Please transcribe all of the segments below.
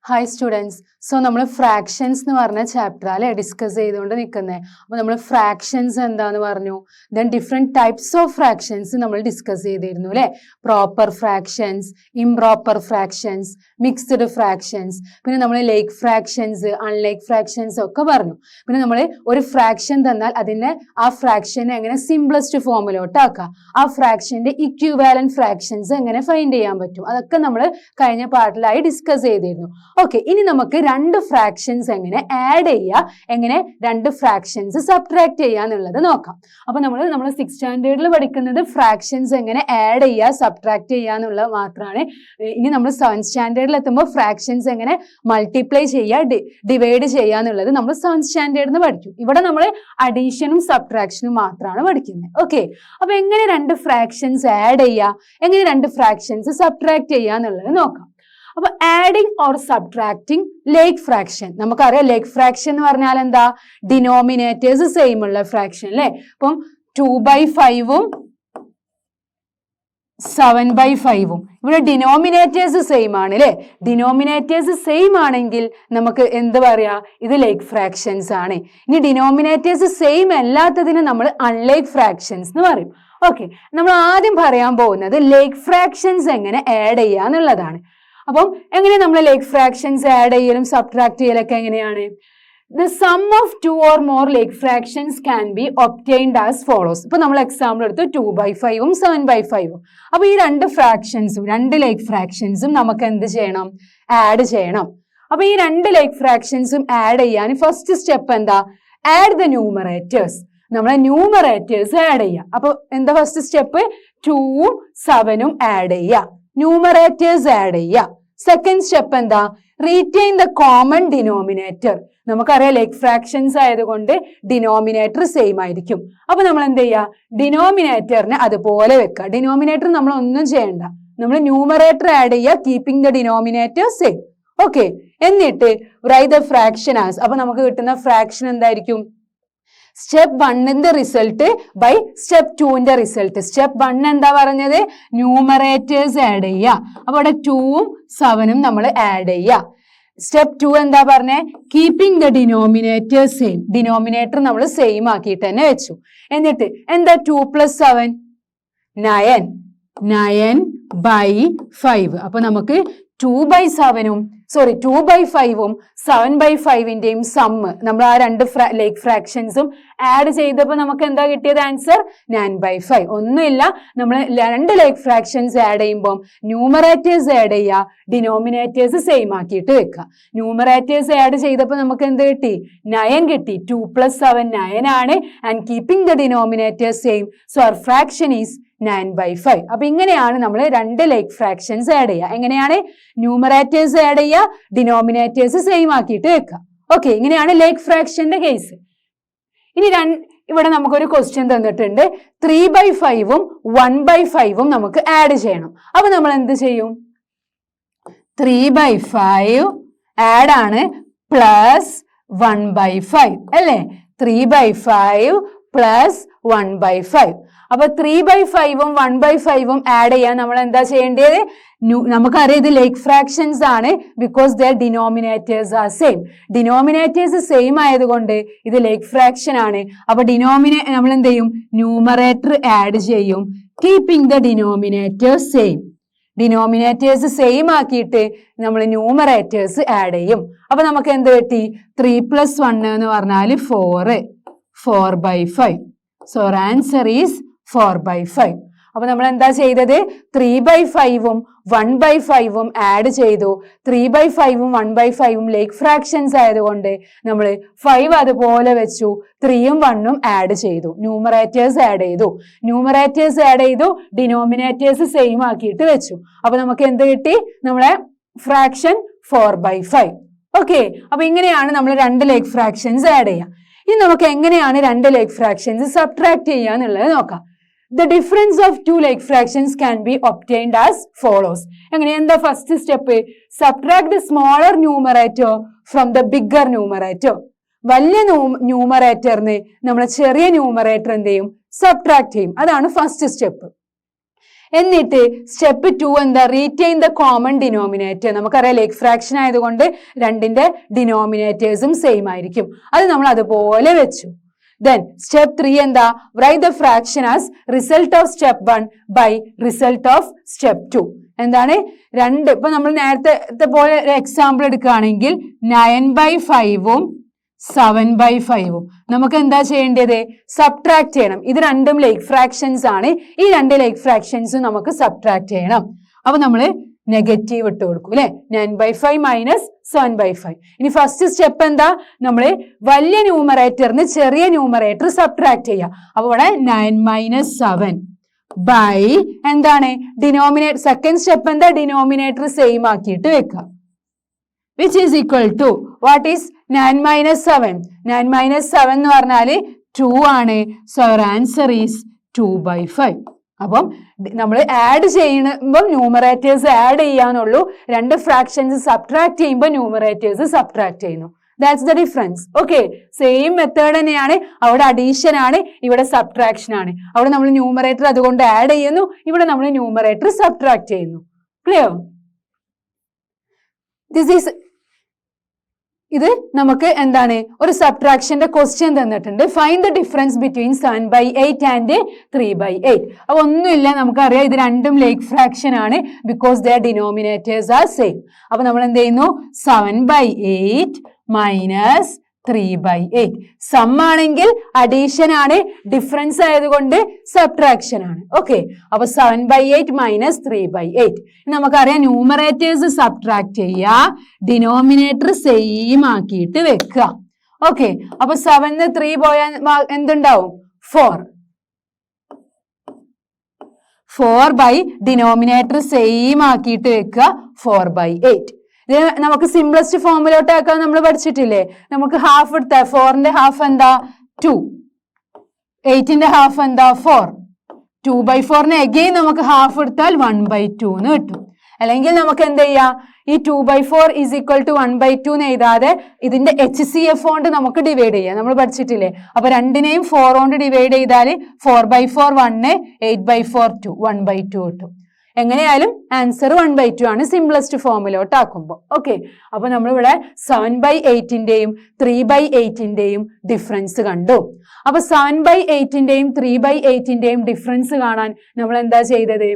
Hi students. So നമ്മൾ fractions എന്ന് പറഞ്ഞ ചാപ്റ്റർ അല്ലേ ഡിസ്കസ് ചെയ്തുകൊണ്ട് നിൽക്കുന്നത്. അപ്പോൾ നമ്മൾ fractions എന്താന്ന് പറഞ്ഞു. Then different types of fractions നമ്മൾ ഡിസ്കസ് ചെയ്തിരുന്നു അല്ലേ. Proper fractions, improper fractions, mixed fractions. പിന്നെ നമ്മൾ like fractions, unlike fractions ഒക്കെ പറഞ്ഞു. പിന്നെ നമ്മൾ ഒരു fraction തന്നാൽ അതിനെ ആ ഫ്രാക്ഷനെ എങ്ങനെ സിംപ്ലസ്റ്റ് ഫോമിലോട്ട് ആക്കാം. ആ ഫ്രാക്ഷന്റെ ഇക്വിവാലന്റ് ഫ്രാക്ഷൻസ് എങ്ങനെ ഫൈൻഡ് ചെയ്യാൻ പറ്റും. അതൊക്കെ നമ്മൾ കഴിഞ്ഞ പാർട്ടിലായി ഡിസ്കസ് ചെയ്തിരുന്നു. ഓക്കെ, ഇനി നമുക്ക് രണ്ട് ഫ്രാക്ഷൻസ് എങ്ങനെ ആഡ് ചെയ്യുക, എങ്ങനെ രണ്ട് ഫ്രാക്ഷൻസ് സബ്ട്രാക്ട് ചെയ്യുക എന്നുള്ളത് നോക്കാം. അപ്പൊ നമ്മൾ 6th സ്റ്റാൻഡേർഡിൽ പഠിക്കുന്നത് ഫ്രാക്ഷൻസ് എങ്ങനെ ആഡ് ചെയ്യുക സബ്ട്രാക്ട് ചെയ്യുക എന്നുള്ളത് മാത്രമാണ്. ഇനി നമ്മൾ 7th സ്റ്റാൻഡേർഡിൽ എത്തുമ്പോൾ ഫ്രാക്ഷൻസ് എങ്ങനെ മൾട്ടിപ്ലൈ ചെയ്യുക ഡിവൈഡ് ചെയ്യുക എന്നുള്ളത് നമ്മൾ 7th സ്റ്റാൻഡേർഡിൽ നിന്ന് പഠിക്കും. ഇവിടെ നമ്മൾ അഡീഷനും സബ്ട്രാക്ഷനും മാത്രമാണ് പഠിക്കുന്നത്. ഓക്കെ, അപ്പൊ എങ്ങനെ രണ്ട് ഫ്രാക്ഷൻസ് ആഡ് ചെയ്യുക, എങ്ങനെ രണ്ട് ഫ്രാക്ഷൻസ് സബ്ട്രാക്ട് ചെയ്യുക എന്നുള്ളത് നോക്കാം. അപ്പൊ adding or subtracting lake fraction, നമുക്കറിയാം ലേക്ക് ഫ്രാക്ഷൻ എന്ന് പറഞ്ഞാൽ എന്താ, ഡിനോമിനേറ്റേഴ്സ് സെയിം ഉള്ള ഫ്രാക്ഷൻ അല്ലെ. അപ്പം 2/5 7/5 ഇവിടെ ഡിനോമിനേറ്റേഴ്സ് സെയിം ആണ് അല്ലെ. ഡിനോമിനേറ്റേഴ്സ് സെയിം ആണെങ്കിൽ നമുക്ക് എന്ത് പറയാ, ഇത് ലേക്ക് ഫ്രാക്ഷൻസ് ആണ്. ഇനി ഡിനോമിനേറ്റേഴ്സ് സെയിം അല്ലാത്തതിന് നമ്മൾ അൺലേക്ക് ഫ്രാക്ഷൻസ് എന്ന് പറയും. ഓക്കെ, നമ്മൾ ആദ്യം പറയാൻ പോകുന്നത് ലേക്ക് ഫ്രാക്ഷൻസ് എങ്ങനെ ആഡ് ചെയ്യുക എന്നുള്ളതാണ്. അപ്പം എങ്ങനെ നമ്മൾ ലേക്ക് ഫ്രാക്ഷൻസ് ആഡ് ചെയ്യലും സബ്ട്രാക്ട് ചെയ്യലൊക്കെ എങ്ങനെയാണ്. The sum of 2 or more lake fractions can be obtained as follows. ഇപ്പൊ നമ്മൾ എക്സാമ്പിൾ എടുത്തു 2/5 7/5. അപ്പൊ ഈ രണ്ട് ഫ്രാക്ഷൻസും രണ്ട് ലേക്ക് ഫ്രാക്ഷൻസും നമുക്ക് എന്ത് ചെയ്യണം, ആഡ് ചെയ്യണം. അപ്പൊ ഈ രണ്ട് ലേക്ക് ഫ്രാക്ഷൻസും ആഡ് ചെയ്യാൻ ഫസ്റ്റ് സ്റ്റെപ്പ് എന്താ, ആഡ് ദ ന്യൂമറേറ്റേഴ്സ്. നമ്മളെ ന്യൂമറേറ്റേഴ്സ് ആഡ് ചെയ്യുക. അപ്പൊ എന്താ ഫസ്റ്റ് സ്റ്റെപ്പ്, 2ഉം 7ഉം ആഡ് ചെയ്യുക, ന്യൂമറേറ്റേഴ്സ് ആഡ് ചെയ്യുക. സെക്കൻഡ് സ്റ്റെപ്പ് എന്താ, റീറ്റെയിൻ ദ കോമൺ ഡിനോമിനേറ്റർ. നമുക്കറിയാം ലേക്ക് ഫ്രാക്ഷൻസ് ആയതുകൊണ്ട് ഡിനോമിനേറ്റർ സെയിം ആയിരിക്കും. അപ്പൊ നമ്മൾ എന്ത് ചെയ്യുക, ഡിനോമിനേറ്ററിനെ അതുപോലെ വെക്കുക. ഡിനോമിനേറ്റർ നമ്മൾ ഒന്നും ചെയ്യണ്ട, നമ്മൾ ന്യൂമറേറ്റർ ആഡ് ചെയ്യുക, keeping the denominator same. Okay, എന്നിട്ട് റൈറ്റ് ദ ഫ്രാക്ഷൻ ആസ്. അപ്പൊ നമുക്ക് കിട്ടുന്ന ഫ്രാക്ഷൻ എന്തായിരിക്കും, സ്റ്റെപ്പ് 1ന്റെ റിസൾട്ട് ബൈ സ്റ്റെപ്പ് 2ന്റെ റിസൾട്ട്. സ്റ്റെപ്പ് 1 എന്താ പറഞ്ഞത്, ന്യൂമറേറ്റേഴ്സ് ആഡ് ചെയ്യുക. അപ്പൊ ഇവിടെ 2ഉം 7ഉം നമ്മൾ ആഡ് ചെയ്യുക. സ്റ്റെപ്പ് 2 എന്താ പറഞ്ഞേ, keeping the denominator same. Denominator നമ്മൾ സെയിം ആക്കിയിട്ട് തന്നെ വെച്ചു. എന്നിട്ട് എന്താ 2 + 7 9, 9/5. അപ്പൊ നമുക്ക് 2/5ഉം 7/5ന്റെയും സമ്മ് നമ്മൾ ആ രണ്ട് ലേക്ക് ഫ്രാക്ഷൻസും ആഡ് ചെയ്തപ്പോൾ നമുക്ക് എന്താ കിട്ടിയത് ആൻസർ, 9/5. ഒന്നുമില്ല, നമ്മൾ രണ്ട് ലേക്ക് ഫ്രാക്ഷൻസ് ആഡ് ചെയ്യുമ്പോൾ ന്യൂമറേറ്റേഴ്സ് ആഡ് ചെയ്യുക, ഡിനോമിനേറ്റേഴ്സ് സെയിം ആക്കിയിട്ട് വെക്കുക. ന്യൂമറേറ്റേഴ്സ് ആഡ് ചെയ്തപ്പോൾ നമുക്ക് എന്ത് കിട്ടി, 9 കിട്ടി. 2 + 7 9 ആണ്. And keeping the denominator same, so our fraction is 9/5. അപ്പൊ ഇങ്ങനെയാണ് നമ്മൾ രണ്ട് ലേക്ക് ഫ്രാക്ഷൻസ് ആഡ് ചെയ്യുക. എങ്ങനെയാണ്, ന്യൂമറേറ്റേഴ്സ് ആഡ് ചെയ്യുക, ഡിനോമിനേറ്റേഴ്സ് സെയിം ആക്കിയിട്ട് വെക്കുക. ഓക്കെ, ഇങ്ങനെയാണ് ലേക്ക് ഫ്രാക്ഷന്റെ കേസ്. ഇനി ഇവിടെ നമുക്കൊരു ക്വസ്റ്റ്യൻ തന്നിട്ടുണ്ട്, 3/5ഉം 1/5ഉം നമുക്ക് ആഡ് ചെയ്യണം. അപ്പൊ നമ്മൾ എന്ത് ചെയ്യും, 3/5 ആഡ് ആണ് പ്ലസ് 1/5 അല്ലേ. 3/5 പ്ലസ് 1/5. അപ്പൊ 3/5ഉം 1/5ഉം ആഡ് ചെയ്യാൻ നമ്മൾ എന്താ ചെയ്യേണ്ടത്, നമുക്കറിയാം ഇത് ലേക്ക് ഫ്രാക്ഷൻസ് ആണ്, because there denominators are same. Denominators same ആയതുകൊണ്ട് ഇത് ലേക്ക് ഫ്രാക്ഷൻ ആണ്. അപ്പൊ നമ്മൾ എന്ത് ചെയ്യും, ന്യൂമറേറ്റർ ആഡ് ചെയ്യും, keeping the denominator same. Denominators same ആക്കിയിട്ട് നമ്മൾ ന്യൂമറേറ്റേഴ്സ് ആഡ് ചെയ്യും. അപ്പൊ നമുക്ക് എന്ത് കിട്ടി, 3 + 1 എന്ന് പറഞ്ഞാൽ 4/5. So answer is 4/5. അപ്പൊ നമ്മൾ എന്താ ചെയ്തത്, 3/5ഉം 1/5ഉം ആഡ് ചെയ്തു. 3/5ഉം 1/5ഉം ലേക്ക് ഫ്രാക്ഷൻസ് ആയതുകൊണ്ട് നമ്മൾ 5 അതുപോലെ വെച്ചു, 3ഉം 1ഉം ആഡ് ചെയ്തു, ന്യൂമറേറ്റേഴ്സ് ആഡ് ചെയ്തു. ന്യൂമറേറ്റേഴ്സ് ആഡ് ചെയ്തു, ഡിനോമിനേറ്റേഴ്സ് സെയിം ആക്കിയിട്ട് വെച്ചു. അപ്പൊ നമുക്ക് എന്ത് കിട്ടി, നമ്മളെ ഫ്രാക്ഷൻ 4/5. ഓക്കെ, അപ്പൊ ഇങ്ങനെയാണ് നമ്മൾ രണ്ട് ലേക്ക് ഫ്രാക്ഷൻസ് ആഡ് ചെയ്യുക. ഇനി നമുക്ക് എങ്ങനെയാണ് രണ്ട് ലേക്ക് ഫ്രാക്ഷൻസ് സബ്ട്രാക്ട് ചെയ്യുക എന്നുള്ളത് നോക്കാം. The difference of two like fractions can be obtained as follows. എങ്ങനെ, എന്താ first step, subtract the smaller numerator from the bigger numerator. വലിയ ന്യൂമറേറ്ററിന് നമ്മൾ ചെറിയ ന്യൂമറേറ്റർ എന്ത് ചെയ്യും, സബ്ട്രാക്ട് ചെയ്യും. അതാണ് ഫസ്റ്റ് സ്റ്റെപ്പ്. എന്നിട്ട് സ്റ്റെപ്പ് 2 എന്താ, റീറ്റെയിൻ ദ കോമൺ ഡിനോമിനേറ്റർ. നമുക്കറിയാം ലേക്ക് ഫ്രാക്ഷൻ ആയതുകൊണ്ട് രണ്ടിന്റെ ഡിനോമിനേറ്റേഴ്സും സെയിം ആയിരിക്കും. അത് നമ്മൾ അതുപോലെ വെച്ചു. Then step 3 എന്താ, write the fraction as result of step 1 by result of step 2. എന്താണ്, രണ്ട്, ഇപ്പൊ നമ്മൾ നേരത്തെ പോലെ ഒരു എക്സാമ്പിൾ എടുക്കുകയാണെങ്കിൽ 9/5 7/5 നമുക്ക് എന്താ ചെയ്യേണ്ടത്, സബ്ട്രാക്ട് ചെയ്യണം. ഇത് രണ്ടും ലേക്ക് ഫ്രാക്ഷൻസ് ആണ്. ഈ രണ്ട് ലേക്ക് ഫ്രാക്ഷൻസും നമുക്ക് സബ്ട്രാക്ട് ചെയ്യണം. അപ്പൊ നമ്മള് നെഗറ്റീവ് ഇട്ട് കൊടുക്കും അല്ലെ, 9/5 - 7/5. ഇനി ഫസ്റ്റ് സ്റ്റെപ്പ് എന്താ, നമ്മള് വലിയ ന്യൂമറേറ്ററിന് ചെറിയ ന്യൂമറേറ്റർ സബ്ട്രാക്ട് ചെയ്യാം. അപ്പൊ ഇവിടെ 9 - 7 ബൈ എന്താണ് ഡിനോമിനേറ്റർ. സെക്കൻഡ് സ്റ്റെപ്പ് എന്താ, ഡിനോമിനേറ്റർ സെയിം ആക്കിയിട്ട് വെക്കാം. which is equal to what is 9 - 7. 9 - 7 എന്ന് പറഞ്ഞാല് 2 ആണ്. So our answer is 2/5. അപ്പം നമ്മൾ ആഡ് ചെയ്യുമ്പോൾ ന്യൂമറേറ്റേഴ്സ് ആഡ് ചെയ്യാനുള്ളൂ, രണ്ട് ഫ്രാക്ഷൻസ് സബ്ട്രാക്ട് ചെയ്യുമ്പോൾ ന്യൂമറേറ്റേഴ്സ് സബ്ട്രാക്ട് ചെയ്യുന്നു. That's the difference. Okay, same method തന്നെയാണ്. അവിടെ അഡീഷൻ ആണ്, ഇവിടെ സബ്ട്രാക്ഷൻ ആണ്. അവിടെ നമ്മൾ ന്യൂമറേറ്റർ അതുകൊണ്ട് ആഡ് ചെയ്യുന്നു, ഇവിടെ നമ്മൾ ന്യൂമറേറ്റർ സബ്ട്രാക്ട് ചെയ്യുന്നു. ക്ലിയർ? ഇത് നമുക്ക് എന്താണ്, ഒരു സബ്ട്രാക്ഷന്റെ ക്വസ്റ്റ്യൻ തന്നിട്ടുണ്ട്. Find the difference between 7/8 and 3/8. അപ്പൊ ഒന്നുമില്ല, നമുക്കറിയാം ഇത് രണ്ടും ലേക്ക് ഫ്രാക്ഷൻ ആണ്, because there denominators are same. അപ്പൊ നമ്മൾ എന്ത് ചെയ്യുന്നു, 7/8 - 3/8. സം ആണെങ്കിൽ അഡീഷൻ ആണ്, ഡിഫറൻസ് ആയതുകൊണ്ട് സബ്ട്രാക്ഷൻ ആണ്. ഓക്കെ, അപ്പൊ 7/8 - 3/8. നമുക്കറിയാം ന്യൂമറേറ്റേഴ്സ് സബ്ട്രാക്ട് ചെയ്യുക, ഡിനോമിനേറ്റർ സെയിം ആക്കിയിട്ട് വെക്കുക. ഓക്കെ, അപ്പൊ 7 - 3 പോയാൽ എന്തുണ്ടാവും, 4. 4 ബൈ ഡിനോമിനേറ്റർ സെയിം ആക്കിയിട്ട് വെക്കുക, 4/8. ഇത് നമുക്ക് സിംപ്ലസ്റ്റ് ഫോമിലോട്ട് ആക്കാൻ നമ്മൾ പഠിച്ചിട്ടില്ലേ. നമുക്ക് ഹാഫ് എടുത്താൽ 4ന്റെ ഹാഫ് എന്താ 2, 8ന്റെ ഹാഫ് എന്താ 4. 2/4 അഗെയിൻ നമുക്ക് ഹാഫ് എടുത്താൽ 1/2 എന്ന് കിട്ടും. അല്ലെങ്കിൽ നമുക്ക് എന്ത് ചെയ്യാം, ഈ 2/4 = 1/2 എന്ന് എഴുതാതെ ഇതിന്റെ HCF കൊണ്ട് നമുക്ക് ഡിവൈഡ് ചെയ്യാം. നമ്മൾ പഠിച്ചിട്ടില്ലേ. അപ്പൊ രണ്ടിനെയും 4 കൊണ്ട് ഡിവൈഡ് ചെയ്താൽ 4/4 1, 8/4 2, 1/2 കിട്ടും. എങ്ങനെയായാലും ആൻസർ 1/2 ആണ് സിംപ്ലസ്റ്റ് ഫോമിലോട്ട് ആക്കുമ്പോൾ. ഓക്കെ, അപ്പൊ നമ്മളിവിടെ 7/8ന്റെയും 3/8ന്റെയും ഡിഫറൻസ് കണ്ടു. അപ്പൊ 7/8ന്റെയും 3/8ന്റെയും ഡിഫറൻസ് കാണാൻ നമ്മൾ എന്താ ചെയ്തത്,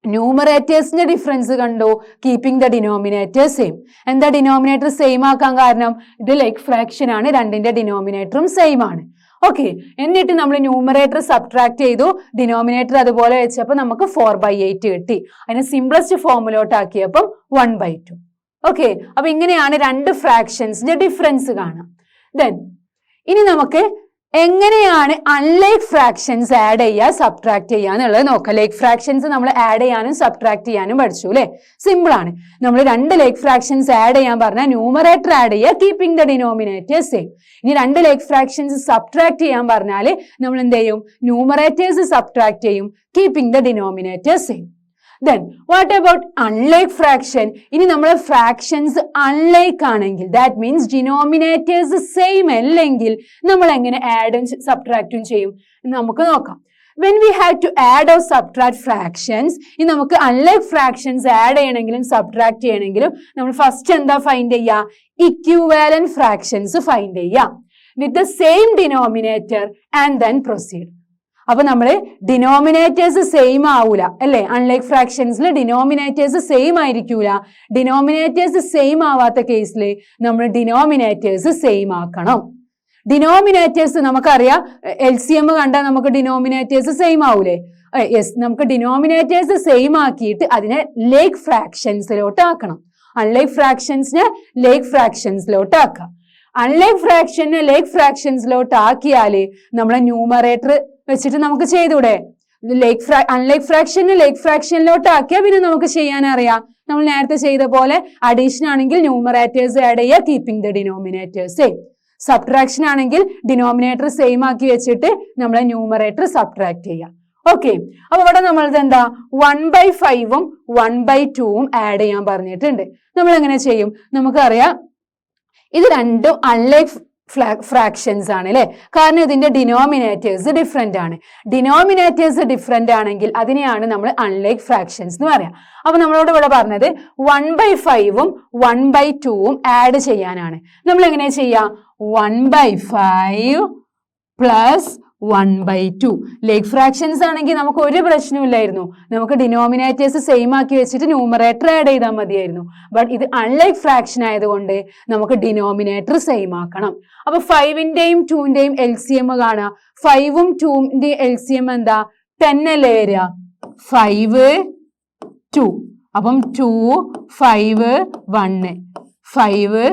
ന്യൂമറേറ്റേഴ്സിന്റെ ഡിഫറൻസ് കണ്ടു, കീപ്പിംഗ് ദ ഡിനോമിനേറ്റർ സെയിം. എന്താ ഡിനോമിനേറ്റർ സെയിം ആക്കാൻ കാരണം, ഇത് ലേക്ക് ഫ്രാക്ഷൻ ആണ്, രണ്ടിന്റെ ഡിനോമിനേറ്ററും സെയിം ആണ്. ഓക്കെ, എന്നിട്ട് നമ്മൾ ന്യൂമറേറ്റർ സബ്ട്രാക്ട് ചെയ്തു, ഡിനോമിനേറ്റർ അതുപോലെ വെച്ചപ്പോൾ നമുക്ക് 4/8 കിട്ടി. അതിനെ സിംപ്ലസ്റ്റ് ഫോമിലോട്ട് ആക്കിയപ്പം 1/2. ഓക്കെ, അപ്പൊ ഇങ്ങനെയാണ് രണ്ട് ഫ്രാക്ഷൻസിന്റെ ഡിഫറൻസ് കാണാം. ദെൻ ഇനി നമുക്ക് എങ്ങനെയാണ് അൺലൈക്ക് ഫ്രാക്ഷൻസ് ആഡ് ചെയ്യുക, സബ്ട്രാക്ട് ചെയ്യുക എന്നുള്ളത് നോക്കാം. ലേക്ക് ഫ്രാക്ഷൻസ് നമ്മൾ ആഡ് ചെയ്യാനും സബ്ട്രാക്ട് ചെയ്യാനും പഠിച്ചു അല്ലെ, സിമ്പിൾ ആണ്. നമ്മൾ രണ്ട് ലേക്ക് ഫ്രാക്ഷൻസ് ആഡ് ചെയ്യാൻ പറഞ്ഞാൽ ന്യൂമറേറ്റർ ആഡ് ചെയ്യുക, കീപ്പിംഗ് ദ ഡിനോമിനേറ്റർ സെയിം. ഇനി രണ്ട് ലേക്ക് ഫ്രാക്ഷൻസ് സബ്ട്രാക്ട് ചെയ്യാൻ പറഞ്ഞാൽ നമ്മൾ എന്ത് ചെയ്യും, ന്യൂമറേറ്റേഴ്സ് സബ്ട്രാക്ട് ചെയ്യും, keeping the denominator same. Then what about unlike fraction? ഇനി നമ്മൾ ഫ്രാക്ഷൻസ് അൺലൈക്ക് ആണെങ്കിൽ, ദാറ്റ് മീൻസ് ഡിനോമിനേറ്റേഴ്സ് സെയിം അല്ലെങ്കിൽ നമ്മൾ എങ്ങനെ ആഡും സബ്ട്രാക്റ്റും ചെയ്യും നമുക്ക് നോക്കാം. When we have to add or subtract fractions, ഇനി നമുക്ക് unlike fractions ആഡ് ചെയ്യണമെങ്കിലും സബ്ട്രാക്ട് ചെയ്യണമെങ്കിലും നമ്മൾ ഫസ്റ്റ് എന്താ ഫൈൻഡ് ചെയ്യുക, ഇക്വിവാലന്റ് ഫ്രാക്ഷൻസ് ഫൈൻഡ് ചെയ്യുക with the same denominator and then proceed. അപ്പൊ നമ്മള് ഡിനോമിനേറ്റേഴ്സ് സെയിം ആവൂല അല്ലെ, അൺലൈക്ക് ഫ്രാക്ഷൻസിൽ ഡിനോമിനേറ്റേഴ്സ് സെയിം ആയിരിക്കൂല. ഡിനോമിനേറ്റേഴ്സ് സെയിം ആവാത്ത കേസിൽ നമ്മൾ ഡിനോമിനേറ്റേഴ്സ് സെയിം ആക്കണം. ഡിനോമിനേറ്റേഴ്സ് നമുക്കറിയാം, LCM കണ്ടാൽ നമുക്ക് ഡിനോമിനേറ്റേഴ്സ് സെയിം ആവൂലേ. യെസ്, നമുക്ക് ഡിനോമിനേറ്റേഴ്സ് സെയിം ആക്കിയിട്ട് അതിനെ ലേക്ക് ഫ്രാക്ഷൻസിലോട്ട് ആക്കണം. അൺലൈക്ക് ഫ്രാക്ഷൻസിനെ ലേക്ക് ഫ്രാക്ഷൻസിലോട്ട് ആക്കാം. അൺലൈക്ക് ഫ്രാക്ഷനെ ലേക്ക് ഫ്രാക്ഷൻസിലോട്ട് ആക്കിയാല് നമ്മളെ ന്യൂമറേറ്റർ വെച്ചിട്ട് നമുക്ക് ചെയ്തൂടെ. അൺലൈക്ക് ഫ്രാക്ഷനെ ലേക്ക് ഫ്രാക്ഷനിലോട്ട് ആക്കിയാൽ പിന്നെ നമുക്ക് ചെയ്യാൻ അറിയാം. നമ്മൾ നേരത്തെ ചെയ്ത പോലെ അഡീഷൻ ആണെങ്കിൽ ന്യൂമറേറ്റേഴ്സ് ആഡ് ചെയ്യുക, keeping the denominators same. Subtraction ആണെങ്കിൽ ഡിനോമിനേറ്റർ സെയിം ആക്കി വെച്ചിട്ട് നമ്മളെ ന്യൂമറേറ്റർ സബ്ട്രാക്ട് ചെയ്യാം. ഓക്കെ, അപ്പൊ ഇവിടെ നമ്മളത് എന്താ 1/5 1/2 ആഡ് ചെയ്യാൻ പറഞ്ഞിട്ടുണ്ട്. നമ്മൾ എങ്ങനെ ചെയ്യും, നമുക്കറിയാം ഇത് രണ്ടും അൺലൈക്ക് ഫ്രാക്ഷൻസ് ആണ് അല്ലെ. കാരണം ഇതിന്റെ ഡിനോമിനേറ്റേഴ്സ് ഡിഫറെന്റ് ആണ്. ഡിനോമിനേറ്റേഴ്സ് ഡിഫറെന്റ് ആണെങ്കിൽ അതിനെയാണ് നമ്മൾ അൺലൈക്ക് ഫ്രാക്ഷൻസ് എന്ന് പറയാം. അപ്പൊ നമ്മളോട് ഇവിടെ പറഞ്ഞത് 1/5ഉം 1/2ഉം ആഡ് ചെയ്യാനാണ്. നമ്മൾ എങ്ങനെ ചെയ്യാം? 1/5 പ്ലസ് 1/2. ലേക്ക് ഫ്രാക്ഷൻസ് ആണെങ്കിൽ നമുക്ക് ഒരു പ്രശ്നമില്ലായിരുന്നു. നമുക്ക് ഡിനോമിനേറ്റേഴ്സ് സെയിം ആക്കി വെച്ചിട്ട് ന്യൂമറേറ്റർ ആഡ് ചെയ്താൽ മതിയായിരുന്നു. ബട്ട് ഇത് അൺലൈക്ക് ഫ്രാക്ഷൻ ആയതുകൊണ്ട് നമുക്ക് ഡിനോമിനേറ്റർ സെയിം ആക്കണം. അപ്പൊ 5ന്റെയും 2ന്റെയും LCM കാണാം. 5ഉം 2ന്റെയും LCM എന്താ? 10 അല്ലേ വരിക? 5 2. അപ്പം 2 5 1 5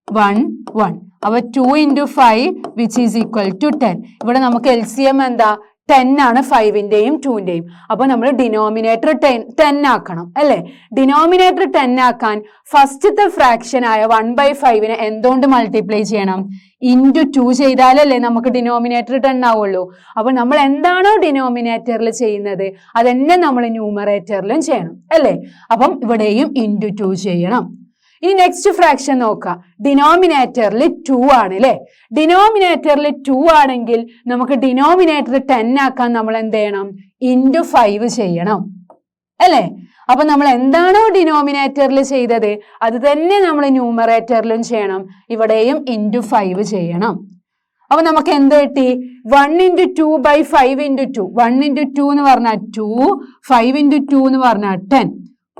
1 1. അപ്പൊ 2 into 5 which is equal to 10. ഇവിടെ നമുക്ക് LCM എന്താ? 10 ആണ് 5ന്റെയും 2ന്റെയും. അപ്പൊ നമ്മൾ ഡിനോമിനേറ്റർ 10 ആക്കണം അല്ലെ. ഡിനോമിനേറ്റർ 10 ആക്കാൻ ഫസ്റ്റത്തെ ഫ്രാക്ഷൻ ആയ 1/5നെ എന്തുകൊണ്ട് മൾട്ടിപ്ലൈ ചെയ്യണം? ഇൻറ്റു 2 ചെയ്താലല്ലേ നമുക്ക് ഡിനോമിനേറ്റർ 10 ആവുള്ളൂ. അപ്പൊ നമ്മൾ എന്താണോ ഡിനോമിനേറ്ററിൽ ചെയ്യുന്നത് അതെന്നെ നമ്മൾ ന്യൂമറേറ്ററിലും ചെയ്യണം അല്ലെ. അപ്പം ഇവിടെയും ഇൻറ്റു 2 ചെയ്യണം. ഇനി നെക്സ്റ്റ് ഫ്രാക്ഷൻ നോക്കാം. ഡിനോമിനേറ്ററിൽ 2 ആണ് അല്ലെ. ഡിനോമിനേറ്ററിൽ 2 ആണെങ്കിൽ നമുക്ക് ഡിനോമിനേറ്റർ 10 ആക്കാൻ നമ്മൾ എന്ത് ചെയ്യണം? ഇൻറ്റു 5 ചെയ്യണം അല്ലെ. അപ്പൊ നമ്മൾ എന്താണോ ഡിനോമിനേറ്ററിൽ ചെയ്തത് അത് തന്നെ നമ്മൾ ന്യൂമറേറ്ററിലും ചെയ്യണം. ഇവിടെയും ഇൻറ്റു 5 ചെയ്യണം. അപ്പൊ നമുക്ക് എന്ത് കിട്ടി? 1 into 2/5 into 2. 1 into 2 എന്ന് പറഞ്ഞാൽ 2, 5 into 2 എന്ന് പറഞ്ഞാൽ 10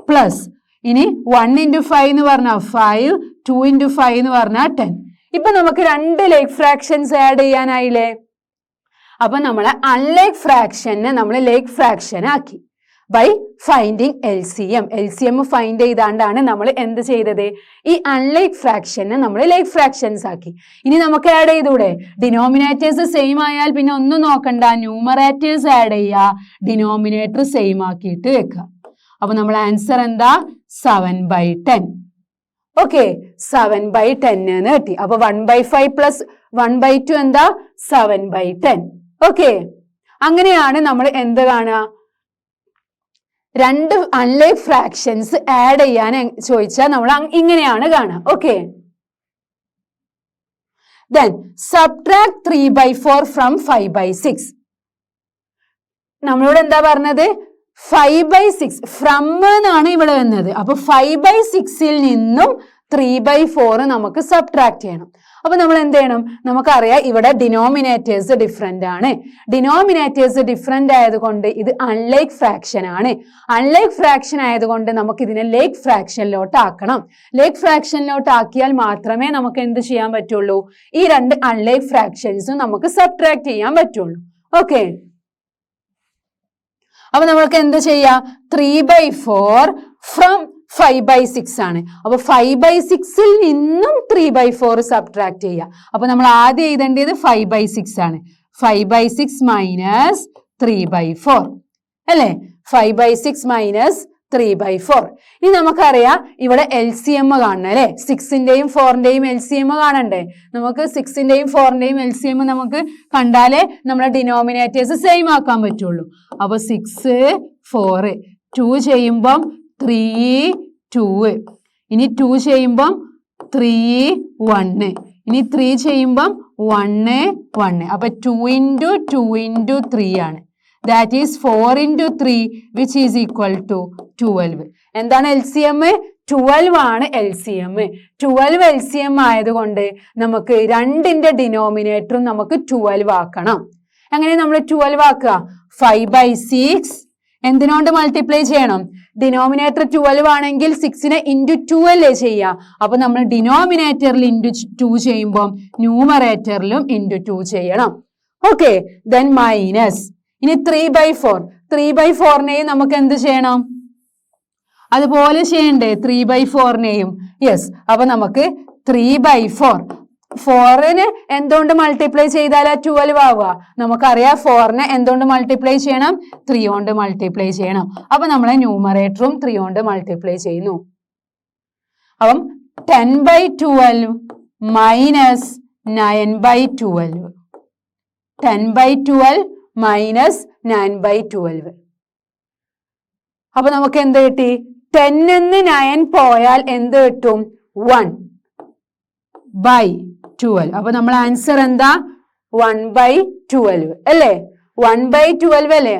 പ്ലസ് ഇനി 1 into 5 എന്ന് പറഞ്ഞാൽ 5, 2 into 5 എന്ന് പറഞ്ഞാൽ 10. ഇപ്പൊ നമുക്ക് 2 ലേക്ക് ഫ്രാക്ഷൻസ് ആഡ് ചെയ്യാനായില്ലേ. അപ്പൊ നമ്മളെ അൺലേക്ക് ഫ്രാക്ഷനെ നമ്മൾ ലേക്ക് ഫ്രാക്ഷൻ ആക്കി by finding LCM. LCM find ചെയ്താണ്ടാണ് നമ്മൾ എന്ത് ചെയ്തത്? ഈ അൺലേക്ക് ഫ്രാക്ഷനെ നമ്മൾ ലേക്ക് ഫ്രാക്ഷൻസ് ആക്കി. ഇനി നമുക്ക് ആഡ് ചെയ്തൂടെ? ഡിനോമിനേറ്റേഴ്സ് സെയിം ആയാൽ പിന്നെ ഒന്നും നോക്കണ്ട, ന്യൂമറേറ്റേഴ്സ് ആഡ് ചെയ്യുക, ഡിനോമിനേറ്റർ സെയിം ആക്കിയിട്ട് വെക്കുക. അപ്പൊ നമ്മൾ ആൻസർ എന്താ? 7/10. ഓക്കെ, 7/10 എന്ന് കിട്ടി. അപ്പൊ 1/5 പ്ലസ് 1/2 എന്താ? 7/10. ഓക്കെ, അങ്ങനെയാണ് നമ്മൾ എന്ത് കാണുക? 2 അൺലൈക്ക് ഫ്രാക്ഷൻസ് ആഡ് ചെയ്യാൻ ചോദിച്ചാൽ നമ്മൾ ഇങ്ങനെയാണ് കാണുക. Okay, then subtract 3/4 from 5/6. നമ്മളോട് എന്താ പറഞ്ഞത്? 5/6 ഫ്രം എന്നാണ് ഇവിടെ വന്നത്. അപ്പൊ 5/6ൽ നിന്നും 3/4 നമുക്ക് സബ്ട്രാക്ട് ചെയ്യണം. അപ്പൊ നമ്മൾ എന്ത് ചെയ്യണം? നമുക്കറിയാം ഇവിടെ ഡിനോമിനേറ്റേഴ്സ് ഡിഫറെന്റ് ആണ്. ഡിനോമിനേറ്റേഴ്സ് ഡിഫറെന്റ് ആയതുകൊണ്ട് ഇത് അൺലൈക്ക് ഫ്രാക്ഷൻ ആണ്. അൺലൈക്ക് ഫ്രാക്ഷൻ ആയതുകൊണ്ട് നമുക്ക് ഇതിനെ ലേക്ക് ഫ്രാക്ഷനിലോട്ട് ആക്കണം. ലേക്ക് ഫ്രാക്ഷനിലോട്ട് ആക്കിയാൽ മാത്രമേ നമുക്ക് എന്ത് ചെയ്യാൻ പറ്റുള്ളൂ? ഈ 2 അൺലൈക്ക് ഫ്രാക്ഷൻസും നമുക്ക് സബ്ട്രാക്ട് ചെയ്യാൻ പറ്റുള്ളൂ. ഓക്കെ, അപ്പൊ നമ്മൾക്ക് എന്ത് ചെയ്യാം? 3/4 ഫ്രം 5/6 ആണ്. അപ്പൊ 5/6ൽ നിന്നും 3/4 സബ്ട്രാക്ട് ചെയ്യാം. അപ്പൊ നമ്മൾ ആദ്യം എഴുതേണ്ടത് 5/6 ആണ്. 5/6 മൈനസ് 3/4 അല്ലെ. 5/6 മൈനസ് 3/4. ഇനി നമുക്കറിയാം ഇവിടെ LCM കാണണം അല്ലെ. 6ന്റെയും 4ന്റെയും LCM കാണണ്ടേ? നമുക്ക് 6ന്റെയും 4ന്റെയും LCM നമുക്ക് കണ്ടാലേ നമ്മളെ ഡിനോമിനേറ്റേഴ്സ് സെയിം ആക്കാൻ പറ്റുള്ളൂ. അപ്പൊ 6 4, 2 ചെയ്യുമ്പം 3 2, ഇനി 2 ചെയ്യുമ്പം 3 1, ഇനി 3 ചെയ്യുമ്പം 1 1. അപ്പൊ 2 into 2 into 3 ആണ്. That is 4 into 3 which is equal to 12. എന്താണ് LCM? 12 ആണ് LCM. 12 LCM ആയതുകൊണ്ട് നമുക്ക് 2ന്റെ ഡിനോമിനേറ്ററും നമുക്ക് 12 ആക്കണം. എങ്ങനെ നമ്മൾ 12 ആക്കുക? 5/6 എന്തിനോണ്ട് മൾട്ടിപ്ലൈ ചെയ്യണം? ഡിനോമിനേറ്റർ 12 ആണെങ്കിൽ 6നെ ഇൻറ്റു 2 അല്ലേ ചെയ്യുക. അപ്പൊ നമ്മൾ ഡിനോമിനേറ്ററിൽ ഇൻറ്റു 2 ചെയ്യുമ്പോൾ ന്യൂമറേറ്ററിലും ഇൻറ്റു 2 ചെയ്യണം. ഓക്കെ, ദെൻ മൈനസ് ഇനി 3/4. 3/4നെയും നമുക്ക് എന്ത് ചെയ്യണം? അതുപോലെ ചെയ്യണ്ടേ 3/4നെയും? യെസ്. അപ്പൊ നമുക്ക് 3/4. 4നെ എന്തുകൊണ്ട് മൾട്ടിപ്ലൈ ചെയ്താലാ 12 ആവുക? നമുക്കറിയാം 4നെ എന്തുകൊണ്ട് മൾട്ടിപ്ലൈ ചെയ്യണം? 3 കൊണ്ട് മൾട്ടിപ്ലൈ ചെയ്യണം. അപ്പൊ നമ്മളെ ന്യൂമറേറ്ററും 3 കൊണ്ട് മൾട്ടിപ്ലൈ ചെയ്യുന്നു. അപ്പം 10/12 മൈനസ് 9/12. 10/12 മൈനസ് 9/12. അപ്പൊ നമുക്ക് എന്ത് കിട്ടി? 10 9 പോയാൽ എന്ത് കിട്ടും? 1. 1/12. അപ്പൊ നമ്മൾ ആൻസർ എന്താ? 1/12 അല്ലേ? 1/12 അല്ലേ?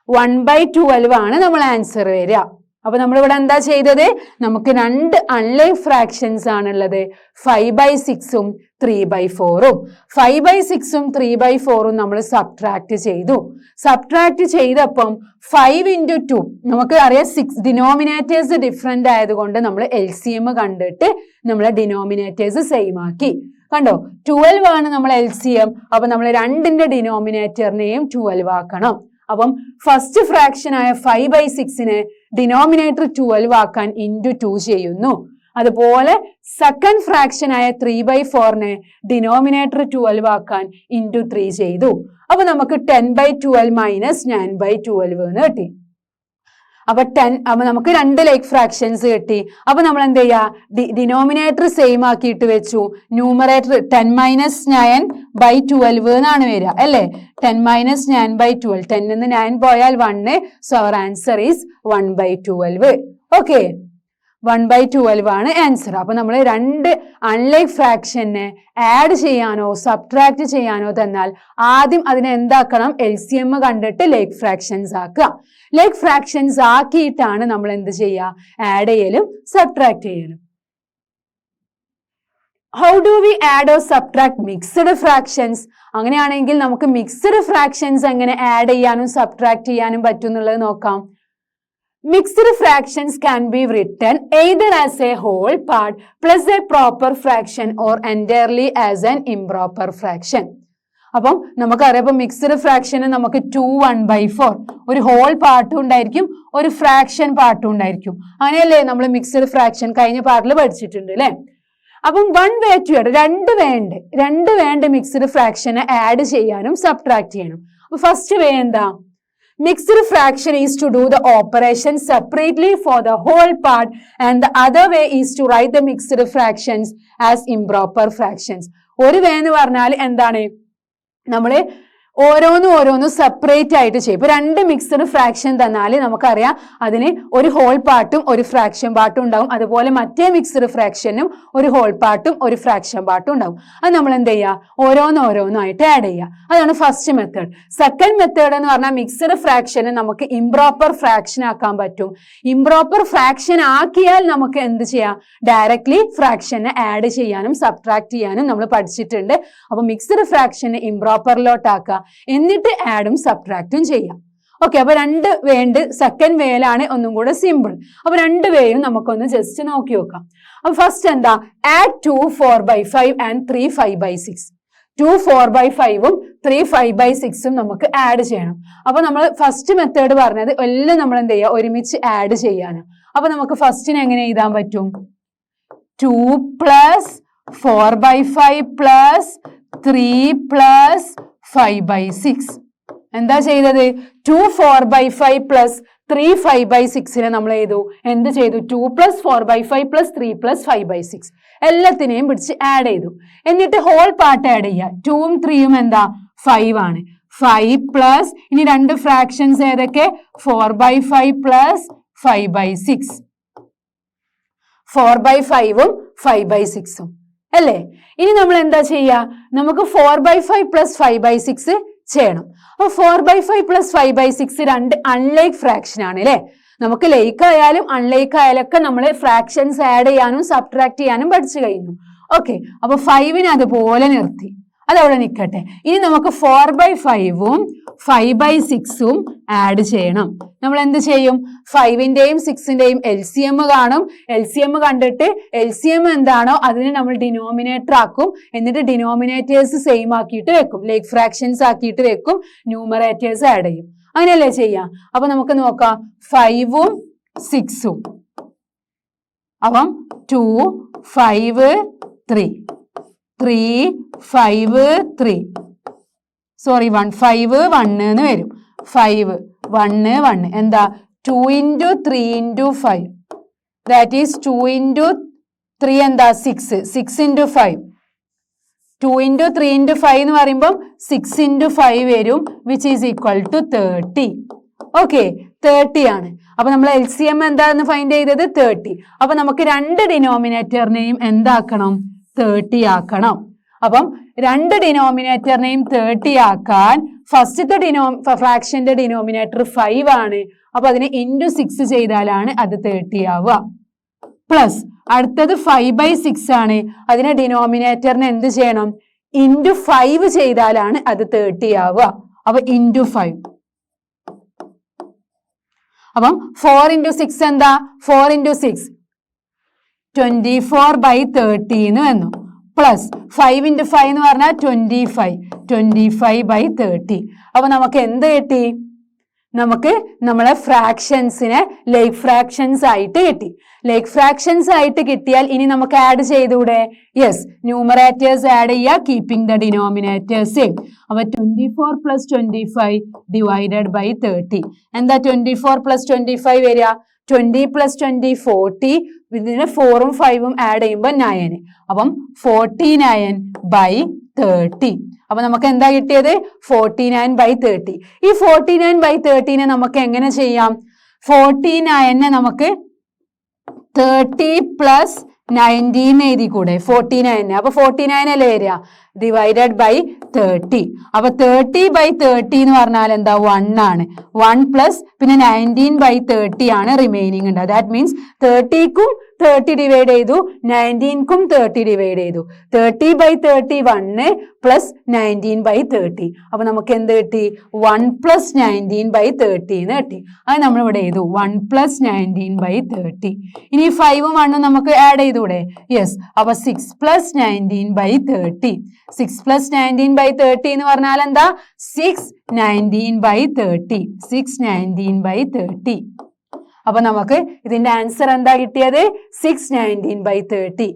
1/12 ആണ് നമ്മൾ ആൻസർ വരിക. അപ്പൊ നമ്മൾ ഇവിടെ എന്താ ചെയ്തത്? നമുക്ക് രണ്ട് അൺലൈക്ക് ഫ്രാക്ഷൻസ് ആണുള്ളത്, 5/6ഉം 3/4ഉം. 5/6ഉം 3/4ഉം നമ്മൾ സബ്ട്രാക്ട് ചെയ്തു. സബ്ട്രാക്ട് ചെയ്തപ്പം 5 into 2, നമുക്ക് അറിയാം 6 ഡിനോമിനേറ്റേഴ്സ് ഡിഫറെന്റ് ആയതുകൊണ്ട് നമ്മൾ LCM കണ്ടിട്ട് നമ്മളെ ഡിനോമിനേറ്റേഴ്സ് സെയിം ആക്കി. കണ്ടോ? 12 ആണ് നമ്മൾ LCM. അപ്പൊ നമ്മൾ രണ്ടിന്റെ ഡിനോമിനേറ്ററിനെയും 12 ആക്കണം. അപ്പം ഫസ്റ്റ് ഫ്രാക്ഷൻ ആയ 5/6നെ ഡിനോമിനേറ്റർ 12 ആക്കാൻ into 2 ചെയ്യുന്നു. അതുപോലെ സെക്കൻഡ് ഫ്രാക്ഷൻ ആയ 3/4നെ ഡിനോമിനേറ്റർ 12 ആക്കാൻ into 3 ചെയ്തു. അപ്പൊ നമുക്ക് 10/12 മൈനസ് 9/12 എന്ന് കിട്ടി. അപ്പൊ നമുക്ക് രണ്ട് ലൈക്ക് ഫ്രാക്ഷൻസ് കിട്ടി. അപ്പൊ നമ്മൾ എന്ത് ചെയ്യാ? ഡിനോമിനേറ്റർ സെയിം ആക്കിയിട്ട് വെച്ചു. ന്യൂമറേറ്റർ 10 മൈനസ് 9/12 എന്നാണ് വരിക അല്ലേ? 10 മൈനസ് 9/12, 10 നിന്ന് 9 പോയാൽ 1. So our answer is 1/12. Okay, 1/12 ആണ് ആൻസർ. അപ്പൊ നമ്മൾ രണ്ട് അൺലൈക്ക് ഫ്രാക്ഷനെ ആഡ് ചെയ്യാനോ സബ്ട്രാക്ട് ചെയ്യാനോ തന്നാൽ ആദ്യം അതിനെ എന്താക്കണം? LCM കണ്ടിട്ട് ലൈക്ക് ഫ്രാക്ഷൻസ് ആക്കുക. ലൈക്ക് ഫ്രാക്ഷൻസ് ആക്കിയിട്ടാണ് നമ്മൾ എന്ത് ചെയ്യുക? ആഡ് ചെയ്യലും സബ്ട്രാക്ട് ചെയ്യലും. How do we add or subtract mixed fractions? അങ്ങനെയാണെങ്കിൽ നമുക്ക് മിക്സ്ഡ് ഫ്രാക്ഷൻസ് എങ്ങനെ ആഡ് ചെയ്യാനും സബ്ട്രാക്ട് ചെയ്യാനും പറ്റും എന്നുള്ളത് നോക്കാം. Mixed fractions can be written either as a whole part plus a proper fraction or entirely as an improper fraction. അപ്പം നമുക്കറിയാം മിക്സ്ഡ് ഫ്രാക്ഷന് നമുക്ക് 2 1/4 ഒരു ഹോൾ പാർട്ടും ഉണ്ടായിരിക്കും, ഒരു ഫ്രാക്ഷൻ പാർട്ടും ഉണ്ടായിരിക്കും. അങ്ങനെയല്ലേ നമ്മൾ മിക്സ്ഡ് ഫ്രാക്ഷൻ കഴിഞ്ഞ പാർട്ടിൽ പഠിച്ചിട്ടുണ്ട് അല്ലെ? അപ്പം 1 way to add, രണ്ട് വേണ്ട മിക്സ്ഡ് ഫ്രാക്ഷനെ ആഡ് ചെയ്യാനും സബ്ട്രാക്ട് ചെയ്യാനും. അപ്പൊ ഫസ്റ്റ് വേ എന്താ? Mixed fraction is to do the operation separately for the whole part, and the other way is to write the mixed fractions as improper fractions. ഒരു വേ എന്ന് പറഞ്ഞാൽ എന്താണ്? നമ്മള് ഓരോന്നും സെപ്പറേറ്റ് ആയിട്ട് ചെയ്യും. ഇപ്പൊ രണ്ട് മിക്സ്ഡ് ഫ്രാക്ഷൻ തന്നാൽ നമുക്കറിയാം അതിന് ഒരു ഹോൾ പാർട്ടും ഒരു ഫ്രാക്ഷൻ പാർട്ടും ഉണ്ടാവും. അതുപോലെ മറ്റേ മിക്സ്ഡ് ഫ്രാക്ഷനും ഒരു ഹോൾ പാർട്ടും ഒരു ഫ്രാക്ഷൻ പാർട്ടും ഉണ്ടാവും. അത് നമ്മൾ എന്ത് ചെയ്യുക? ഓരോന്നായിട്ട് ആഡ് ചെയ്യുക. അതാണ് ഫസ്റ്റ് മെത്തേഡ്. സെക്കൻഡ് മെത്തേഡ് എന്ന് പറഞ്ഞാൽ മിക്സ്ഡ് ഫ്രാക്ഷനെ നമുക്ക് ഇംപ്രോപ്പർ ഫ്രാക്ഷൻ ആക്കാൻ പറ്റും. ഇംപ്രോപ്പർ ഫ്രാക്ഷൻ ആക്കിയാൽ നമുക്ക് എന്ത് ചെയ്യാം? ഡയറക്ട്ലി ഫ്രാക്ഷനെ ആഡ് ചെയ്യാനും സബ്ട്രാക്ട് ചെയ്യാനും നമ്മൾ പഠിച്ചിട്ടുണ്ട്. അപ്പൊ മിക്സ്ഡ് ഫ്രാക്ഷനെ ഇംപ്രോപ്പറിലോട്ടാക്കുക, എന്നിട്ട് ആഡും സബ്ട്രാക്റ്റും ചെയ്യാം. ഓക്കെ, അപ്പൊ രണ്ട് വേണ്ട് സെക്കൻഡ് വേയിലാണ് ഒന്നും കൂടെ സിമ്പിൾ. അപ്പൊ രണ്ട് വേയും നമുക്കൊന്ന് ജസ്റ്റ് നോക്കി നോക്കാം. അപ്പൊ ഫസ്റ്റ് എന്താ? Add 2 4/5 and 3 5/6. 2 4/5ഉം 3 5/6ഉം നമുക്ക് ആഡ് ചെയ്യണം. അപ്പൊ നമ്മൾ ഫസ്റ്റ് മെത്തേഡ് പറഞ്ഞത് എല്ലാം നമ്മൾ എന്ത് ചെയ്യുക? ഒരുമിച്ച് ആഡ് ചെയ്യാനാണ്. അപ്പൊ നമുക്ക് ഫസ്റ്റിന് എങ്ങനെ എഴുതാൻ പറ്റും? 2 + 4/5 + 3 + 5/6. എന്താ ചെയ്തത്? 2 4/5 + 3 5/6നെ നമ്മൾ എന്ത് ചെയ്തു? 2 + 4/5 + 3 + 5/6 എല്ലാത്തിനെയും പിടിച്ച് ആഡ് ചെയ്തു. എന്നിട്ട് ഹോൾ പാർട്ട് ആഡ് ചെയ്യുക. 2ഉം 3ഉം എന്താ? 5 ആണ്. 5 + ഇനി രണ്ട് ഫ്രാക്ഷൻസ് ഏതൊക്കെ? 4/5 + 5/6. 4/5ഉം 5/6ഉം അല്ലേ? ഇനി നമ്മൾ എന്താ ചെയ്യുക? നമുക്ക് 4/5 + 5/6 ചെയ്യണം. അപ്പൊ 4/5 + 5/6 രണ്ട് അൺലൈക്ക് ഫ്രാക്ഷൻ ആണ് അല്ലെ? നമുക്ക് ലൈക്ക് ആയാലും അൺലൈക്ക് ആയാലൊക്കെ നമ്മൾ ഫ്രാക്ഷൻസ് ആഡ് ചെയ്യാനും സബ്ട്രാക്ട് ചെയ്യാനും പഠിച്ചു കഴിഞ്ഞു. ഓക്കെ, അപ്പൊ 5നെ അതുപോലെ നിർത്തി, അതവിടെ നിൽക്കട്ടെ. ഇനി നമുക്ക് 4/5ഉം 5/6ഉം ആഡ് ചെയ്യണം. നമ്മൾ എന്ത് ചെയ്യും? 5ന്റെയും 6ന്റെയും LCM കാണും. LCM കണ്ടിട്ട് LCM എന്താണോ അതിനെ നമ്മൾ ഡിനോമിനേറ്റർ ആക്കും. എന്നിട്ട് ഡിനോമിനേറ്റേഴ്സ് സെയിം ആക്കിയിട്ട് വെക്കും, ലൈക്ക് ഫ്രാക്ഷൻസ് ആക്കിയിട്ട് വെക്കും, ന്യൂമറേറ്റേഴ്സ് ആഡ് ചെയ്യും. അങ്ങനെയല്ലേ ചെയ്യാം? അപ്പൊ നമുക്ക് നോക്കാം. 5ഉം 6ഉം, അപ്പം 2 5 3 3 5 3 സോറി 1 5 1 എന്ന് വരും. 5 1 1 എന്താ? 2 × 3 × 5 ദാറ്റ് ഈസ് 2 × 3 എന്താ? 6 6 × 5 2 × 3 × 5 എന്ന് പറയുമ്പോൾ 6 × 5 വരും, which is equal to 30. Okay, 30 ആണ്. അപ്പൊ നമ്മൾ LCM എന്താന്ന് ഫൈൻഡ് ചെയ്തത്? 30. അപ്പൊ നമുക്ക് രണ്ട് ഡിനോമിനേറ്ററിനെയും എന്താക്കണം? 30 ആക്കണം. അപ്പം രണ്ട് ഡിനോമിനേറ്ററിനെയും 30 ആക്കാൻ ഫസ്റ്റത്തെ ഫ്രാക്ഷന്റെ ഡിനോമിനേറ്റർ 5 ആണ്. അപ്പൊ അതിനെ ഇൻറ്റു 6 ചെയ്താലാണ് അത് 30 ആവുക. പ്ലസ് അടുത്തത് 5/6 ആണ്. അതിനെ ഡിനോമിനേറ്ററിനെ എന്ത് ചെയ്യണം? ഇൻറ്റു 5 ചെയ്താലാണ് അത് 30 ആവുക. അപ്പൊ ഇൻറ്റു 5. അപ്പം 4 × 6 എന്താ? 4 × 6 24/30 എന്ന് വന്നു. പ്ലസ് 5 × 5 എന്ന് പറഞ്ഞാൽ 25/30. അപ്പൊ നമുക്ക് എന്ത് കിട്ടി? നമുക്ക് നമ്മളെ ഫ്രാക്ഷൻസിനെ ലൈക്ക് ഫ്രാക്ഷൻസ് ആയിട്ട് കിട്ടി. ലൈക്ക് ഫ്രാക്ഷൻസ് ആയിട്ട് കിട്ടിയാൽ ഇനി നമുക്ക് ആഡ് ചെയ്തൂടെ? യെസ്, ന്യൂമറേറ്റേഴ്സ് ആഡ് ചെയ്യുക, കീപ്പിംഗ് ദ ഡിനോമിനേറ്റേഴ്സ് സെയിം. അപ്പൊ 24 + 25 / 30. എന്താ 24 + 25 വരിക? 20 + 20 40. ഇതിന് 4ഉം 5ഉം ആഡ് ചെയ്യുമ്പോൾ 9. അപ്പം 49/30. അപ്പൊ നമുക്ക് എന്താ കിട്ടിയത്? 49/30. ഈ 49/30 നമുക്ക് എങ്ങനെ ചെയ്യാം? 49 നമുക്ക് 30 + 19 എഴുതി കൂടെ? 49. അപ്പൊ 49 അല്ലേ വരിക? /30. അപ്പൊ 30/30 എന്ന് പറഞ്ഞാൽ എന്താ? 1 ആണ്. 1 പ്ലസ് പിന്നെ 19/30 ആണ് റിമൈനിങ് ഉണ്ട്. ദാറ്റ് മീൻസ് 30ക്കും 30 ഡിവൈഡ് ചെയ്തു, 19ക്കും 30 ഡിവൈഡ് ചെയ്തു. 30/30 1 പ്ലസ് 19/30. അപ്പൊ നമുക്ക് എന്ത് കിട്ടി? 1 + 19/30 എന്ന് കിട്ടി. അത് നമ്മൾ ഇവിടെ ചെയ്തു, 1 + 19/30. ഇനി 5ഉം 1ഉം നമുക്ക് ആഡ് ചെയ്തൂടെ? യെസ്. അപ്പൊ 6 + 19/30. 6 + 19/30 എന്ന് പറഞ്ഞാൽ എന്താ? 619/30. 619/30. അപ്പൊ നമുക്ക് ഇതിന്റെ ആൻസർ എന്താ കിട്ടിയത്? 619/30.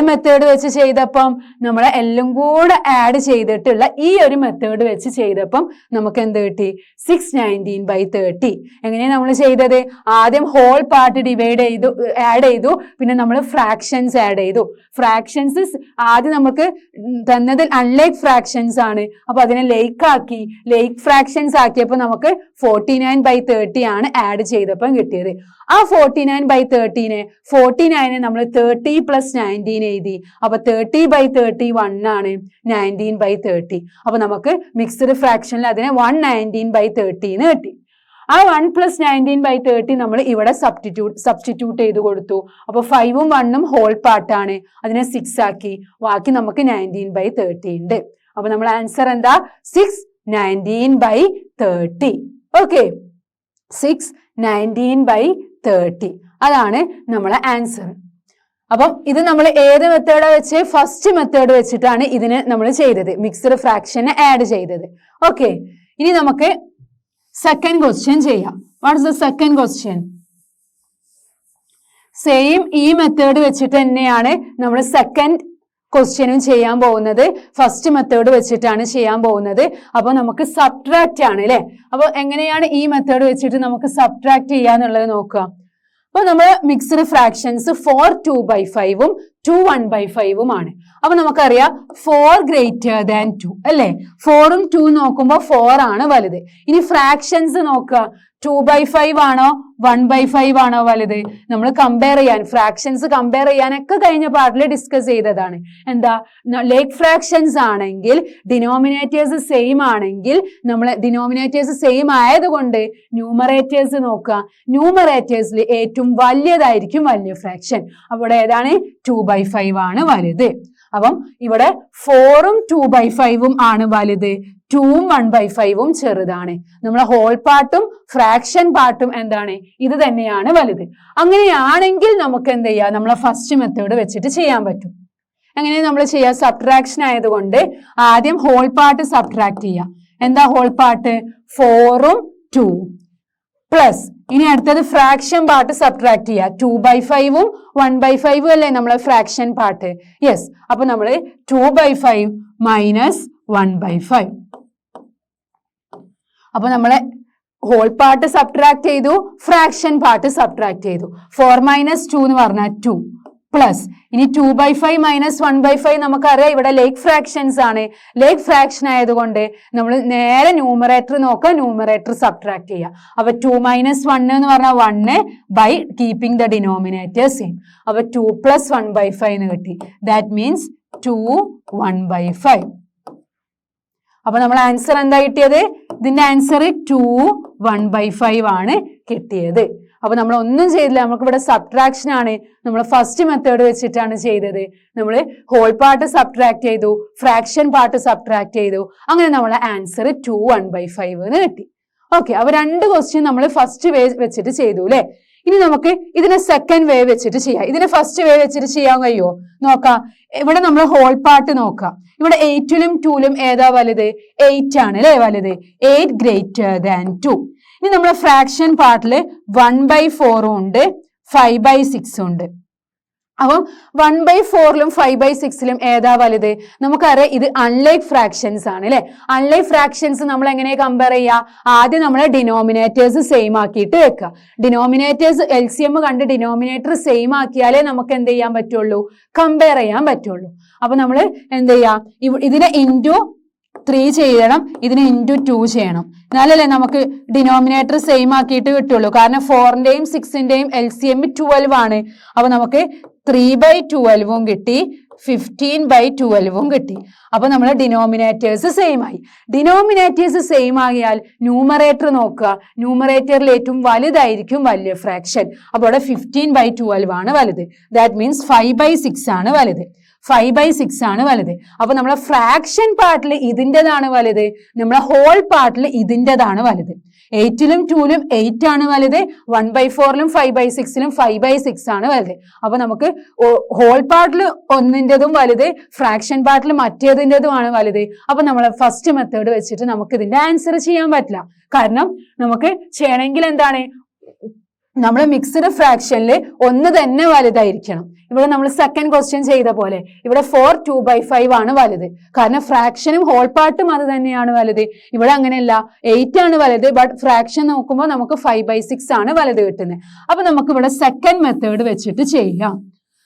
മെത്തേഡ് വെച്ച് ചെയ്തപ്പം നമ്മളെ എല്ലാം കൂടെ ആഡ് ചെയ്തിട്ടുള്ള ഈ ഒരു മെത്തേഡ് വെച്ച് ചെയ്തപ്പം നമുക്ക് എന്ത് കിട്ടി? 619/30. എങ്ങനെയാണ് നമ്മൾ ചെയ്തത്? ആദ്യം ഹോൾ പാർട്ട് ഡിവൈഡ് ചെയ്തു, ആഡ് ചെയ്തു, പിന്നെ നമ്മൾ ഫ്രാക്ഷൻസ് ആഡ് ചെയ്തു. ഫ്രാക്ഷൻസ് ആദ്യം നമുക്ക് തന്നത് അൺലൈക്ക് ഫ്രാക്ഷൻസ് ആണ്. അപ്പൊ അതിനെ ലൈക്ക് ആക്കി, ലൈക്ക് ഫ്രാക്ഷൻസ് ആക്കിയപ്പോൾ നമുക്ക് 49/30 ആണ് ആഡ് ചെയ്തപ്പം കിട്ടിയത്. ആ 49/30 49 നമ്മൾ 30 + 19 എഴുതി. അപ്പൊ 30/30 1 ആണ്, 19/30. അപ്പൊ നമുക്ക് മിക്സ്ഡ് ഫ്രാക്ഷനിൽ അതിനെ 119/30 എന്ന് കിട്ടി. ആ 1 + 19/30 നമ്മൾ ഇവിടെ സബ്സ്റ്റിറ്റ്യൂട്ട് ചെയ്ത് കൊടുത്തു. അപ്പൊ 5ഉം 1ഉം ഹോൾ പാർട്ടാണ്, അതിനെ 6 ആക്കി. ബാക്കി നമുക്ക് 19/30 ഉണ്ട്. അപ്പൊ നമ്മൾ ആൻസർ എന്താ? 619/30. ഓക്കെ, 619/30 അതാണ് നമ്മളെ ആൻസർ. അപ്പം ഇത് നമ്മൾ ഏത് മെത്തേഡാ വെച്ച്? ഫസ്റ്റ് മെത്തേഡ് വെച്ചിട്ടാണ് ഇതിന് നമ്മൾ ചെയ്തത്, മിക്സ്ഡ് ഫ്രാക്ഷനെ ആഡ് ചെയ്തത്. ഓക്കെ, ഇനി നമുക്ക് സെക്കൻഡ് ക്വസ്റ്റ്യൻ ചെയ്യാം. What is the second question? Same ഈ മെത്തേഡ് വെച്ചിട്ട് തന്നെയാണ് നമ്മൾ സെക്കൻഡ് ക്വസ്റ്റ്യനും ചെയ്യാൻ പോകുന്നത്. ഫസ്റ്റ് മെത്തേഡ് വെച്ചിട്ടാണ് ചെയ്യാൻ പോകുന്നത്. അപ്പൊ നമുക്ക് സബ്ട്രാക്ട് ആണ് അല്ലെ? അപ്പൊ എങ്ങനെയാണ് ഈ മെത്തേഡ് വെച്ചിട്ട് നമുക്ക് സബ്ട്രാക്ട് ചെയ്യാന്നുള്ളത് നോക്കുക. അപ്പൊ നമ്മൾ മിക്സ്ഡ് ഫ്രാക്ഷൻസ് 4 2/5ഉം 2 1/5ഉം ആണ്. അപ്പൊ നമുക്കറിയാം 4 > 2 അല്ലെ? 4ഉം 2 നോക്കുമ്പോൾ 4 ആണ് വലുത്. ഇനി ഫ്രാക്ഷൻസ് നോക്കുക, 2/5 ആണോ 1/5 ആണോ വലുത്? നമ്മൾ കമ്പയർ ചെയ്യാൻ, ഫ്രാക്ഷൻസ് കമ്പയർ ചെയ്യാനൊക്കെ കഴിഞ്ഞ പാർട്ടിൽ ഡിസ്കസ് ചെയ്തതാണ്. എന്താ? ലൈക്ക് ഫ്രാക്ഷൻസ് ആണെങ്കിൽ ഡിനോമിനേറ്റേഴ്സ് സെയിം ആണെങ്കിൽ നമ്മൾ ഡിനോമിനേറ്റേഴ്സ് സെയിം ആയതുകൊണ്ട് ന്യൂമറേറ്റേഴ്സ് നോക്കുക. ന്യൂമറേറ്റേഴ്സിൽ ഏറ്റവും വലിയതായിരിക്കും വലിയ ഫ്രാക്ഷൻ. അവിടെ ഏതാണ്? 2/5 ആണ് വലുത്. അപ്പം ഇവിടെ 4ഉം 2/5ഉം ആണ് വലുത്, 2ഉം 1/5ഉം ചെറുതാണ്. നമ്മളെ ഹോൾ പാർട്ടും ഫ്രാക്ഷൻ പാർട്ടും എന്താണ്? ഇത് തന്നെയാണ് വലുത്. അങ്ങനെയാണെങ്കിൽ നമുക്ക് എന്ത് ചെയ്യാം? നമ്മളെ ഫസ്റ്റ് മെത്തേഡ് വെച്ചിട്ട് ചെയ്യാൻ പറ്റും. എങ്ങനെ നമ്മൾ ചെയ്യാം? സബ്ട്രാക്ഷൻ ആയതുകൊണ്ട് ആദ്യം ഹോൾ പാർട്ട് സബ്ട്രാക്ട് ചെയ്യാം. എന്താ ഹോൾ പാർട്ട്? 4ഉം 2ഉം പ്ലസ് ഇനി അടുത്തത് ഫ്രാക്ഷൻ പാർട്ട് സബ്ട്രാക്ട് ചെയ്യുക. 2/5ഉം 1/5ഉം അല്ലേ നമ്മളെ ഫ്രാക്ഷൻ പാർട്ട്? യെസ്. അപ്പൊ നമ്മൾ 2/5 മൈനസ് 1/5. അപ്പൊ നമ്മളെ ഹോൾ പാർട്ട് സബ്ട്രാക്ട് ചെയ്തു, ഫ്രാക്ഷൻ പാർട്ട് സബ്ട്രാക്ട് ചെയ്തു. 4 - 2 എന്ന് പറഞ്ഞാൽ 2 പ്ലസ് ഇനി 2/5 മൈനസ് 1/5 നമുക്കറിയാം ഇവിടെ ലേക്ക് ഫ്രാക്ഷൻസ് ആണ്. ലേക്ക് ഫ്രാക്ഷൻ ആയതുകൊണ്ട് നമ്മൾ നേരെ ന്യൂമറേറ്റർ നോക്കുക, ന്യൂമറേറ്റർ സബ്ട്രാക്ട് ചെയ്യുക. അപ്പൊ 2 - 1 എന്ന് പറഞ്ഞാൽ 1 by keeping the denominator same. അപ്പൊ 2 + 1/5 എന്ന് കിട്ടി. That means 2 1/5. അപ്പൊ നമ്മൾ ആൻസർ എന്താ കിട്ടിയത്? ഇതിന്റെ ആൻസർ 2 1/5 ആണ് കിട്ടിയത്. അപ്പൊ നമ്മൾ ഒന്നും ചെയ്തില്ല, നമുക്ക് ഇവിടെ സബ്ട്രാക്ഷൻ ആണ്. നമ്മൾ ഫസ്റ്റ് മെത്തേഡ് വെച്ചിട്ടാണ് ചെയ്തത്. നമ്മൾ ഹോൾ പാർട്ട് സബ്ട്രാക്ട് ചെയ്തു, ഫ്രാക്ഷൻ പാർട്ട് സബ്ട്രാക്ട് ചെയ്തു. അങ്ങനെ നമ്മളെ ആൻസർ 2 1/5 എന്ന് കിട്ടി. ഓക്കെ, അപ്പൊ 2 ക്വസ്റ്റ്യൻ നമ്മൾ ഫസ്റ്റ് വേ വെച്ചിട്ട് ചെയ്തു അല്ലെ. ഇനി നമുക്ക് ഇതിനെ സെക്കൻഡ് വേ വെച്ചിട്ട് ചെയ്യാം. ഇതിനെ ഫസ്റ്റ് വേ വെച്ചിട്ട് ചെയ്യാൻ കഴിയുമോ നോക്കാം. ഇവിടെ നമ്മൾ ഹോൾ പാർട്ട് നോക്കാം. ഇവിടെ 8ലും 2ലും ഏതാ വലുത്? 8 ആണ് അല്ലെ വലുത്. 8 ഗ്രേറ്റർ ദാൻ 2. ഇനി നമ്മളെ ഫ്രാക്ഷൻ പാർട്ടില് 1/4 ഉണ്ട്, 5/6 ഉണ്ട്. അപ്പം 1/4ലും 5/6ലും ഏതാ വലുത്? നമുക്കറിയാം ഇത് അൺലൈക്ക് ഫ്രാക്ഷൻസ് ആണ് അല്ലെ. അൺലൈക്ക് ഫ്രാക്ഷൻസ് നമ്മൾ എങ്ങനെ കമ്പയർ ചെയ്യുക? ആദ്യം നമ്മളെ ഡിനോമിനേറ്റേഴ്സ് സെയിം ആക്കിയിട്ട് വെക്കുക. ഡിനോമിനേറ്റേഴ്സ് LCM കണ്ട് ഡിനോമിനേറ്റർ സെയിം ആക്കിയാലേ നമുക്ക് എന്ത് ചെയ്യാൻ പറ്റുള്ളൂ? കമ്പയർ ചെയ്യാൻ പറ്റുള്ളൂ. അപ്പൊ നമ്മൾ എന്ത് ചെയ്യാം? ഇതിനെ ഇൻറ്റു 3 ചെയ്യണം, ഇതിനെ ഇൻറ്റു 2 ചെയ്യണം. എന്നാലല്ലേ നമുക്ക് ഡിനോമിനേറ്റർ സെയിം ആക്കിയിട്ട് കിട്ടുള്ളൂ. കാരണം 4ന്റെയും 6ന്റെയും LCM 12 ആണ്. അപ്പൊ നമുക്ക് 3/12 കിട്ടി, 15/12 കിട്ടി. അപ്പൊ നമ്മൾ ഡിനോമിനേറ്റേഴ്സ് സെയിം ആയി. ഡിനോമിനേറ്റേഴ്സ് സെയിം ആകിയാൽ ന്യൂമറേറ്റർ നോക്കുക. ന്യൂമറേറ്ററിൽ ഏറ്റവും വലുതായിരിക്കും വലിയ ഫ്രാക്ഷൻ. അപ്പോൾ ഇവിടെ 15/12 ആണ് വലുത്. ദാറ്റ് മീൻസ് 5/6 ആണ് വലുത്. 5/6 ആണ് വലുത്. അപ്പൊ നമ്മളെ ഫ്രാക്ഷൻ പാർട്ടിൽ ഇതിൻ്റെതാണ് വലുത്, നമ്മളെ ഹോൾ പാർട്ടിൽ ഇതിൻ്റെതാണ് വലുത്. 8ലും 2ലും 8 ആണ് വലുത്, 1/4ലും 5/6ലും 5/6 ആണ് വലുത്. അപ്പൊ നമുക്ക് ഹോൾ പാർട്ടിൽ ഒന്നിൻ്റെതും വലുത്, ഫ്രാക്ഷൻ പാർട്ടിൽ മറ്റേതിൻ്റെതുമാണ് വലുത്. അപ്പൊ നമ്മളെ ഫസ്റ്റ് മെത്തേഡ് വെച്ചിട്ട് നമുക്ക് ഇതിന്റെ ആൻസർ ചെയ്യാൻ പറ്റില്ല. കാരണം നമുക്ക് ചെയ്യണമെങ്കിൽ എന്താണ്, നമ്മൾ മിക്സ്ഡ് ഫ്രാക്ഷനിൽ ഒന്ന് തന്നെ വലുതായിരിക്കണം. ഇവിടെ നമ്മൾ സെക്കൻഡ് ക്വസ്റ്റ്യൻ ചെയ്ത പോലെ ഇവിടെ 4 2/5 ആണ് വലുത്. കാരണം ഫ്രാക്ഷനും ഹോൾ പാർട്ടും അത് തന്നെയാണ് വലുത്. ഇവിടെ അങ്ങനെയല്ല, 8 ആണ് വലുത്, ബട്ട് ഫ്രാക്ഷൻ നോക്കുമ്പോൾ നമുക്ക് 5/6 ആണ് വലുത് കിട്ടുന്നത്. അപ്പൊ നമുക്ക് ഇവിടെ സെക്കൻഡ് മെത്തേഡ് വെച്ചിട്ട് ചെയ്യാം.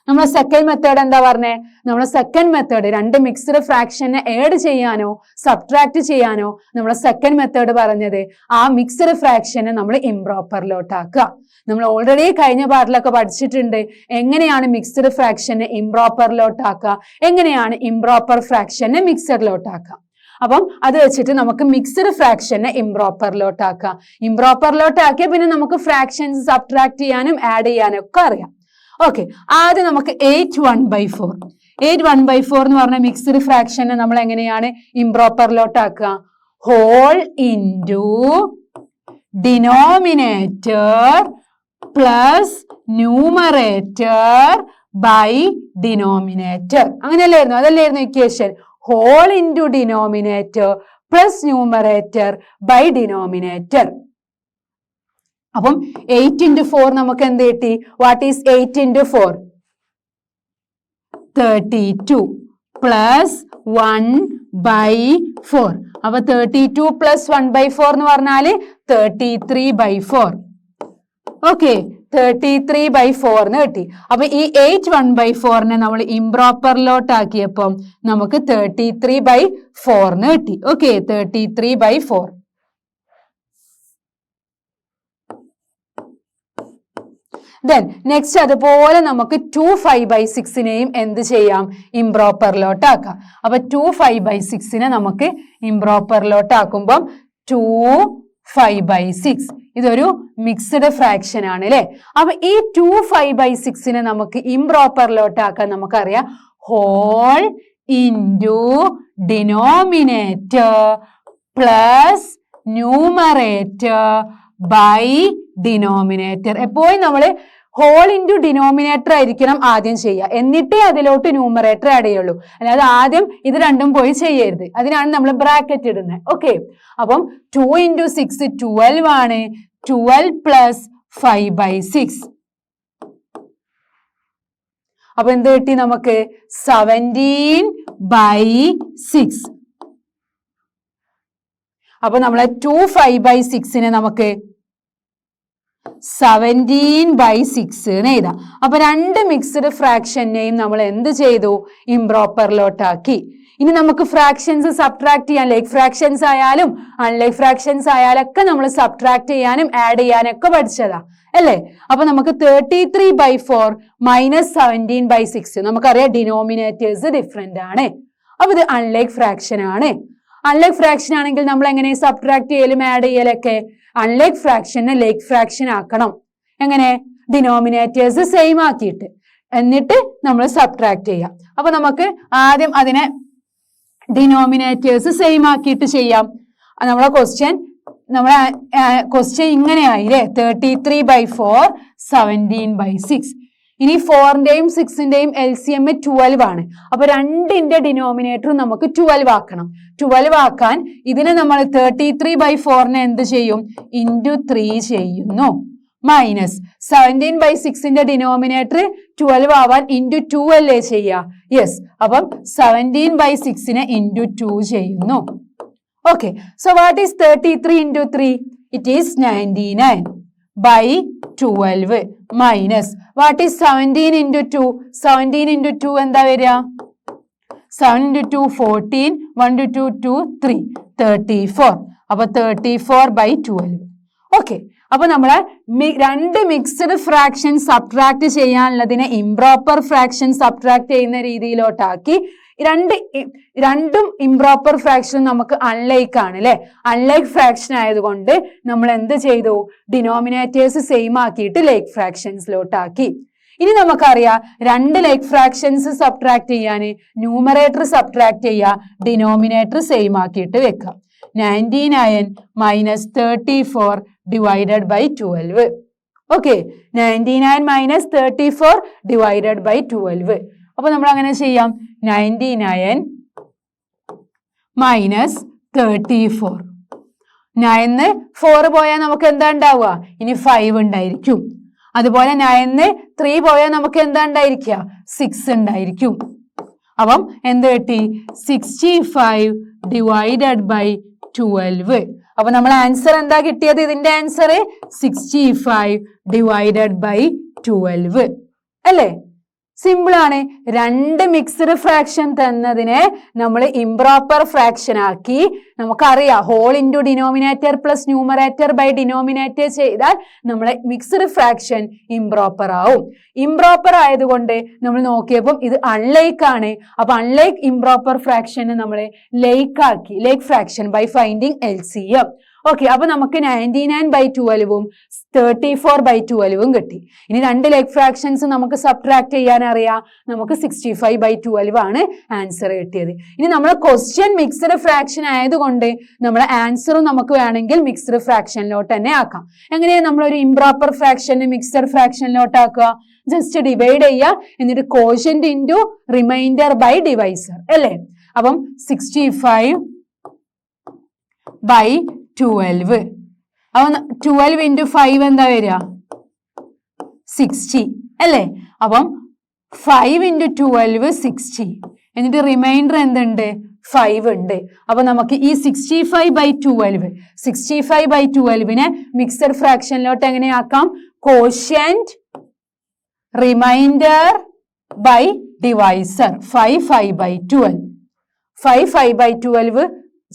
നമ്മളെ സെക്കൻഡ് മെത്തേഡ് എന്താ പറഞ്ഞേ? നമ്മളെ സെക്കൻഡ് മെത്തേഡ് 2 മിക്സ്ഡ് ഫ്രാക്ഷനെ ആഡ് ചെയ്യാനോ സബ്ട്രാക്ട് ചെയ്യാനോ നമ്മളെ സെക്കൻഡ് മെത്തേഡ് പറഞ്ഞത് ആ മിക്സ്ഡ് ഫ്രാക്ഷനെ നമ്മൾ ഇംപ്രോപ്പറിലോട്ടാക്കുക. നമ്മൾ ഓൾറെഡി കഴിഞ്ഞ പാർട്ടിലൊക്കെ പഠിച്ചിട്ടുണ്ട് എങ്ങനെയാണ് മിക്സ്ഡ് ഫ്രാക്ഷനെ ഇംപ്രോപ്പറിലോട്ടാക്കുക, എങ്ങനെയാണ് ഇംപ്രോപ്പർ ഫ്രാക്ഷനെ മിക്സറിലോട്ടാക്കുക. അപ്പം അത് വെച്ചിട്ട് നമുക്ക് മിക്സ്ഡ് ഫ്രാക്ഷനെ ഇംപ്രോപ്പറിലോട്ടാക്കുക. ഇംപ്രോപ്പറിലോട്ടാക്കിയാൽ പിന്നെ നമുക്ക് ഫ്രാക്ഷൻസ് സബ്ട്രാക്ട് ചെയ്യാനും ആഡ് ചെയ്യാനും ഒക്കെ അറിയാം. ഓക്കെ, ആദ്യം നമുക്ക് 8 1/4. 8 1/4 എന്ന് പറഞ്ഞ മിക്സ്ഡ് ഫ്രാക്ഷനെ നമ്മൾ എങ്ങനെയാണ് ഇംപ്രോപ്പറിലോട്ടാക്കുക? Whole into denominator plus numerator by denominator. അങ്ങനെയല്ലായിരുന്നു? അതല്ലായിരുന്നു equation. Whole into denominator plus numerator by denominator. അപ്പം 8 × 4 നമുക്ക് എന്ത് കിട്ടി? What is 8 × 4? 32 പ്ലസ് 1/4. അപ്പൊ 32 പ്ലസ് 1/4 എന്ന് പറഞ്ഞാല് 33/4. ഓക്കെ, 33/4 എന്ന് കിട്ടി. അപ്പൊ ഈ 8 1/4 നമ്മൾ ഇംപ്രോപ്പറിലോട്ടാക്കിയപ്പം നമുക്ക് 33/4 എന്ന് കിട്ടി. ഓക്കെ, 33/4. ദെൻ നെക്സ്റ്റ് അതുപോലെ നമുക്ക് 2 5/6നെയും എന്ത് ചെയ്യാം? ഇംപ്രോപ്പറിലോട്ടാക്കാം. അപ്പൊ 2 5/6നെ നമുക്ക് ഇംപ്രോപ്പറിലോട്ടാക്കുമ്പം 2 5/6 ഇതൊരു മിക്സ്ഡ് ഫ്രാക്ഷൻ ആണ് അല്ലെ. അപ്പൊ ഈ 2 5/6നെ നമുക്ക് ഇംപ്രോപ്പറിലോട്ടാക്കാൻ നമുക്കറിയാം whole into denominator plus numerator by denominator. എപ്പോഴും നമ്മൾ ഹോൾ ഇൻറ്റു ഡിനോമിനേറ്റർ ആയിരിക്കണം ആദ്യം ചെയ്യുക, എന്നിട്ടേ അതിലോട്ട് ന്യൂമറേറ്റർ ആഡ് ചെയ്യുള്ളൂ. അല്ലാതെ ആദ്യം ഇത് രണ്ടും പോയി ചെയ്യരുത്. അതിനാണ് നമ്മൾ ബ്രാക്കറ്റ് ഇടുന്നത്. ഓക്കെ, അപ്പം 2 × 6 12 ആണ്. 12 പ്ലസ് 5/6. അപ്പൊ എന്ത് കിട്ടി നമുക്ക്? 17/6. അപ്പൊ നമ്മളെ 2 5/6നെ നമുക്ക് 17/6 എന്ന് എഴുതാം. അപ്പൊ രണ്ട് മിക്സ്ഡ് ഫ്രാക്ഷനെയും നമ്മൾ എന്ത് ചെയ്തു? ഇംപ്രോപ്പറിലോട്ടാക്കി. ഇനി നമുക്ക് ഫ്രാക്ഷൻസ് സബ്ട്രാക്ട് ചെയ്യാൻ, ലൈക്ക് ഫ്രാക്ഷൻസ് ആയാലും അൺലൈക്ക് ഫ്രാക്ഷൻസ് ആയാലൊക്കെ നമ്മൾ സബ്ട്രാക്ട് ചെയ്യാനും ആഡ് ചെയ്യാനൊക്കെ പഠിച്ചതാ അല്ലേ? അപ്പൊ നമുക്ക് 33/4 മൈനസ് 17/6. നമുക്കറിയാം ഡിനോമിനേറ്റേഴ്സ് ഡിഫറെന്റ് ആണ്. അപ്പൊ ഇത് അൺലൈക്ക് ഫ്രാക്ഷൻ ആണ്. അൺലൈക്ക് ഫ്രാക്ഷൻ ആണെങ്കിൽ നമ്മൾ എങ്ങനെ സബ്ട്രാക്ട് ചെയ്യലും ആഡ് ചെയ്യലൊക്കെ? അൺലൈക്ക് ഫ്രാക്ഷനെ ലൈക്ക് ഫ്രാക്ഷൻ ആക്കണം. എങ്ങനെ? ഡിനോമിനേറ്റേഴ്സ് സെയിം ആക്കിയിട്ട് എന്നിട്ട് നമ്മൾ സബ്ട്രാക്ട് ചെയ്യാം. അപ്പൊ നമുക്ക് ആദ്യം അതിനെ ഡിനോമിനേറ്റേഴ്സ് സെയിം ആക്കിയിട്ട് ചെയ്യാം. നമ്മളെ ക്വസ്റ്റ്യൻ ഇങ്ങനെയായില്ലേ? 33/4 17/6. ഇനി 4ന്റെയും 6ന്റെയും LCM 12 ആണ്. അപ്പൊ രണ്ടിന്റെ ഡിനോമിനേറ്ററും നമുക്ക് 12 ആക്കണം. 12 ആക്കാൻ ഇതിനെ നമ്മൾ 33/4നെ എന്ത് ചെയ്യും? ഇൻറ്റു 3 ചെയ്യുന്നു. മൈനസ് 17/6ന്റെ ഡിനോമിനേറ്റർ 12 ആവാൻ ഇൻറ്റു 2 അല്ലേ ചെയ്യുക? യെസ്. അപ്പം 17/6നെ ഇൻറ്റു 2 ചെയ്യുന്നു. Okay. So what is 33 into 3? It is 99/12 minus what is 17 into 2? 17 into 2 എന്താ വരിക? 7 ഇൻറ്റു 2 14, 1 to 2 2 3 34. അപ്പൊ 34/12. ഓക്കെ. അപ്പൊ നമ്മളെ രണ്ട് മിക്സ്ഡ് ഫ്രാക്ഷൻ സബ്ട്രാക്ട് ചെയ്യാനുള്ളതിനെ ഇംപ്രോപ്പർ ഫ്രാക്ഷൻ സബ്ട്രാക്ട് ചെയ്യുന്ന രീതിയിലോട്ടാക്കി. രണ്ടും ഇംപ്രോപ്പർ ഫ്രാക്ഷൻ നമുക്ക് അൺലൈക്ക് ആണ് അല്ലെ? അൺലൈക്ക് ഫ്രാക്ഷൻ ആയതുകൊണ്ട് നമ്മൾ എന്ത് ചെയ്തു? ഡിനോമിനേറ്റേഴ്സ് സെയിം ആക്കിയിട്ട് ലൈക്ക് ഫ്രാക്ഷൻസിലോട്ടാക്കി. ഇനി നമുക്കറിയാം രണ്ട് ലൈക്ക് ഫ്രാക്ഷൻസ് സബ്ട്രാക്ട് ചെയ്യാൻ ന്യൂമറേറ്റർ സബ്ട്രാക്ട് ചെയ്യുക, ഡിനോമിനേറ്റർ സെയിം ആക്കിയിട്ട് വെക്കാം. 99 minus 34 divided by 12. Okay. 99 minus 34 divided by 12. അപ്പൊ നമ്മൾ അങ്ങനെ ചെയ്യാം. 99 മൈനസ് 34. 9 4 പോയാൽ നമുക്ക് എന്താ ഉണ്ടാവുക? ഇനി 5 ഉണ്ടായിരിക്കും. അതുപോലെ 9 3 പോയാൽ നമുക്ക് എന്താ ഉണ്ടായിരിക്കുക? 6 ഉണ്ടായിരിക്കും. അപ്പം എന്ത് കിട്ടി? 65 ഡിവൈഡഡ് ബൈ 12. അപ്പൊ നമ്മൾ ആൻസർ എന്താ കിട്ടിയത്? ഇതിന്റെ ആൻസർ 65 ഡിവൈഡഡ് ബൈ 12 അല്ലേ? സിമ്പിൾ ആണ്. രണ്ട് മിക്സ്ഡ് ഫ്രാക്ഷൻ തന്നതിനെ നമ്മൾ ഇംപ്രോപ്പർ ഫ്രാക്ഷൻ ആക്കി. നമുക്കറിയാം whole into denominator plus numerator by denominator ചെയ്താൽ നമ്മളെ മിക്സ്ഡ് ഫ്രാക്ഷൻ ഇംപ്രോപ്പർ ആവും. ഇംപ്രോപ്പർ ആയതുകൊണ്ട് നമ്മൾ നോക്കിയപ്പോൾ ഇത് അൺലൈക്ക് ആണ്. അപ്പൊ അൺലൈക്ക് ഇംപ്രോപ്പർ ഫ്രാക്ഷനെ നമ്മൾ ലൈക്ക് ആക്കി, like fraction by finding LCM. Okay. അപ്പൊ നമുക്ക് 99/12 34/12 കിട്ടി. ഇനി രണ്ട് ലൈക്ക് ഫ്രാക്ഷൻസ് നമുക്ക് സബ്ട്രാക്ട് ചെയ്യാൻ അറിയാം. നമുക്ക് 65/12 ആണ് ആൻസർ കിട്ടിയത്. ഇനി നമ്മളെ ക്വസ്റ്റ്യൻ മിക്സ്ഡ് ഫ്രാക്ഷൻ ആയതുകൊണ്ട് നമ്മളെ ആൻസറും നമുക്ക് വേണമെങ്കിൽ മിക്സ്ഡ് ഫ്രാക്ഷനിലോട്ട് തന്നെ ആക്കാം. എങ്ങനെയാണ് നമ്മളൊരു ഇംപ്രോപ്പർ ഫ്രാക്ഷനെ മിക്സ്ഡ് ഫ്രാക്ഷനിലോട്ട് ആക്കുക? ജസ്റ്റ് ഡിവൈഡ് ചെയ്യുക, എന്നിട്ട് quotient into remainder by divisor അല്ലേ? അപ്പം 65/12. അപ്പൊ 12 ഇൻറ്റു 5 എന്താ വരിക? 60 അല്ലേ? അപ്പം 5 ഇൻറ്റു 12 60. എന്നിട്ട് റിമൈൻഡർ എന്തുണ്ട്? 5 ഉണ്ട്. അപ്പൊ നമുക്ക് ഈ 65/12നെ മിക്സഡ് ഫ്രാക്ഷനിലോട്ട് എങ്ങനെയാക്കാം? കോഷ്യന്റ് റിമൈൻഡർ ബൈ ഡിവൈസർ 5/12 5/12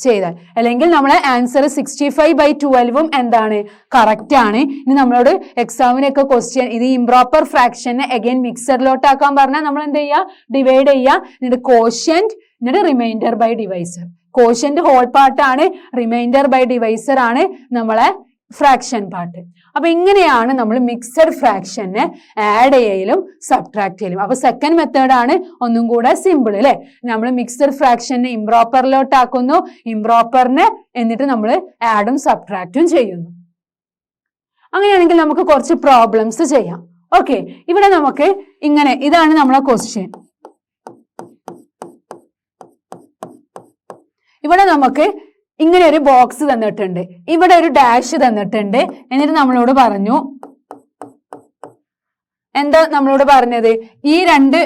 ചെയ്താൽ, അല്ലെങ്കിൽ നമ്മളെ ആൻസർ 65/12 എന്താണ്? കറക്റ്റ് ആണ്. ഇനി നമ്മളോട് എക്സാമിനൊക്കെ ക്വസ്റ്റ്യൻ ഇത് ഇംപ്രോപ്പർ ഫ്രാക്ഷനെ അഗൈൻ മിക്സറിലോട്ട് ആക്കാൻ പറഞ്ഞാൽ നമ്മൾ എന്ത് ചെയ്യുക? ഡിവൈഡ് ചെയ്യുക, എന്നിട്ട് കോഷ്യന്റ്, എന്നിട്ട് remainder by divisor. Quotient whole പാർട്ടാണ്, റിമൈൻഡർ ബൈ ഡിവൈസർ ആണ് നമ്മളെ ഫ്രാക്ഷൻ പാർട്ട്. അപ്പൊ ഇങ്ങനെയാണ് നമ്മൾ മിക്സഡ് ഫ്രാക്ഷനെ ആഡ് ചെയ്യലും സബ്ട്രാക്ട് ചെയ്യലും. അപ്പൊ സെക്കൻഡ് മെത്തേഡ് ആണ് ഒന്നും കൂടെ സിമ്പിൾ അല്ലെ? നമ്മൾ മിക്സഡ് ഫ്രാക്ഷനെ ഇംപ്രോപ്പറിലോട്ട് ആക്കുന്നു, ഇംപ്രോപ്പറിനെ എന്നിട്ട് നമ്മൾ ആഡും സബ്ട്രാക്റ്റും ചെയ്യുന്നു. അങ്ങനെയാണെങ്കിൽ നമുക്ക് കുറച്ച് പ്രോബ്ലംസ് ചെയ്യാം. ഓക്കെ. ഇവിടെ നമുക്ക് ഇങ്ങനെ, ഇതാണ് നമ്മളെ ക്വസ്റ്റ്യൻ. ഇവിടെ നമുക്ക് ഇങ്ങനെ ഒരു ബോക്സ് തന്നിട്ടുണ്ട്, ഇവിടെ ഒരു ഡാഷ് തന്നിട്ടുണ്ട്. എന്നിട്ട് നമ്മളോട് പറഞ്ഞു, എന്താ നമ്മളോട് പറഞ്ഞത്? ഈ രണ്ട്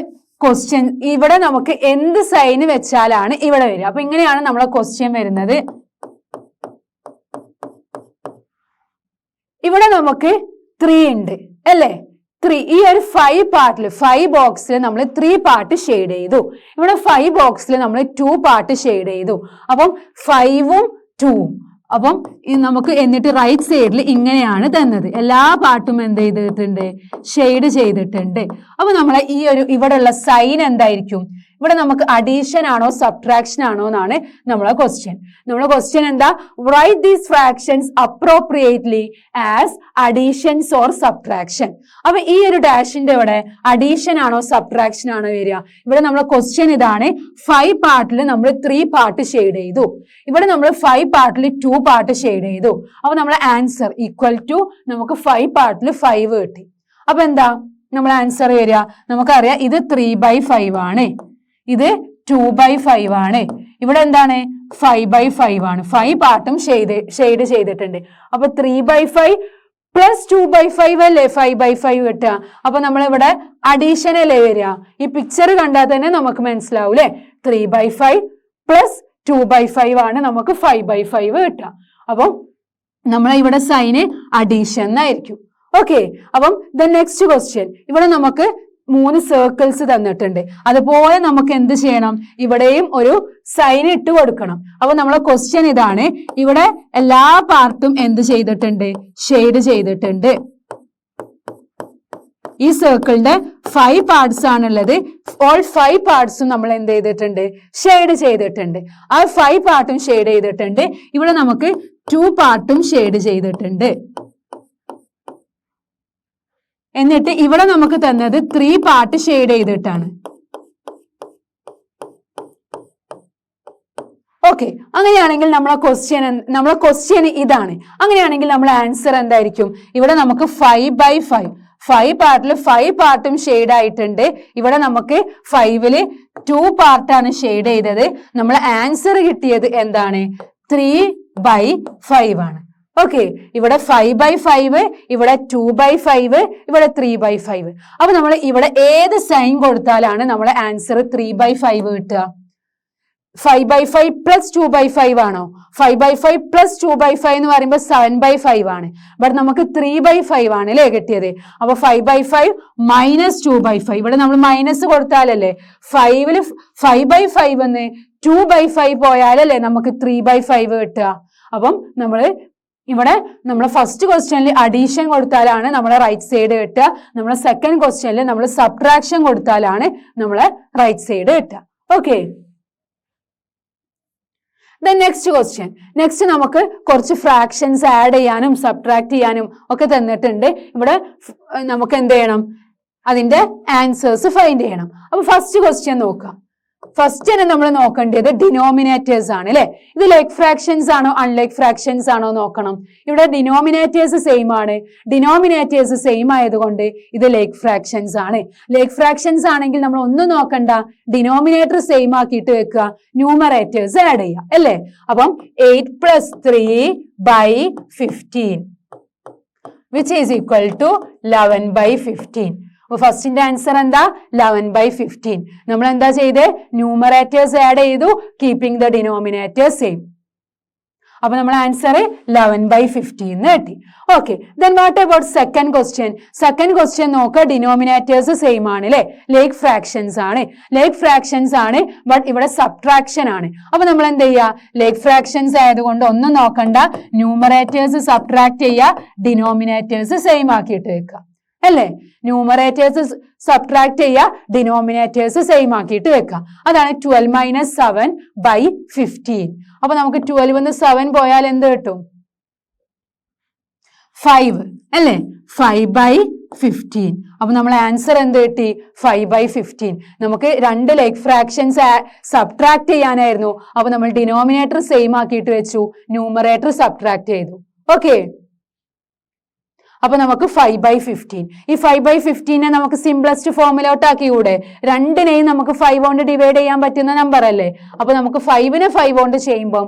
ക്വസ്റ്റ്യൻ ഇവിടെ നമുക്ക് എന്ത് സൈന് വെച്ചാലാണ് ഇവിടെ വരിക. അപ്പൊ ഇങ്ങനെയാണ് നമ്മളെ ക്വസ്റ്റ്യൻ വരുന്നത്. ഇവിടെ നമുക്ക് 3 ഉണ്ട് അല്ലേ? 3 ഈ ഒരു 5 പാർട്ടിൽ 5 ബോക്സിൽ നമ്മൾ 3 പാർട്ട് ഷെയ്ഡ് ചെയ്തു. ഇവിടെ 5 ബോക്സിൽ നമ്മൾ 2 പാർട്ട് ഷെയ്ഡ് ചെയ്തു. അപ്പം 5ഉം 2ഉം അപ്പം നമുക്ക് എന്നിട്ട് റൈറ്റ് സൈഡിൽ ഇങ്ങനെയാണ് തന്നത്. എല്ലാ പാർട്ടും എന്ത് ചെയ്തിട്ടുണ്ട്? ഷെയ്ഡ് ചെയ്തിട്ടുണ്ട്. അപ്പൊ നമ്മളെ ഈ ഒരു ഇവിടെയുള്ള സൈൻ എന്തായിരിക്കും? ഇവിടെ നമുക്ക് അഡീഷൻ ആണോ സബ്ട്രാക്ഷൻ ആണോ എന്നാണ് നമ്മളെ ക്വസ്റ്റ്യൻ. നമ്മളെ ക്വസ്റ്റ്യൻ എന്താ? Write these fractions appropriately as additions or subtraction. അപ്പൊ ഈ ഒരു ഡാഷിന്റെ ഇവിടെ അഡീഷൻ ആണോ സബ്ട്രാക്ഷൻ ആണോ വരിക? ഇവിടെ നമ്മളെ ക്വസ്റ്റ്യൻ ഇതാണ്. 5 പാർട്ടിൽ നമ്മൾ 3 പാർട്ട് ഷെയ്ഡ് ചെയ്തു. ഇവിടെ നമ്മൾ 5 പാർട്ടിൽ 2 പാർട്ട് ഷെയ്ഡ് ചെയ്തു. അപ്പൊ നമ്മളെ ആൻസർ ഈക്വൽ ടു നമുക്ക് 5 പാർട്ടിൽ 5 കിട്ടി. അപ്പൊ എന്താ നമ്മളെ ആൻസർ വരിക? നമുക്കറിയാം ഇത് 3/5 ആണ്, ഇത് 2/5 ആണ്, ഇവിടെ എന്താണ് 5/5 ആണ്. 5 പാർട്ടും ഷെയ്ഡ് ചെയ്തിട്ടുണ്ട്. അപ്പൊ 3/5 പ്ലസ് 2/5 അല്ലേ 5/5 കിട്ടുക. അപ്പൊ നമ്മളിവിടെ അഡീഷൻ അല്ലേ വരിക? ഈ പിക്ചർ കണ്ടാൽ തന്നെ നമുക്ക് മനസ്സിലാവും അല്ലെ? 3/5 പ്ലസ് 2/5 ആണ് നമുക്ക് 5/5 കിട്ടുക. അപ്പം നമ്മളെ ഇവിടെ സൈന് അഡീഷൻ എന്നായിരിക്കും. ഓക്കെ, അപ്പം ദ നെക്സ്റ്റ് ക്വസ്റ്റ്യൻ. ഇവിടെ നമുക്ക് 3 സർക്കിൾസ് തന്നിട്ടുണ്ട്. അതുപോലെ നമുക്ക് എന്ത് ചെയ്യണം? ഇവിടെയും ഒരു സൈൻ ഇട്ട് കൊടുക്കണം. അപ്പൊ നമ്മളെ ക്വസ്റ്റ്യൻ ഇതാണ്. ഇവിടെ എല്ലാ പാർട്ടും എന്ത് ചെയ്തിട്ടുണ്ട്? ഷെയ്ഡ് ചെയ്തിട്ടുണ്ട്. ഈ സർക്കിളിന്റെ 5 പാർട്സ് ആണുള്ളത്. ഓൾ 5 പാർട്സും നമ്മൾ എന്ത് ചെയ്തിട്ടുണ്ട്? ഷെയ്ഡ് ചെയ്തിട്ടുണ്ട്. ആ 5 പാർട്ടും ഷെയ്ഡ് ചെയ്തിട്ടുണ്ട്. ഇവിടെ നമുക്ക് 2 പാർട്ടും ഷെയ്ഡ് ചെയ്തിട്ടുണ്ട്. എന്നിട്ട് ഇവിടെ നമുക്ക് തന്നത് 3 പാർട്ട് ഷെയ്ഡ് ചെയ്തിട്ടാണ്. ഓക്കെ, അങ്ങനെയാണെങ്കിൽ നമ്മളെ ക്വസ്റ്റ്യൻ ഇതാണ്. അങ്ങനെയാണെങ്കിൽ നമ്മളെ ആൻസർ എന്തായിരിക്കും? ഇവിടെ നമുക്ക് 5/5 5 പാർട്ടിൽ 5 പാർട്ടും ഷെയ്ഡ് ആയിട്ടുണ്ട്. ഇവിടെ നമുക്ക് 5ല് 2 പാർട്ടാണ് ഷെയ്ഡ് ചെയ്തത്. നമ്മളെ ആൻസർ കിട്ടിയത് എന്താണ്? 3/5 ആണ്. ഓക്കെ, ഇവിടെ 5/5, ഇവിടെ 2/5, ഇവിടെ 3/5. അപ്പൊ നമ്മൾ ഇവിടെ ഏത് സൈൻ കൊടുത്താലാണ് നമ്മളെ ആൻസർ 3/5 കിട്ടുക? 5/5 പ്ലസ് 2/5 ആണോ? 5/5 പ്ലസ് 2/5 എന്ന് പറയുമ്പോൾ 7/5 ആണ്. ബട്ട് നമുക്ക് 3/5 ആണ് അല്ലേ കിട്ടിയത്? അപ്പൊ 5/5 മൈനസ് 2/5. ഇവിടെ നമ്മൾ മൈനസ് കൊടുത്താലല്ലേ 5ല് 5/5 എന്ന് 2/5 പോയാലല്ലേ നമുക്ക് 3/5 കിട്ടുക. അപ്പം ഇവിടെ നമ്മളെ ഫസ്റ്റ് ക്വസ്റ്റ്യനിൽ അഡീഷൻ കൊടുത്താലാണ് നമ്മളെ റൈറ്റ് സൈഡ് കിട്ടുക. നമ്മളെ സെക്കൻഡ് ക്വസ്റ്റ്യനിൽ നമ്മൾ സബ്ട്രാക്ഷൻ കൊടുത്താലാണ് നമ്മളെ റൈറ്റ് സൈഡ് കിട്ടുക. Okay, next question. നെക്സ്റ്റ് നമുക്ക് കുറച്ച് ഫ്രാക്ഷൻസ് ആഡ് ചെയ്യാനും സബ്ട്രാക്ട് ചെയ്യാനും ഒക്കെ തന്നിട്ടുണ്ട്. ഇവിടെ നമുക്ക് എന്ത് ചെയ്യണം? അതിന്റെ ആൻസേഴ്സ് ഫൈൻഡ് ചെയ്യണം. അപ്പൊ ഫസ്റ്റ് ക്വസ്റ്റ്യൻ നോക്കാം. ഫസ്റ്റ് തന്നെ നമ്മൾ നോക്കേണ്ടത് ഡിനോമിനേറ്റേഴ്സ് ആണ് അല്ലെ? ഇത് ലൈക്ക് ഫ്രാക്ഷൻസ് ആണോ അൺലൈക്ക് ഫ്രാക്ഷൻസ് ആണോ നോക്കണം. ഇവിടെ ഡിനോമിനേറ്റേഴ്സ് സെയിം ആണ്. ഡിനോമിനേറ്റേഴ്സ് സെയിം ആയതുകൊണ്ട് ഇത് ലൈക്ക് ഫ്രാക്ഷൻസ് ആണ്. ലൈക്ക് ഫ്രാക്ഷൻസ് ആണെങ്കിൽ നമ്മൾ ഒന്നും നോക്കണ്ട, ഡിനോമിനേറ്റർ സെയിം ആക്കിയിട്ട് വെക്കുക, ന്യൂമറേറ്റേഴ്സ് ആഡ് ചെയ്യുക അല്ലേ? അപ്പം 8 + 3/15 which is equal to 11/15. അപ്പൊ ഫസ്റ്റിന്റെ ആൻസർ എന്താ? 11/15. നമ്മൾ എന്താ ചെയ്ത്? ന്യൂമറേറ്റേഴ്സ് ആഡ് ചെയ്തു, കീപ്പിംഗ് ദ ഡിനോമിനേറ്റർ സെയിം. അപ്പൊ നമ്മൾ ആൻസർ 11/15 എന്ന് കിട്ടി. Okay, then what about second question? Second question നോക്കുക, ഡിനോമിനേറ്റേഴ്സ് സെയിം ആണ് അല്ലെ? ലൈക്ക് ഫ്രാക്ഷൻസ് ആണ്. ലൈക്ക് ഫ്രാക്ഷൻസ് ആണ്, ബട്ട് ഇവിടെ സബ്ട്രാക്ഷൻ ആണ്. അപ്പൊ നമ്മൾ എന്ത് ചെയ്യുക? ലൈക്ക് ഫ്രാക്ഷൻസ് ആയതുകൊണ്ട് ഒന്നും നോക്കണ്ട, ന്യൂമറേറ്റേഴ്സ് സബ്ട്രാക്ട് ചെയ്യുക, ഡിനോമിനേറ്റേഴ്സ് സെയിം ആക്കിയിട്ട് വെക്കുക അല്ലേ? ന്യൂമറേറ്റേഴ്സ് സബ്ട്രാക്ട് ചെയ്യുക, ഡിനോമിനേറ്റേഴ്സ് സെയിം ആക്കിയിട്ട് വെക്കുക. അതാണ് 12 - 7/15. അപ്പൊ നമുക്ക് 12 - 7 പോയാൽ എന്ത് കിട്ടും? 5 അല്ലേ? 5/15. അപ്പൊ നമ്മളെ ആൻസർ എന്ത് കിട്ടി? 5/15. നമുക്ക് 2 ലൈക്ക് ഫ്രാക്ഷൻസ് സബ്ട്രാക്ട് ചെയ്യാനായിരുന്നു. അപ്പൊ നമ്മൾ ഡിനോമിനേറ്റർ സെയിം ആക്കിയിട്ട് വെച്ചു, ന്യൂമറേറ്റർ സബ്ട്രാക്ട് ചെയ്തു. ഓക്കെ, അപ്പൊ നമുക്ക് 5/15. ഈ 5/15 നമുക്ക് സിംപ്ലസ്റ്റ് ഫോമിലോട്ട് ആക്കിയൂടെ? 2നെയും നമുക്ക് 5 കൊണ്ട് ഡിവൈഡ് ചെയ്യാൻ പറ്റുന്ന നമ്പർ അല്ലേ? അപ്പൊ നമുക്ക് 5നെ 5 കൊണ്ട് ചെയ്യുമ്പോൾ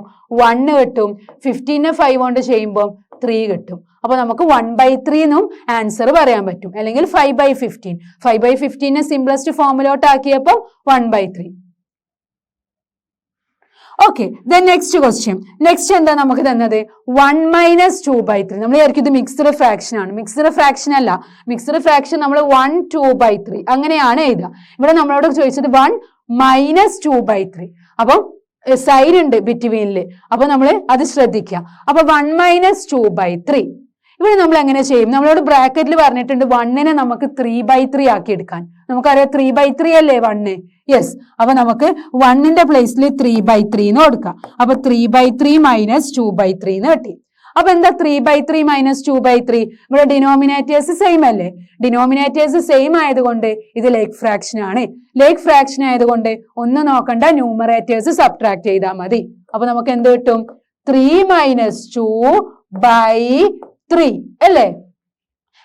1 കിട്ടും, 15നെ 5 കൊണ്ട് ചെയ്യുമ്പോൾ 3 കിട്ടും. അപ്പൊ നമുക്ക് 1/3 എന്നും ആൻസർ പറയാൻ പറ്റും, അല്ലെങ്കിൽ 5/15. 5/15നെ സിംപ്ലസ്റ്റ് ഫോമിലോട്ട് ആക്കിയപ്പോൾ 1/3. Okay, then next question. Next എന്താ നമുക്ക് തന്നത്? 1 - 2/3. നമ്മൾ വിചാരിക്കും ഇത് മിക്സ്ഡ് ഫ്രാക്ഷൻ ആണ്. മിക്സ്ഡ് ഫ്രാക്ഷൻ അല്ല. മിക്സ്ഡ് ഫ്രാക്ഷൻ നമ്മൾ 1 2/3 അങ്ങനെയാണ് എഴുതുക. ഇവിടെ നമ്മളോട് ചോദിച്ചത് 1 - 2/3. അപ്പം സൈൻ ഉണ്ട് ബിറ്റ്വീനില്. അപ്പൊ നമ്മൾ അത് ശ്രദ്ധിക്കുക. അപ്പൊ 1 - 2/3 ഇവിടെ നമ്മൾ എങ്ങനെ ചെയ്യും? നമ്മളോട് ബ്രാക്കറ്റിൽ പറഞ്ഞിട്ടുണ്ട് 1നെ നമുക്ക് 3/3 ആക്കി എടുക്കാൻ. നമുക്കറിയാം 3/3 അല്ലേ 1? യെസ്. അപ്പൊ നമുക്ക് 1ന്റെ പ്ലേസിൽ 3/3 എന്ന് കൊടുക്കാം. അപ്പൊ 3/3 - 2/3 എന്ന് കിട്ടി. അപ്പൊ എന്താ 3/3 - 2/3? ഇവിടെ ഡിനോമിനേറ്റേഴ്സ് സെയിം അല്ലേ? ഡിനോമിനേറ്റേഴ്സ് സെയിം ആയതുകൊണ്ട് ഇത് ലേക്ക് ഫ്രാക്ഷൻ ആണ്. ലേക്ക് ഫ്രാക്ഷൻ ആയതുകൊണ്ട് ഒന്നും നോക്കണ്ട, ന്യൂമറേറ്റേഴ്സ് സബ്ട്രാക്ട് ചെയ്താൽ മതി. അപ്പൊ നമുക്ക് എന്ത് കിട്ടും? 3 - 2/3 അല്ലേ?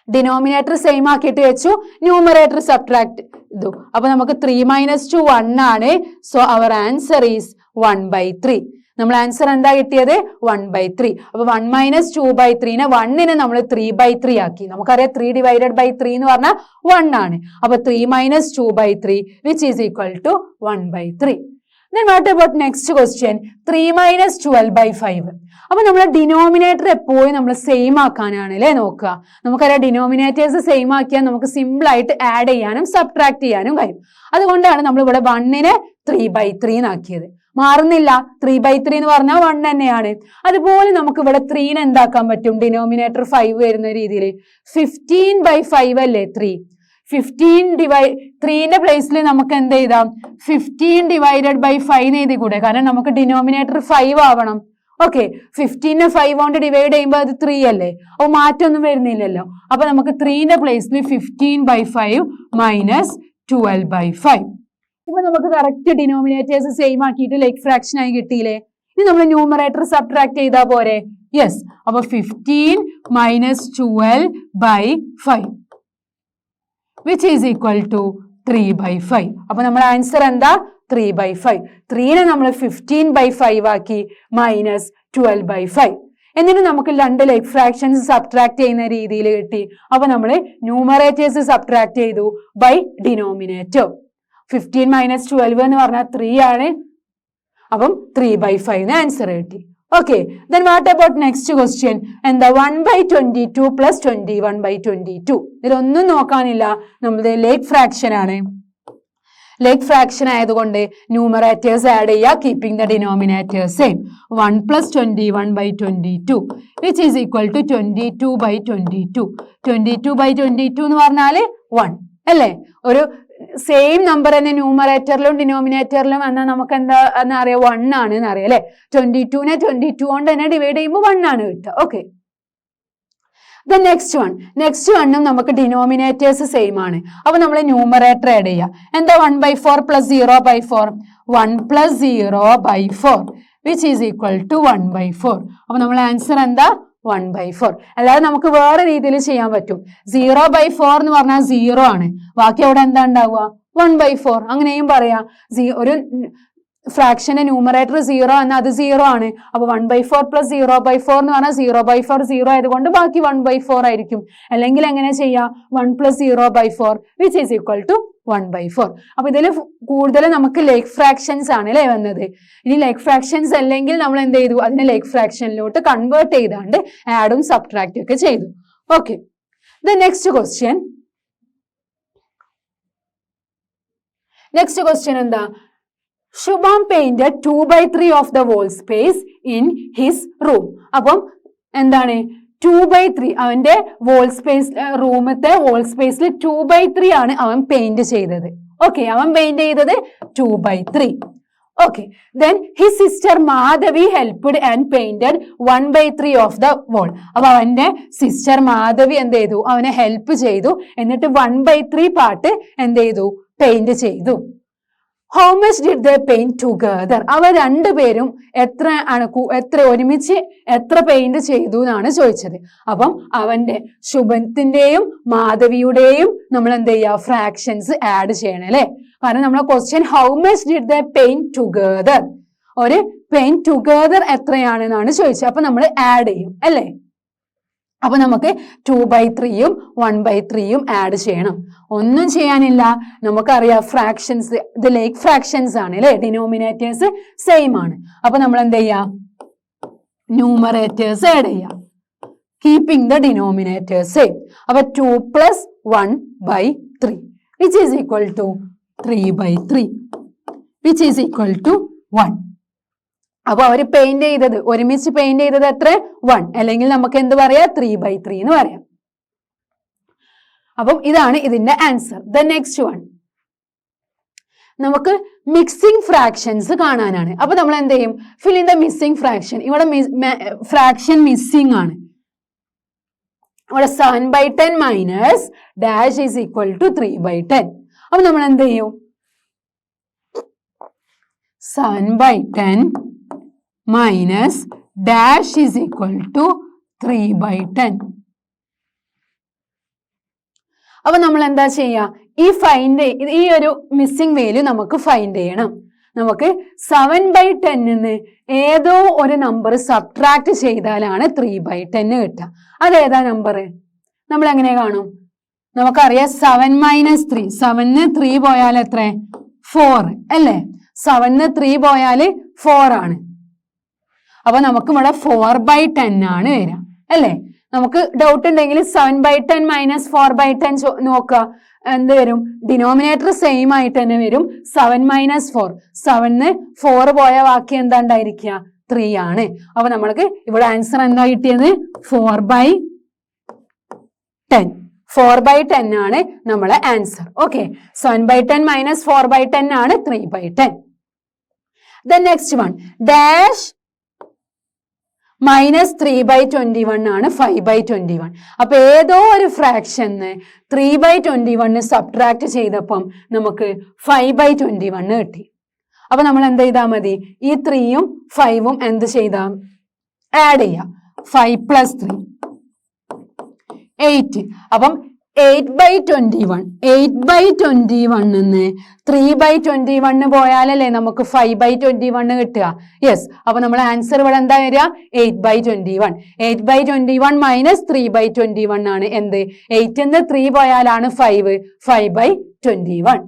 ഡിനോമിനേറ്റർ സെയിം ആക്കിയിട്ട് വെച്ചു, ന്യൂമറേറ്റർ സബ്ട്രാക്ട് ചെയ്തു. അപ്പൊ നമുക്ക് 3 - 2 1 ആണ്. So our answer is 1/3. നമ്മൾ ആൻസർ എന്താ കിട്ടിയത്? 1/3. അപ്പൊ 1 - 2/3നെ 1നെ നമ്മൾ 3/3 ആക്കി. നമുക്കറിയാം 3/3 എന്ന് പറഞ്ഞാൽ 1 ആണ്. അപ്പൊ 3 - 2/3 which is equal to 1/3. Then what about next question? 3 - 12/5. അപ്പൊ നമ്മളെ ഡിനോമിനേറ്റർ എപ്പോഴും നമ്മൾ സെയിം ആക്കാനാണ് അല്ലേ നോക്കുക. നമുക്കറിയാം ഡിനോമിനേറ്റേഴ്സ് സെയിം ആക്കിയാൽ നമുക്ക് സിമ്പിൾ ആയിട്ട് ആഡ് ചെയ്യാനും സബ്ട്രാക്ട് ചെയ്യാനും കഴിയും. അതുകൊണ്ടാണ് നമ്മൾ ഇവിടെ 1നെ 3/3 ആക്കിയത്. മാറുന്നില്ല, 3/3 എന്ന് പറഞ്ഞാൽ 1 തന്നെയാണ്. അതുപോലെ നമുക്ക് ഇവിടെ 3നെ എന്താക്കാൻ പറ്റും? ഡിനോമിനേറ്റർ 5 വരുന്ന രീതിയിൽ 15/5 അല്ലേ 3? 3ന്റെ പ്ലേസിൽ നമുക്ക് എന്ത് ചെയ്താം? 15/5 എഴുതി കൂടെ? കാരണം നമുക്ക് ഡിനോമിനേറ്റർ 5 ആവണം. ഓക്കെ, 15നെ 5 കൊണ്ട് ഡിവൈഡ് ചെയ്യുമ്പോൾ അത് 3 അല്ലേ? അപ്പൊ മാറ്റമൊന്നും വരുന്നില്ലല്ലോ. അപ്പൊ നമുക്ക് 3ന്റെ പ്ലേസിൽ 15/5 - 12/5. ഇപ്പൊ നമുക്ക് കറക്റ്റ് ഡിനോമിനേറ്റേഴ്സ് സെയിം ആക്കിയിട്ട് ലേക്ക് ഫ്രാക്ഷൻ ആയി കിട്ടിയില്ലേ? ഇനി നമ്മൾ ന്യൂമറേറ്റർ സബ്ട്രാക്ട് ചെയ്താൽ പോരെ? യെസ്. അപ്പൊ 15 - 12/5 which is equal to 3/5. അപ്പൊ നമ്മുടെ ആൻസർ എന്താ? 3/5. 3നെ നമ്മൾ 15/5 ആക്കി മൈനസ് 12/5. എന്നിട്ട് നമുക്ക് രണ്ട് ലേക്ക് ഫ്രാക്ഷൻസ് സബ്ട്രാക്ട് ചെയ്യുന്ന രീതിയിൽ കിട്ടി. അപ്പൊ നമ്മൾ ന്യൂമറേറ്റേഴ്സ് സബ്ട്രാക്ട് ചെയ്തു ബൈ ഡിനോമിനേറ്റർ. 15 - 12 എന്ന് പറഞ്ഞാൽ 3 ആണ്. അപ്പം 3/5 ആൻസർ കിട്ടി. Okay, then what about next question? എന്താ 1/22 plus 21/22. ഇതിലൊന്നും നോക്കാനില്ല, നമ്മുടെ ലേക്ക് ഫ്രാക്ഷൻ ആണ്. ലേക്ക് ഫ്രാക്ഷൻ ആയതുകൊണ്ട് ന്യൂമറേറ്റേഴ്സ് ആഡ് ചെയ്യുക, keeping the denominators same. 1 plus 21/22 which is equal to 22/22. 22/22 എന്ന് പറഞ്ഞാൽ 1 അല്ലേ? ഒരു സെയിം നമ്പർ തന്നെ ന്യൂമറേറ്ററിലും ഡിനോമിനേറ്ററിലും എന്നാൽ നമുക്ക് എന്താ എന്നറിയാം? 1 ആണ് എന്നറിയാം അല്ലെ? 22നെ 22 കൊണ്ട് തന്നെ ഡിവൈഡ് ചെയ്യുമ്പോൾ 1 ആണ് കിട്ടുക. ഓക്കെ, ദ നെക്സ്റ്റ് വണ്ണും നമുക്ക് ഡിനോമിനേറ്റേഴ്സ് സെയിം ആണ്. അപ്പൊ നമ്മൾ ന്യൂമറേറ്റർ ആഡ് ചെയ്യുക. എന്താ 1/4 plus 0/4? 1 plus 0/4 which is equal to 1/4. അപ്പൊ നമ്മൾ ആൻസർ എന്താ? 1/4. അല്ലാതെ നമുക്ക് വേറെ രീതിയിൽ ചെയ്യാൻ പറ്റും. 0/4 എന്ന് പറഞ്ഞാൽ 0 ആണ്, ബാക്കി അവിടെ എന്താ ഉണ്ടാവുക? 1/4. അങ്ങനെയും പറയാം. ഒരു ഫ്രാക്ഷന്റെ ന്യൂമറേറ്റർ 0 എന്നാൽ അത് 0 ആണ്. അപ്പൊ 1/4 plus 0/4 എന്ന് പറഞ്ഞാൽ 0/4 0 ആയതുകൊണ്ട് ബാക്കി 1/4 ആയിരിക്കും. അല്ലെങ്കിൽ എങ്ങനെ ചെയ്യാം? 1 plus 0/4 which is equal to 1/4. അപ്പൊ ഇതിൽ കൂടുതൽ നമുക്ക് ലേക്ക് ഫ്രാക്ഷൻസ് ആണ് അല്ലേ വന്നത്. ഇനി ലേക്ക് ഫ്രാക്ഷൻസ് അല്ലെങ്കിൽ നമ്മൾ എന്ത് ചെയ്തു? അതിനെ ലേക്ക് ഫ്രാക്ഷനിലോട്ട് കൺവേർട്ട് ചെയ്താണ്ട് ആഡും സബ്ട്രാക്റ്റും ഒക്കെ ചെയ്തു. ഓക്കെ, ദ നെക്സ്റ്റ് ക്വസ്റ്റ്യൻ എന്താ? Shubham painted 2/3 of the wall space in his room. അപ്പം എന്താണ്? 2/3 അവന്റെ വോൾ സ്പേസ്, റൂമത്തെ വോൾ സ്പേസിൽ 2/3 ആണ് അവൻ പെയിന്റ് ചെയ്തത്. ഓക്കെ, അവൻ പെയിന്റ് ചെയ്തത് 2/3. Okay, then his sister Madhavi helped and painted 1/3 of the wall. അപ്പൊ അവന്റെ സിസ്റ്റർ മാധവി എന്ത് ചെയ്തു? അവനെ ഹെൽപ്പ് ചെയ്തു. എന്നിട്ട് 1/3 പാർട്ട് എന്ത് ചെയ്തു? പെയിന്റ് ചെയ്തു. How much did they paint together? അവർ രണ്ടുപേരും എത്ര ഒരുമിച്ച് എത്ര പെയിന്റ് ചെയ്തു എന്നാണ് ചോദിച്ചത്. അപ്പം അവന്റെ ശുഭത്തിന്റെയും മാധവിയുടെയും നമ്മൾ എന്ത് ചെയ്യുക? ഫ്രാക്ഷൻസ് ആഡ് ചെയ്യണം അല്ലെ? കാരണം നമ്മളെ question how much did they paint together, ഒരു പെയിന്റ് ടുഗദർ എത്രയാണെന്നാണ് ചോദിച്ചത്. അപ്പൊ നമ്മൾ ആഡ് ചെയ്യും അല്ലേ? അപ്പൊ നമുക്ക് 2/3യും 1/3യും ആഡ് ചെയ്യണം. ഒന്നും ചെയ്യാനില്ല, നമുക്കറിയാം ഫ്രാക്ഷൻസ് ഇത് ലൈക്ക് ഫ്രാക്ഷൻസ് ആണ് അല്ലെ, ഡിനോമിനേറ്റേഴ്സ് സെയിം ആണ്. അപ്പൊ നമ്മൾ എന്ത് ചെയ്യാം, ന്യൂമറേറ്റേഴ്സ് ആഡ് ചെയ്യാം, കീപ്പിംഗ് ദ ഡിനോമിനേറ്റേഴ്സ് സെയിം. അപ്പൊ 2 + 1/3 which is equal to 3/3 which is equal to 1. അപ്പൊ അവര് പെയിന്റ് ചെയ്തത്, ഒരുമിച്ച് പെയിന്റ് ചെയ്തത് എത്ര, 1, അല്ലെങ്കിൽ നമുക്ക് എന്ത് പറയാം, 3/3 എന്ന് പറയാം. അപ്പം ഇതാണ് ഇതിന്റെ ആൻസർ. ദ നെക്സ്റ്റ് വൺ നമുക്ക് മിക്സിംഗ് ഫ്രാക്ഷൻസ് കാണാനാണ്. അപ്പൊ നമ്മൾ എന്ത് ചെയ്യും, fill in the missing fraction. ഇവിടെ ഫ്രാക്ഷൻ മിസ്സിംഗ് ആണ്. ഇവിടെ 7/10 minus dash is equal to 3/10. അപ്പൊ നമ്മൾ എന്ത് ചെയ്യും, 7/10 minus dash is equal to 3/10. അപ്പൊ നമ്മൾ എന്താ ചെയ്യുക, ഈ ഒരു മിസ്സിംഗ് വാല്യൂ നമുക്ക് ഫൈൻഡ് ചെയ്യണം. നമുക്ക് 7/10 ഏതോ ഒരു നമ്പർ സബ്ട്രാക്ട് ചെയ്താലാണ് 3/10 കിട്ടുക. അതേതാ നമ്പർ, നമ്മൾ എങ്ങനെ കാണും, നമുക്കറിയാം 7 - 3, 7 3 പോയാൽ എത്ര, 4 അല്ലേ, 7 3 പോയാൽ 4 ആണ്. അപ്പൊ നമുക്ക് ഇവിടെ 4/10 ആണ് വരിക അല്ലേ. നമുക്ക് ഡൗട്ട് ഉണ്ടെങ്കിൽ 7/10 മൈനസ് 4/10 നോക്കുക, എന്ത് വരും, ഡിനോമിനേറ്റർ സെയിം ആയിട്ട് തന്നെ വരും. 7 - 4, 7 4 പോയ ബാക്കി എന്താ ഉണ്ടായിരിക്കുക, 3 ആണ്. അപ്പൊ നമ്മൾക്ക് ഇവിടെ ആൻസർ എന്താ കിട്ടിയത്, 4/10. 4/10 ആണ് നമ്മളെ ആൻസർ. ഓക്കെ, 7/10 മൈനസ് 4/10 ആണ് 3/10. The next one, dash minus 3/21 ആണ് 5/21. അപ്പൊ ഏതോ ഒരു ഫ്രാക്ഷന് 3/21 സബ്ട്രാക്ട് ചെയ്തപ്പം നമുക്ക് 5/21 കിട്ടി. അപ്പൊ നമ്മൾ എന്ത് ചെയ്താൽ മതി, ഈ 3യും 5ഉം എന്ത് ചെയ്താൽ ആഡ് ചെയ്യാം. 5 + 3 8. അപ്പം 8/21 3/21 പോയാലല്ലേ നമുക്ക് 5/21 കിട്ടുക. യെസ്, അപ്പൊ നമ്മൾ ആൻസർ ഇവിടെ എന്താ വരിക, 8/21. 8/21 മൈനസ് 3/21 ആണ് എന്ത്, 8 3 പോയാലാണ് 5/21.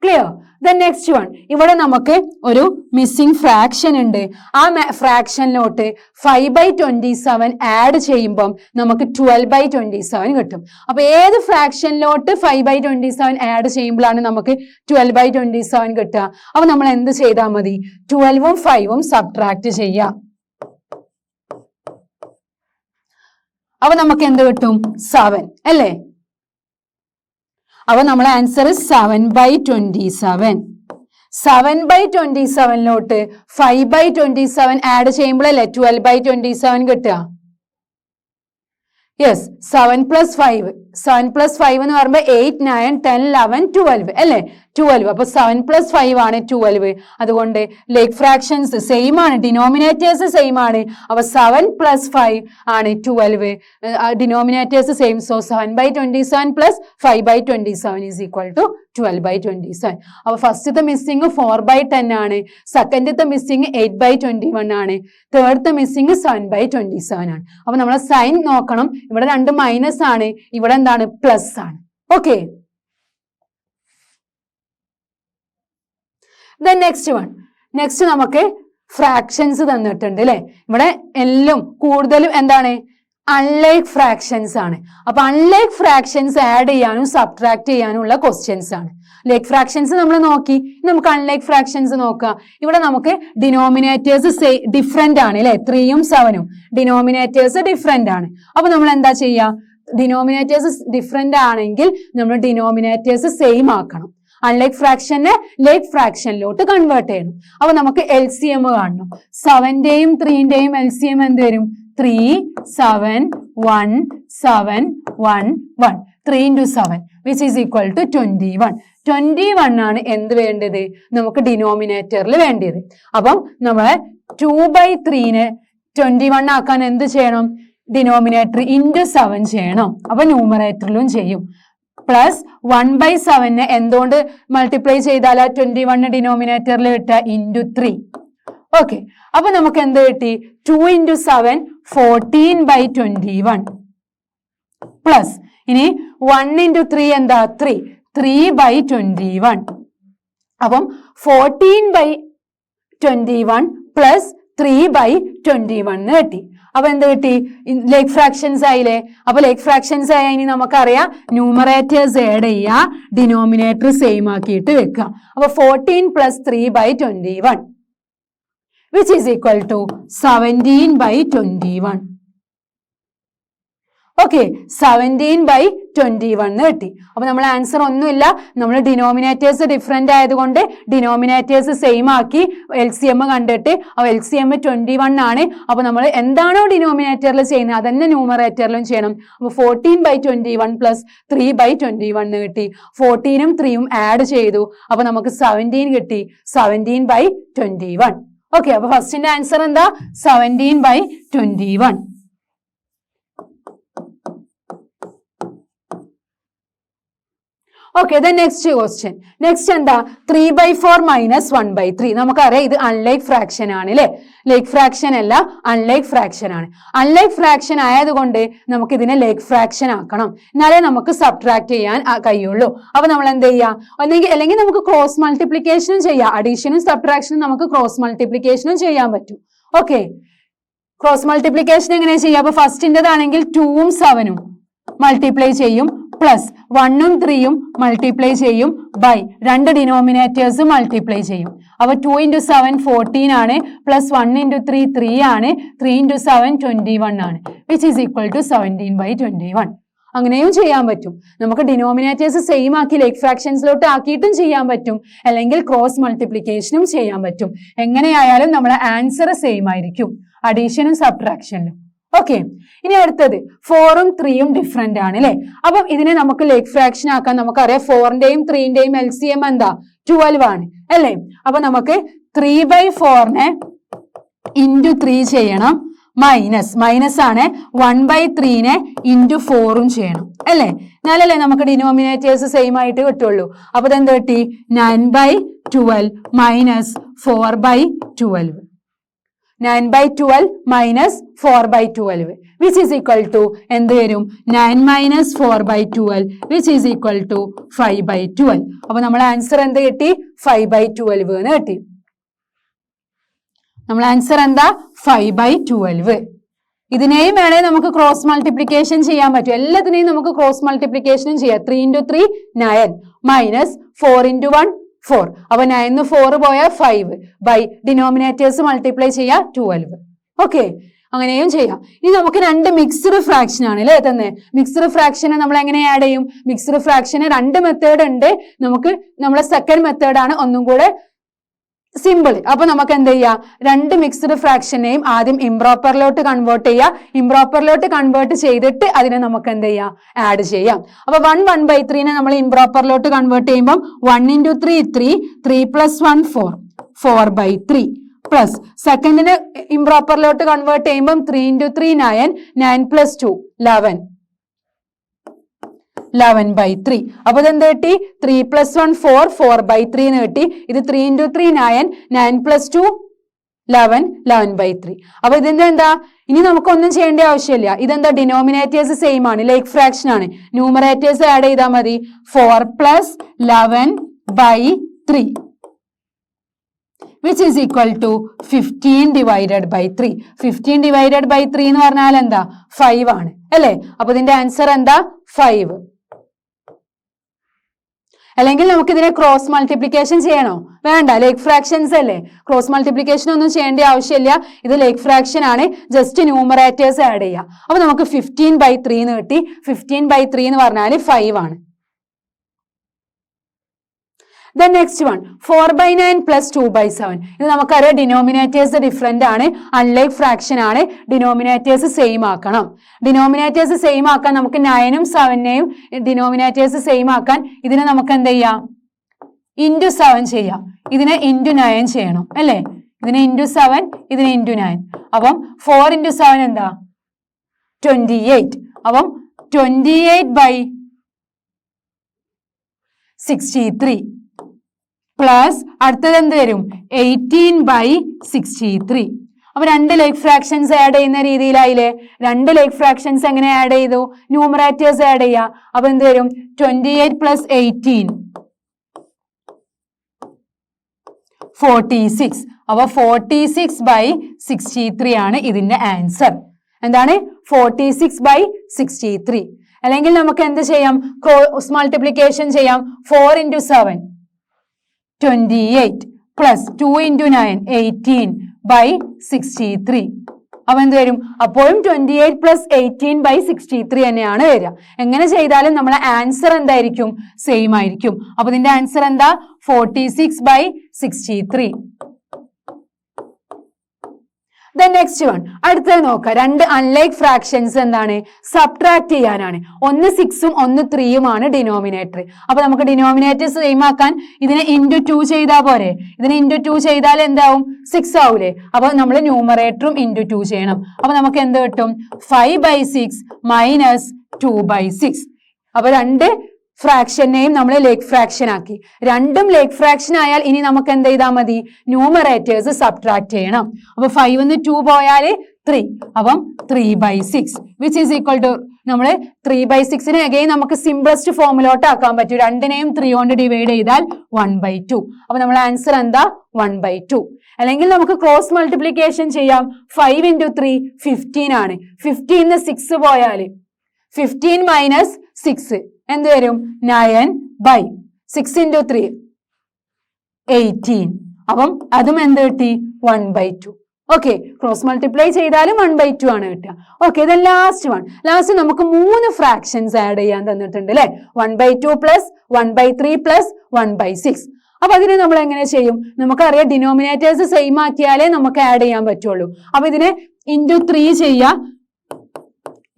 ക്ലിയർ. ദ നെക്സ്റ്റ് വൺ, ഇവിടെ നമുക്ക് ഒരു മിസ്സിംഗ് ഫ്രാക്ഷൻ ഉണ്ട്. ആ ഫ്രാക്ഷനിലോട്ട് 5/27 ആഡ് ചെയ്യുമ്പം നമുക്ക് 12/27 കിട്ടും. അപ്പൊ ഏത് ഫ്രാക്ഷനിലോട്ട് 5/27 ആഡ് ചെയ്യുമ്പോഴാണ് നമുക്ക് 12/27 കിട്ടുക. അപ്പൊ നമ്മൾ എന്ത് ചെയ്താൽ മതി, 12ഉം 5ഉം സബ്ട്രാക്ട് ചെയ്യാം. അപ്പൊ നമുക്ക് എന്ത് കിട്ടും, 7 അല്ലേ. അപ്പൊ നമ്മളെ ആൻസർ 7/27. 7/27ലോട്ട് 5/27 ആഡ് ചെയ്യുമ്പോഴല്ലേ 12/27 കിട്ടുക. യെസ്, 7 + 5 എന്ന് പറയുമ്പോൾ 8 9 10 11 12 അല്ലേ, 12. അപ്പൊ 7 + 5 ആണ് 12. അതുകൊണ്ട് ലൈക്ക് ഫ്രാക്ഷൻസ് സെയിം ആണ്, ഡിനോമിനേറ്റേഴ്സ് സെയിം ആണ്. അപ്പൊ 7 + 5 ആണ് 12, denominators same. So 7/27 + 5/27 is equal to 12/27. അപ്പൊ ഫസ്റ്റത്തെ മിസ്സിംഗ് 4/10 ആണ്, സെക്കൻഡത്തെ മിസ്സിംഗ് 8/21 ആണ്, തേർഡത്തെ മിസ്സിംഗ് 7/27 ആണ്. അപ്പൊ നമ്മൾ സൈൻ നോക്കണം, ഇവിടെ 2 മൈനസ് ആണ്, ഇവിടെ എന്താണ്, പ്ലസ് ആണ്. ഓക്കെ, നെക്സ്റ്റ് നമുക്ക് ഫ്രാക്ഷൻസ് തന്നിട്ടുണ്ട് അല്ലെ. ഇവിടെ എല്ലാം കൂടുതലും എന്താണ്, അൺലൈക്ക് ഫ്രാക്ഷൻസ് ആണ്. അപ്പൊ അൺലൈക്ക് ഫ്രാക്ഷൻസ് ആഡ് ചെയ്യാനും സബ്ട്രാക്ട് ചെയ്യാനും ഉള്ള ക്വസ്റ്റ്യൻസ് ആണ്. ലൈക്ക് ഫ്രാക്ഷൻസ് നമ്മൾ നോക്കി, നമുക്ക് അൺലൈക്ക് ഫ്രാക്ഷൻസ് നോക്കാം. ഇവിടെ നമുക്ക് ഡിനോമിനേറ്റേഴ്സ് ഡിഫറെന്റ് ആണ് അല്ലെ, 3ഉം 7ഉം ഡിനോമിനേറ്റേഴ്സ് ഡിഫറെന്റ് ആണ്. അപ്പൊ നമ്മൾ എന്താ ചെയ്യുക, ഡിനോമിനേറ്റേഴ്സ് ഡിഫറെന്റ് ആണെങ്കിൽ നമ്മൾ ഡിനോമിനേറ്റേഴ്സ് സെയിം ആക്കണം. അൺലൈക്ക് ഫ്രാക്ഷനെ ലൈക്ക് ഫ്രാക്ഷനിലോട്ട് കൺവേർട്ട് ചെയ്യണം. അപ്പൊ നമുക്ക് LCM കാണണം. 7ന്റെയും 3ന്റെയും LCM എന്ത് വരും, 3 7 1 7 1 1. 3 × 7 which is equal to 21. 21 ആണ് എന്ത് വേണ്ടത്, നമുക്ക് ഡിനോമിനേറ്ററിൽ വേണ്ടത്. അപ്പം നമ്മളെ 2/3 21 ആക്കാൻ എന്ത് ചെയ്യണം, ഡിനോമിനേറ്റർ × 7 ചെയ്യണം. അപ്പൊ ന്യൂമറേറ്ററിലും ചെയ്യും. പ്ലസ് 1/7 എന്തുകൊണ്ട് മൾട്ടിപ്ലൈ ചെയ്താൽ 21 ഡിനോമിനേറ്ററിൽ കിട്ടുക, × 3. ഓക്കെ, അപ്പൊ നമുക്ക് എന്ത് കിട്ടി, 2 × 7 14/21. പ്ലസ് ഇനി 1 into 3 എന്താ 3/21. അപ്പം 14/21 പ്ലസ് 3/21 കിട്ടി. അപ്പൊ എന്ത് കിട്ടി? ലേക്ക് ഫ്രാക്ഷൻസ് ആയില്ലേ? അപ്പൊ ലേക്ക് ഫ്രാക്ഷൻസ് ആയ ഇനി നമുക്കറിയാം ന്യൂമറേറ്റേഴ്സ് ആഡ് ചെയ്യുക, ഡിനോമിനേറ്റർ സെയിം ആക്കിയിട്ട് വെക്കുക. അപ്പൊ 14 + 3/21 which is equal to 17/21. Okay, 17/21 കിട്ടി. അപ്പൊ നമ്മൾ ആൻസർ ഒന്നുമില്ല, നമ്മൾ ഡിനോമിനേറ്റേഴ്സ് ഡിഫറെന്റ് ആയതുകൊണ്ട് ഡിനോമിനേറ്റേഴ്സ് സെയിം ആക്കി LCM കണ്ടിട്ട് LCM 21 ആണ്. അപ്പൊ നമ്മൾ എന്താണോ ഡിനോമിനേറ്ററിൽ ചെയ്യുന്നത് അതന്നെ ന്യൂമറേറ്ററിലും ചെയ്യണം. അപ്പൊ 14/21 + 3/21 കിട്ടി. 14ഉം 3ഉം ആഡ് ചെയ്തു, അപ്പൊ നമുക്ക് 17 കിട്ടി. 17/21. ഓക്കെ, അപ്പൊ ഫസ്റ്റിന്റെ ആൻസർ എന്താ? 17/21. Okay, the next question. Next എന്താ? 3/4 - 1/3. നമുക്കറിയാം ഇത് അൺലൈക്ക് ഫ്രാക്ഷൻ ആണ് അല്ലേ? ലേക്ക് ഫ്രാക്ഷൻ അല്ല, അൺലൈക്ക് ഫ്രാക്ഷൻ ആണ്. അൺലൈക്ക് ഫ്രാക്ഷൻ ആയതുകൊണ്ട് നമുക്ക് ഇതിനെ ലേക്ക് ഫ്രാക്ഷൻ ആക്കണം, എന്നാലേ നമുക്ക് സബ്ട്രാക്ട് ചെയ്യാൻ കഴിയുള്ളൂ. അപ്പൊ നമ്മൾ എന്ത് ചെയ്യാം? അല്ലെങ്കിൽ നമുക്ക് ക്രോസ് മൾട്ടിപ്ലിക്കേഷനും ചെയ്യാം. അഡീഷനും സബ്ട്രാക്ഷനും നമുക്ക് ക്രോസ് മൾട്ടിപ്ലിക്കേഷനും ചെയ്യാൻ പറ്റും. ഓക്കെ, ക്രോസ് മൾട്ടിപ്ലിക്കേഷൻ എങ്ങനെ ചെയ്യാം? അപ്പൊ ഫസ്റ്റിൻ്റെതാണെങ്കിൽ 2ഉം 7ഉം മൾട്ടിപ്ലൈ ചെയ്യും, പ്ലസ് 1ഉം 3ഉം മൾട്ടിപ്ലൈ ചെയ്യും, ബൈ 2 ഡിനോമിനേറ്റേഴ്സ് മൾട്ടിപ്ലൈ ചെയ്യും. അപ്പൊ 2 × 7 14 ആണ്, പ്ലസ് 1 × 3 3 ആണ്, 3 × 7 21 ആണ്, വിച്ച് ഈസ് ഈക്വൽ ടു 17/21. അങ്ങനെയും ചെയ്യാൻ പറ്റും. നമുക്ക് ഡിനോമിനേറ്റേഴ്സ് സെയിം ആക്കി ലേക്ക് ഫ്രാക്ഷൻസിലോട്ട് ആക്കിയിട്ടും ചെയ്യാൻ പറ്റും, അല്ലെങ്കിൽ ക്രോസ് മൾട്ടിപ്ലിക്കേഷനും ചെയ്യാൻ പറ്റും. എങ്ങനെയായാലും നമ്മളെ ആൻസർ സെയിം ആയിരിക്കും അഡീഷനും സബ്ട്രാക്ഷനിലും. ഓക്കെ, ഇനി അടുത്തത് 4ഉം 3ഉം ഡിഫറെന്റ് ആണ് അല്ലെ? അപ്പം ഇതിനെ നമുക്ക് ലേക്ക് ഫ്രാക്ഷൻ ആക്കാൻ നമുക്കറിയാം 4ന്റെയും 3ന്റെയും LCM എന്താ? 12 ആണ് അല്ലേ? അപ്പൊ നമുക്ക് 3/4 × 3 ചെയ്യണം, മൈനസ് ആണ് 1/3 × 4ഉം ചെയ്യണം അല്ലേ? എന്നാലല്ലേ നമുക്ക് ഡിനോമിനേറ്റേഴ്സ് സെയിം ആയിട്ട് കിട്ടുള്ളൂ. അപ്പൊ ഇതെന്ത് കിട്ടി? 9/12 - 4/12. 9/12 - 4/12 which is equal to എന്ത് വരും? 9 - 4/12 which is equal to 5/12. അപ്പൊ നമ്മൾ ആൻസർ എന്ത് കിട്ടി? 5/12 എന്ന് കിട്ടി. നമ്മൾ ആൻസർ എന്താ? 5/12. ഇതിനെയും വേണേ നമുക്ക് ക്രോസ് മൾട്ടിപ്ലിക്കേഷൻ ചെയ്യാൻ പറ്റും. എല്ലാത്തിനെയും നമുക്ക് ക്രോസ് മൾട്ടിപ്ലിക്കേഷനും ചെയ്യാം. 3 × 3 9 മൈനസ് 4 × 1 4. അപ്പൊ 9 4 പോയാൽ 5 ബൈ ഡിനോമിനേറ്റേഴ്സ് മൾട്ടിപ്ലൈ ചെയ്യാം 12. ഓക്കെ, അങ്ങനെയും ചെയ്യാം. ഇനി നമുക്ക് 2 മിക്സ്ഡ് ഫ്രാക്ഷൻ ആണ് അല്ലേ തന്നെ? മിക്സ്ഡ് ഫ്രാക്ഷനെ നമ്മൾ എങ്ങനെ ആഡ് ചെയ്യും? മിക്സ്ഡ് ഫ്രാക്ഷന് 2 മെത്തേഡ് ഉണ്ട്. നമുക്ക് നമ്മളെ സെക്കൻഡ് മെത്തേഡാണ് ഒന്നും കൂടെ സിമ്പിൾ. അപ്പൊ നമുക്ക് എന്ത് ചെയ്യാം? 2 മിക്സ്ഡ് ഫ്രാക്ഷനെയും ആദ്യം ഇംപ്രോപ്പറിലോട്ട് കൺവേർട്ട് ചെയ്യാം. ഇംപ്രോപ്പറിലോട്ട് കൺവേർട്ട് ചെയ്തിട്ട് അതിനെ നമുക്ക് എന്ത് ചെയ്യാം? ആഡ് ചെയ്യാം. അപ്പൊ 1/3 നമ്മൾ ഇംപ്രോപ്പറിലോട്ട് കൺവേർട്ട് ചെയ്യുമ്പോൾ 1 × 3 3 3 + 1 4 4/3 പ്ലസ് സെക്കൻഡിന് ഇംപ്രോപ്പറിലോട്ട് കൺവേർട്ട് ചെയ്യുമ്പോൾ 3 × 3 9 9 + 2 11 11/3. അപ്പൊ ഇതെന്ത് കിട്ടി? 3 + 1 4 4/3 എന്ന് കിട്ടി. ഇത് 3 × 3 9 9 + 2 11 11/3. അപ്പൊ ഇതിന്റെ എന്താ? ഇനി നമുക്കൊന്നും ചെയ്യേണ്ട ആവശ്യമില്ല. ഇതെന്താ? ഡിനോമിനേറ്റേഴ്സ് സെയിം ആണ്, ലേക്ക് ഫ്രാക്ഷൻ ആണ്. ന്യൂമറേറ്റേഴ്സ് ആഡ് ചെയ്താൽ മതി. 4 + 11/3 which is equal to 15/3. 15/3 എന്ന് പറഞ്ഞാൽ എന്താ? 5 ആണ് അല്ലേ? അപ്പൊ ഇതിന്റെ ആൻസർ എന്താ? 5. അല്ലെങ്കിൽ നമുക്ക് ഇതിനെ ക്രോസ് മൾട്ടിപ്ലിക്കേഷൻ ചെയ്യണോ? വേണ്ട, ലേക്ക് ഫ്രാക്ഷൻസ് അല്ലേ. ക്രോസ് മൾട്ടിപ്ലിക്കേഷൻ ഒന്നും ചെയ്യേണ്ട ആവശ്യമില്ല. ഇത് ലേക്ക് ഫ്രാക്ഷൻ ആണ്, ജസ്റ്റ് ന്യൂമറേറ്റേഴ്സ് ആഡ് ചെയ്യാം. അപ്പൊ നമുക്ക് 15/3 എന്ന് കിട്ടി. 15/3 എന്ന് പറഞ്ഞാൽ 5 ആണ്. The next one 4/9 + 2/7. ഇത് നമുക്കറിയാം ഡിനോമിനേറ്റേഴ്സ് ഡിഫറെന്റ് ആണ്, അൺലൈക്ക് ഫ്രാക്ഷൻ ആണ്. ഡിനോമിനേറ്റേഴ്സ് സെയിം ആക്കണം. ഡിനോമിനേറ്റേഴ്സ് സെയിം ആക്കാൻ നമുക്ക് 9ഉം 7നെയും ഡിനോമിനേറ്റേഴ്സ് സെയിം ആക്കാൻ ഇതിനെ നമുക്ക് എന്ത് ചെയ്യാം? × 7 ചെയ്യാം. ഇതിനെ × 9 ചെയ്യണം അല്ലേ? ഇതിനെ × 7, ഇതിനെ × 9. അപ്പം 4 × 7 എന്താ? 28. അപ്പം 28/63 പ്ലസ് അടുത്തത് എന്ത് വരും? 18/63. അപ്പൊ രണ്ട് ലേക്ക് ഫ്രാക്ഷൻസ് ആഡ് ചെയ്യുന്ന രീതിയിലായില്ലേ? രണ്ട് ലേക്ക് ഫ്രാക്ഷൻസ് എങ്ങനെ ആഡ് ചെയ്തു? ന്യൂമറേറ്റേഴ്സ് ആഡ് ചെയ്യാം. അപ്പൊ എന്ത് വരും? 28 + 18 46. അപ്പൊ 46/63 ആണ് ഇതിന്റെ ആൻസർ. എന്താണ്? 46/63. അല്ലെങ്കിൽ നമുക്ക് എന്ത് ചെയ്യാം? ക്രോസ് മൾട്ടിപ്ലിക്കേഷൻ ചെയ്യാം. 4 × 7 28 + 2 × 9 18/63. അപ്പൊ എന്ത് വരും? അപ്പോഴും 28 + 18/63 തന്നെയാണ് വരിക. എങ്ങനെ ചെയ്താലും നമ്മളെ ആൻസർ എന്തായിരിക്കും? സെയിം ആയിരിക്കും. അപ്പൊ ഇതിന്റെ ആൻസർ എന്താ? 46/63. Then next one. അടുത്തത് നോക്കാം. രണ്ട് അൺലൈക്ക് ഫ്രാക്ഷൻസ് എന്താണ്? സബ്ട്രാക്ട് ചെയ്യാനാണ്. ഒന്ന് 6ഉം ഒന്ന് 3ഉം ആണ് ഡിനോമിനേറ്റർ. അപ്പൊ നമുക്ക് ഡിനോമിനേറ്റർ സെയിം ആക്കാൻ ഇതിനെ × 2 ചെയ്താൽ പോരെ? ഇതിനെ × 2 ചെയ്താൽ എന്താവും? 6 ആവൂലേ? അപ്പൊ നമ്മൾ ന്യൂമറേറ്ററും × 2 ചെയ്യണം. അപ്പൊ നമുക്ക് എന്ത് കിട്ടും? 5/6 - 2/6. അപ്പൊ രണ്ട് ഫ്രാക്ഷനെയും നമ്മൾ ലേക്ക് ഫ്രാക്ഷൻ ആക്കി. രണ്ടും ലേക്ക് ഫ്രാക്ഷൻ ആയാൽ ഇനി നമുക്ക് എന്ത് ചെയ്താൽ മതി? ന്യൂമറേറ്റേഴ്സ് സബ്ട്രാക്ട് ചെയ്യണം. അപ്പൊ 5 ന്ന് 2 പോയാല് 3. അപ്പം 3/6 which is equal to നമ്മള് 3/6നെ അഗൈൻ നമുക്ക് സിംപ്ലസ്റ്റ് ഫോമിലോട്ട് ആക്കാൻ പറ്റും. രണ്ടിനെയും 3 കൊണ്ട് ഡിവൈഡ് ചെയ്താൽ 1/2. അപ്പൊ നമ്മളെ ആൻസർ എന്താ? 1/2. അല്ലെങ്കിൽ നമുക്ക് ക്രോസ് മൾട്ടിപ്ലിക്കേഷൻ ചെയ്യാം. 5 × 3 15 ആണ്. 15 ന്ന് 6 പോയാല് 15 - 6 എന്ത് വരും? 9/6 × 3 18. അപ്പം അതും എന്ത് കിട്ടി? 1/2. ഓക്കെ, ക്രോസ് മൾട്ടിപ്ലൈ ചെയ്താലും 1/2 ആണ് കിട്ടുക. ഓക്കെ, ഇത് ലാസ്റ്റ് വൺ. ലാസ്റ്റ് നമുക്ക് 3 ഫ്രാക്ഷൻസ് ആഡ് ചെയ്യാൻ തന്നിട്ടുണ്ട് അല്ലെ? 1/2 + 1/3 + 1/6. അപ്പൊ അതിനെ നമ്മൾ എങ്ങനെ ചെയ്യും? നമുക്കറിയാം ഡിനോമിനേറ്റേഴ്സ് സെയിം ആക്കിയാലേ നമുക്ക് ആഡ് ചെയ്യാൻ പറ്റുള്ളൂ. അപ്പൊ ഇതിനെ × 3 ചെയ്യാം,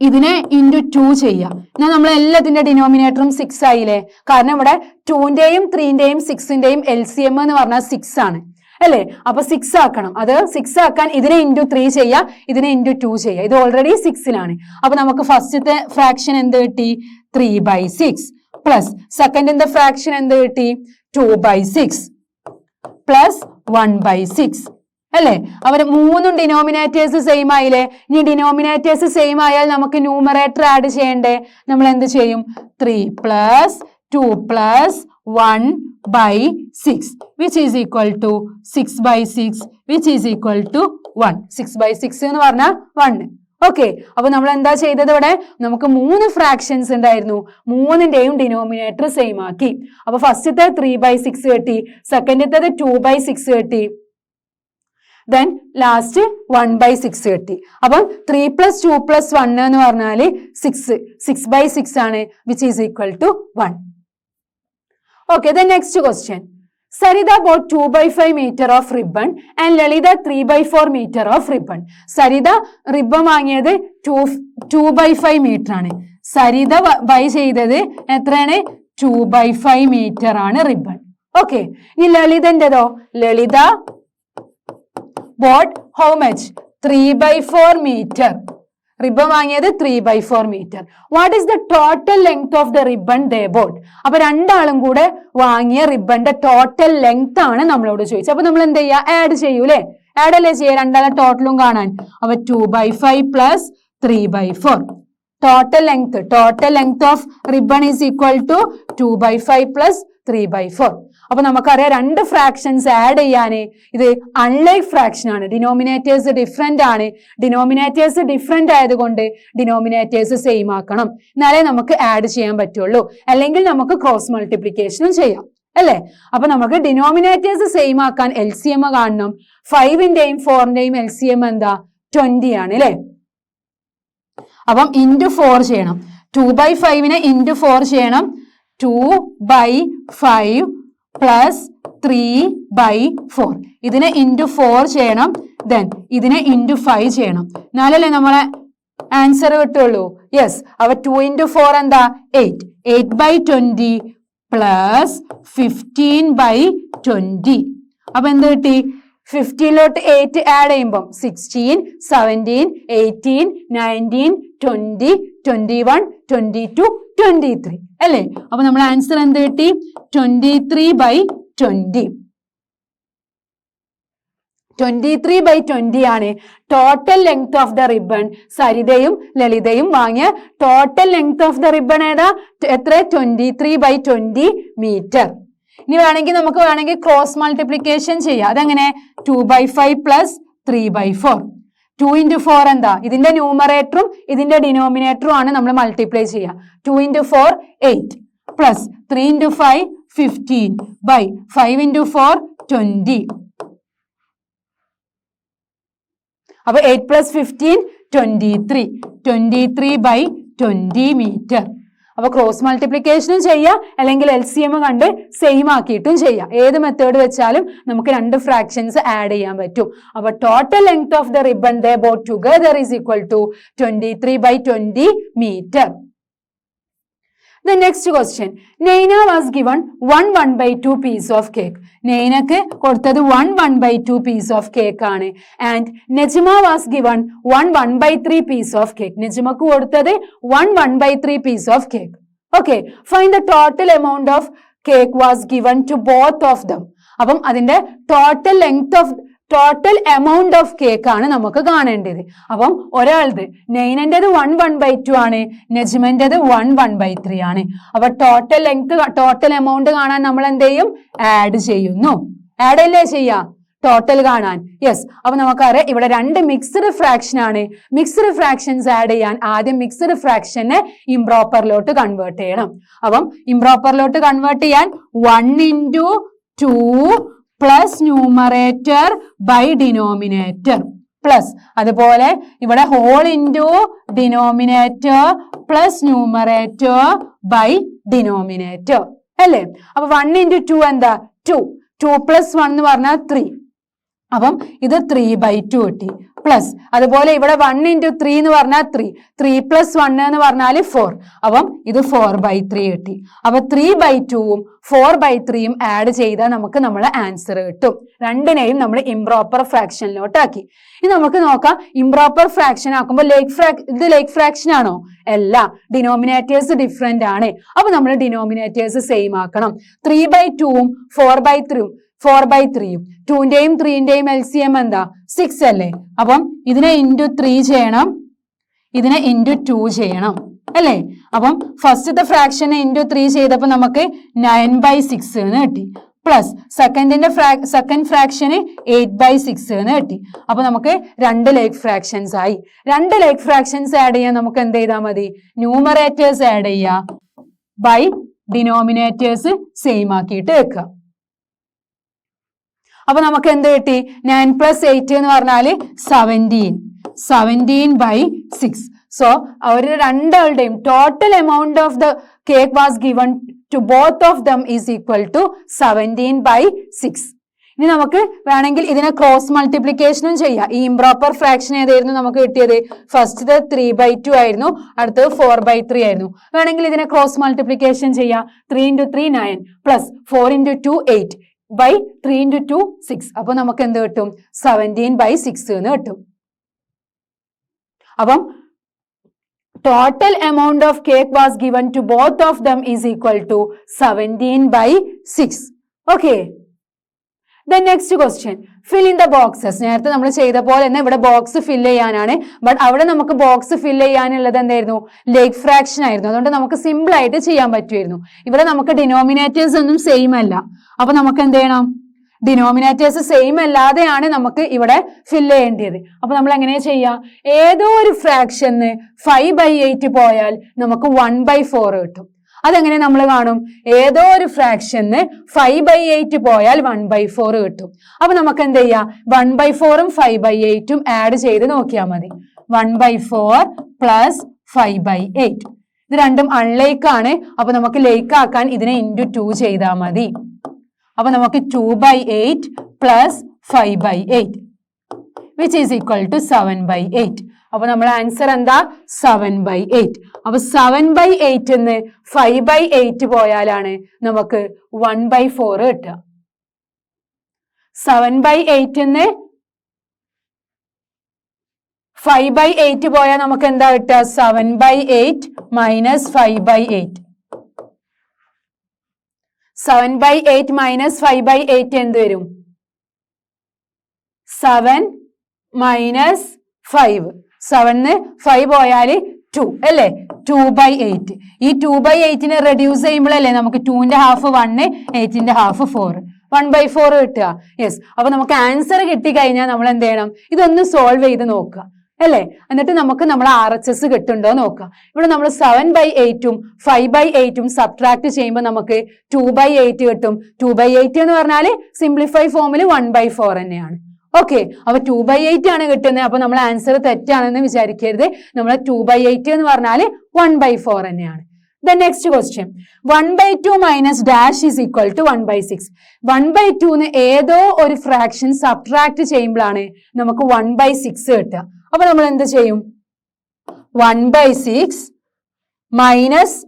ഇതിനെ × 2 ചെയ്യാം. എന്നാൽ നമ്മൾ എല്ലാത്തിന്റെ ഡിനോമിനേറ്ററും 6 ആയില്ലേ? കാരണം ഇവിടെ 2ന്റെയും 3ന്റെയും 6ന്റെയും LCM എന്ന് പറഞ്ഞാൽ 6 ആണ് അല്ലെ? അപ്പൊ 6 ആക്കണം. അത് 6 ആക്കാൻ ഇതിനെ × 3 ചെയ്യാം, ഇതിനെ × 2 ചെയ്യാം. ഇത് ഓൾറെഡി 6ലാണ്. അപ്പൊ നമുക്ക് ഫസ്റ്റത്തെ ഫ്രാക്ഷൻ എന്ത് കിട്ടി? 3/6 പ്ലസ് സെക്കൻഡിന്റെ ഫ്രാക്ഷൻ എന്ത് കിട്ടി? 2/6 പ്ലസ് 1/6 അല്ലെ? അവര് മൂന്നും ഡിനോമിനേറ്റേഴ്സ് സെയിം ആയില്ലേ? ഇനി ഡിനോമിനേറ്റേഴ്സ് സെയിം ആയാൽ നമുക്ക് ന്യൂമറേറ്റർ ആഡ് ചെയ്യണ്ടേ? നമ്മൾ എന്ത് ചെയ്യും? 3 + 2 + 1/6 which is equal to 6/6 which is equal to 1. 6/6 എന്ന് പറഞ്ഞാൽ 1. ഓക്കെ, അപ്പൊ നമ്മൾ എന്താ ചെയ്തത്? ഇവിടെ നമുക്ക് 3 ഫ്രാക്ഷൻസ് ഉണ്ടായിരുന്നു. മൂന്നിന്റെയും ഡിനോമിനേറ്റർ സെയിം ആക്കി. അപ്പൊ ഫസ്റ്റത്തെ 3/6 കിട്ടി, സെക്കൻഡത്തേത് 2/6 കിട്ടി, then ലാസ്റ്റ് 1/6 കിട്ടി. അപ്പം 3 + 2 + 1 എന്ന് പറഞ്ഞാല് 6. 6/6 ആണ് which is equal to 1. Okay, the next question. Sarita bought 2/5 meter of ribbon and Lalita 3/4 meter of ribbon. Sarita ribbon വാങ്ങിയത് 2/5 meter ആണ്. സരിത ബൈ ചെയ്തത് എത്രയാണ്? 2/5 meter ആണ് റിബൺ. ഓക്കെ, ഇനി ലളിതന്റെതോ? ലളിത bought how much? 3/4 meter. Ribbon വാങ്ങിയത് 3/4 meter. What is the total length of the ribbon they boat? അപ്പൊ രണ്ടാളും കൂടെ വാങ്ങിയ റിബന്റെ ടോട്ടൽ ലെങ്ത് ആണ് നമ്മളോട് ചോദിച്ചത്. അപ്പൊ നമ്മൾ എന്ത് ചെയ്യാ? ആഡ് ചെയ്യൂലേ? ആഡ് അല്ലേ ചെയ്യാ? രണ്ടാളെ ടോട്ടലും കാണാൻ. അപ്പൊ 2/5 + 3/4. Total length of ribbon is equal to 2/5 + 3/4. അപ്പൊ നമുക്കറിയാം രണ്ട് ഫ്രാക്ഷൻസ് ആഡ് ചെയ്യാന് ഇത് അൺലൈക്ക് ഫ്രാക്ഷൻ ആണ്. ഡിനോമിനേറ്റേഴ്സ് ഡിഫറെന്റ് ആണ്. ഡിനോമിനേറ്റേഴ്സ് ഡിഫറെന്റ് ആയതുകൊണ്ട് ഡിനോമിനേറ്റേഴ്സ് സെയിം ആക്കണം, എന്നാലേ നമുക്ക് ആഡ് ചെയ്യാൻ പറ്റുള്ളൂ. അല്ലെങ്കിൽ നമുക്ക് ക്രോസ് മൾട്ടിപ്ലിക്കേഷനും ചെയ്യാം അല്ലെ? അപ്പൊ നമുക്ക് ഡിനോമിനേറ്റേഴ്സ് സെയിം ആക്കാൻ LCM കാണണം. 5ന്റെയും 4ന്റെയും LCM എന്താ? 20 ആണ് അല്ലെ? അപ്പം × 4 ചെയ്യണം. 2/5നെ × 4 ചെയ്യണം. 2/5 + 3/4. ഇതിനെ × 4 ചെയ്യണം. ദെൻ ഇതിനെ × 5 ചെയ്യണം. എന്നാലല്ലേ നമ്മളെ ആൻസർ കിട്ടുള്ളൂ. യെസ്, അപ്പൊ 2 × 4 എന്താ? 8. 8/20 + 15/20. അപ്പൊ എന്ത് കിട്ടി? 15ലോട്ട് 8 ആഡ് ചെയ്യുമ്പോൾ 16, 17, 18, 19, 20, 21, 22, 23 അല്ലേ? അപ്പൊ നമ്മുടെ ആൻസർ എന്ത് കിട്ടി? 23/20. 23/20 ആണ് total length of the ribbon. സരിതയും ലളിതയും വാങ്ങിയ total length of the ribbon ഏതാ? എത്ര? 23/20 മീറ്റർ. ഇനി നമുക്ക് വേണമെങ്കിൽ ക്രോസ് മൾട്ടിപ്ലിക്കേഷൻ ചെയ്യാം. അതെങ്ങനെ? 2/5 പ്ലസ് 3/4. 2 into 4 എന്താ? ഇതിന്റെ ന്യൂമറേറ്ററും ഇതിന്റെ ഡിനോമിനേറ്ററും ആണ് നമ്മൾ മൾട്ടിപ്ലൈ ചെയ്യുക. 2 into 4 8 plus 3 into 5 15 by 5 into 4 20. അപ്പൊ 8 plus 15 23. 23/20 മീറ്റർ. അപ്പൊ ക്രോസ് മൾട്ടിപ്ലിക്കേഷനും ചെയ്യാം, അല്ലെങ്കിൽ LCM കണ്ട് സെയിം ആക്കിയിട്ടും ചെയ്യാം. ഏത് മെത്തേഡ് വെച്ചാലും നമുക്ക് രണ്ട് ഫ്രാക്ഷൻസ് ആഡ് ചെയ്യാൻ പറ്റും. അപ്പൊ total length of the ribbon they both together is equal to 23/20 metre. The next question. Naina was given 1/2 piece of cake. Nainakku കൊടുത്തത് 1/2 piece of cake ആണ്. And Nejma was given 1/3 piece of cake. Nejmakku കൊടുത്തത് 1/3 piece of cake. Okay. Find the total amount of cake was given to both of them. അപ്പം അതിന്റെ total amount of cake ആണ് നമുക്ക് കാണേണ്ടത്. അപ്പം ഒരാളത് നെയ്നന്റേത് 1/2 ആണ്, നെജ്മന്റേത് 1/3 ആണ്. അപ്പൊ ടോട്ടൽ എമൗണ്ട് കാണാൻ നമ്മൾ എന്ത് ചെയ്യും? ആഡ് ചെയ്യുന്നു. ആഡ് അല്ലേ ചെയ്യാ ടോട്ടൽ കാണാൻ? യെസ്. അപ്പൊ നമുക്കറിയാം ഇവിടെ രണ്ട് മിക്സ്ഡ് ഫ്രാക്ഷൻ ആണ്. മിക്സ്ഡ് ഫ്രാക്ഷൻസ് ആഡ് ചെയ്യാൻ ആദ്യം മിക്സ്ഡ് ഫ്രാക്ഷനെ ഇംപ്രോപ്പറിലോട്ട് കൺവേർട്ട് ചെയ്യണം. അപ്പം ഇംപ്രോപ്പറിലോട്ട് കൺവേർട്ട് ചെയ്യാൻ 1 into 2 plus numerator by denominator plus അതുപോലെ ഇവിടെ whole into denominator plus numerator by denominator അല്ലേ? അപ്പൊ 1 into 2 എന്താ? 2. 2 plus 1 എന്ന് പറഞ്ഞാൽ 3. അപ്പം ഇത് 3/2 കിട്ടി. പ്ലസ് അതുപോലെ ഇവിടെ 1 into 3 എന്ന് പറഞ്ഞാൽ 3. 3 plus 1 എന്ന് പറഞ്ഞാൽ 4. അപ്പം ഇത് 4/3 കിട്ടി. അപ്പൊ 3/2ഉം 4/3ഉം ആഡ് ചെയ്താൽ നമുക്ക് നമ്മളെ ആൻസർ കിട്ടും. രണ്ടിനെയും നമ്മൾ ഇംപ്രോപ്പർ ഫ്രാക്ഷനിലോട്ടാക്കി. ഇനി നമുക്ക് നോക്കാം, ഇംപ്രോപ്പർ ഫ്രാക്ഷൻ ആക്കുമ്പോൾ ഇത് ലേക്ക് ഫ്രാക്ഷൻ ആണോ? അല്ല, ഡിനോമിനേറ്റേഴ്സ് ഡിഫറെന്റ് ആണ്. അപ്പൊ നമ്മൾ ഡിനോമിനേറ്റേഴ്സ് സെയിം ആക്കണം. 3/2ഉം 4/3ഉം 4/3ഉം 2ന്റെയും 3ന്റെയും LCM എന്താ? 6 അല്ലേ? അപ്പം ഇതിനെ into 3 ചെയ്യണം, ഇതിനെ into 2 ചെയ്യണം അല്ലേ? അപ്പം ഫസ്റ്റത്തെ ഫ്രാക്ഷനെ into 3 ചെയ്തപ്പോൾ നമുക്ക് 9/6 എന്ന് കിട്ടി. പ്ലസ് സെക്കൻഡ് ഫ്രാക്ഷന് 8/6 എന്ന് കിട്ടി. അപ്പൊ നമുക്ക് രണ്ട് ലേക്ക് ഫ്രാക്ഷൻസ് ആയി. രണ്ട് ലേക്ക് ഫ്രാക്ഷൻസ് ആഡ് ചെയ്യാൻ നമുക്ക് എന്ത് ചെയ്താൽ മതി? ന്യൂമറേറ്റേഴ്സ് ആഡ് ചെയ്യുക, ബൈ ഡിനോമിനേറ്റേഴ്സ് സെയിം ആക്കിയിട്ട് വെക്കുക. അപ്പൊ നമുക്ക് എന്ത് കിട്ടി? 9 plus 8 എന്ന് പറഞ്ഞാല് 17/6. സോ അവർ രണ്ടാളുടെയും total amount of the cake was given to both of them is equal to 17/6. ഇനി നമുക്ക് വേണമെങ്കിൽ ഇതിനെ ക്രോസ് മൾട്ടിപ്ലിക്കേഷനും ചെയ്യാം. ഈ ഇംപ്രോപ്പർ ഫ്രാക്ഷൻ ഏതായിരുന്നു നമുക്ക് കിട്ടിയത്? ഫസ്റ്റ് 3/2 ആയിരുന്നു, അടുത്തത് 4/3 ആയിരുന്നു. വേണമെങ്കിൽ ഇതിനെ ക്രോസ് മൾട്ടിപ്ലിക്കേഷൻ ചെയ്യാം. 3 into 3 9 plus 4 into 2 8 by 3 into 2 6. അപ്പൊ നമുക്ക് എന്ത് കിട്ടും? 17/6 എന്ന് കിട്ടും. അപ്പം total amount of cake was given to both of them is equal to 17/6. Okay. Then next question, fill in the boxes. നേരത്തെ നമ്മൾ ചെയ്ത പോലെ തന്നെ ഇവിടെ ബോക്സ് ഫിൽ ചെയ്യാനാണ്. ബട്ട് അവിടെ നമുക്ക് ബോക്സ് ഫിൽ ചെയ്യാനുള്ളത് എന്തായിരുന്നു? ലേക്ക് ഫ്രാക്ഷൻ ആയിരുന്നു. അതുകൊണ്ട് നമുക്ക് സിമ്പിൾ ആയിട്ട് ചെയ്യാൻ പറ്റുമായിരുന്നു. ഇവിടെ നമുക്ക് ഡിനോമിനേറ്റേഴ്സ് ഒന്നും സെയിം അല്ല. അപ്പൊ നമുക്ക് എന്ത് ചെയ്യണം? ഡിനോമിനേറ്റേഴ്സ് സെയിം അല്ലാതെയാണ് നമുക്ക് ഇവിടെ ഫിൽ ചെയ്യേണ്ടത്. അപ്പൊ നമ്മൾ എങ്ങനെ ചെയ്യാം? ഏതോ ഒരു ഫ്രാക്ഷന് 5/8 പോയാൽ നമുക്ക് 1/4 കിട്ടും. അതെങ്ങനെ നമ്മൾ കാണും? ഏതോ ഒരു ഫ്രാക്ഷന് 5/8 പോയാൽ 1/4 കിട്ടും. അപ്പൊ നമുക്ക് എന്ത് ചെയ്യാം? 1/4ഉം 5/8ഉം ആഡ് ചെയ്ത് നോക്കിയാൽ മതി. 1/4 പ്ലസ് 5/8. ഇത് രണ്ടും അൺലേക്ക് ആണ്. അപ്പൊ നമുക്ക് ലേക്ക് ആക്കാൻ ഇതിനെ into 2 ചെയ്താൽ മതി. അപ്പൊ നമുക്ക് 2/8 plus 5/8 which is equal to 7/8. അപ്പൊ നമ്മുടെ ആൻസർ എന്താ? 7/8. അപ്പൊ 7/8 എന്ന് 5/8 പോയാലാണ് നമുക്ക് 1/4 കിട്ടുക. 7/8 എന്ന് 5/8 പോയാൽ നമുക്ക് എന്താ കിട്ടുക? 7/8 മൈനസ് 5/8. 7/8 മൈനസ് 5/8 എന്ത് വരും? 7 മൈനസ് 5. 7 5 പോയാൽ 2 അല്ലേ? 2/8. ഈ 2/8 റെഡ്യൂസ് ചെയ്യുമ്പോഴല്ലേ നമുക്ക് 2ന്റെ ഹാഫ് 1, 8ന്റെ ഹാഫ് 4, 1/4 കിട്ടുക. യെസ്. അപ്പൊ നമുക്ക് ആൻസർ കിട്ടിക്കഴിഞ്ഞാൽ നമ്മൾ എന്ത് ചെയ്യണം? ഇതൊന്ന് സോൾവ് ചെയ്ത് നോക്കുക അല്ലേ? എന്നിട്ട് നമുക്ക് നമ്മൾ RHS കിട്ടുന്നുണ്ടോ നോക്കാം. ഇവിടെ നമ്മൾ 7/8ഉം 5/8ഉം സബ്ട്രാക്ട് ചെയ്യുമ്പോൾ നമുക്ക് 2/8 കിട്ടും. 2/8 എന്ന് പറഞ്ഞാൽ സിംപ്ലിഫൈ ഫോമിൽ 1/4 തന്നെയാണ്. ഓക്കെ, അപ്പൊ 2/8 ആണ് കിട്ടുന്നത്. അപ്പൊ നമ്മൾ ആൻസർ തെറ്റാണെന്ന് വിചാരിക്കരുത്. നമ്മൾ 2/8 എന്ന് പറഞ്ഞാൽ 1/4 തന്നെയാണ്. The next question, 1/2 minus dash is equal to 1/6. 1/2 ഏതോ ഒരു ഫ്രാക്ഷൻ സബ്ട്രാക്ട് ചെയ്യുമ്പോഴാണ് നമുക്ക് 1/6 കിട്ടുക. അപ്പൊ നമ്മൾ എന്ത് ചെയ്യും? 1/6 മൈനസ്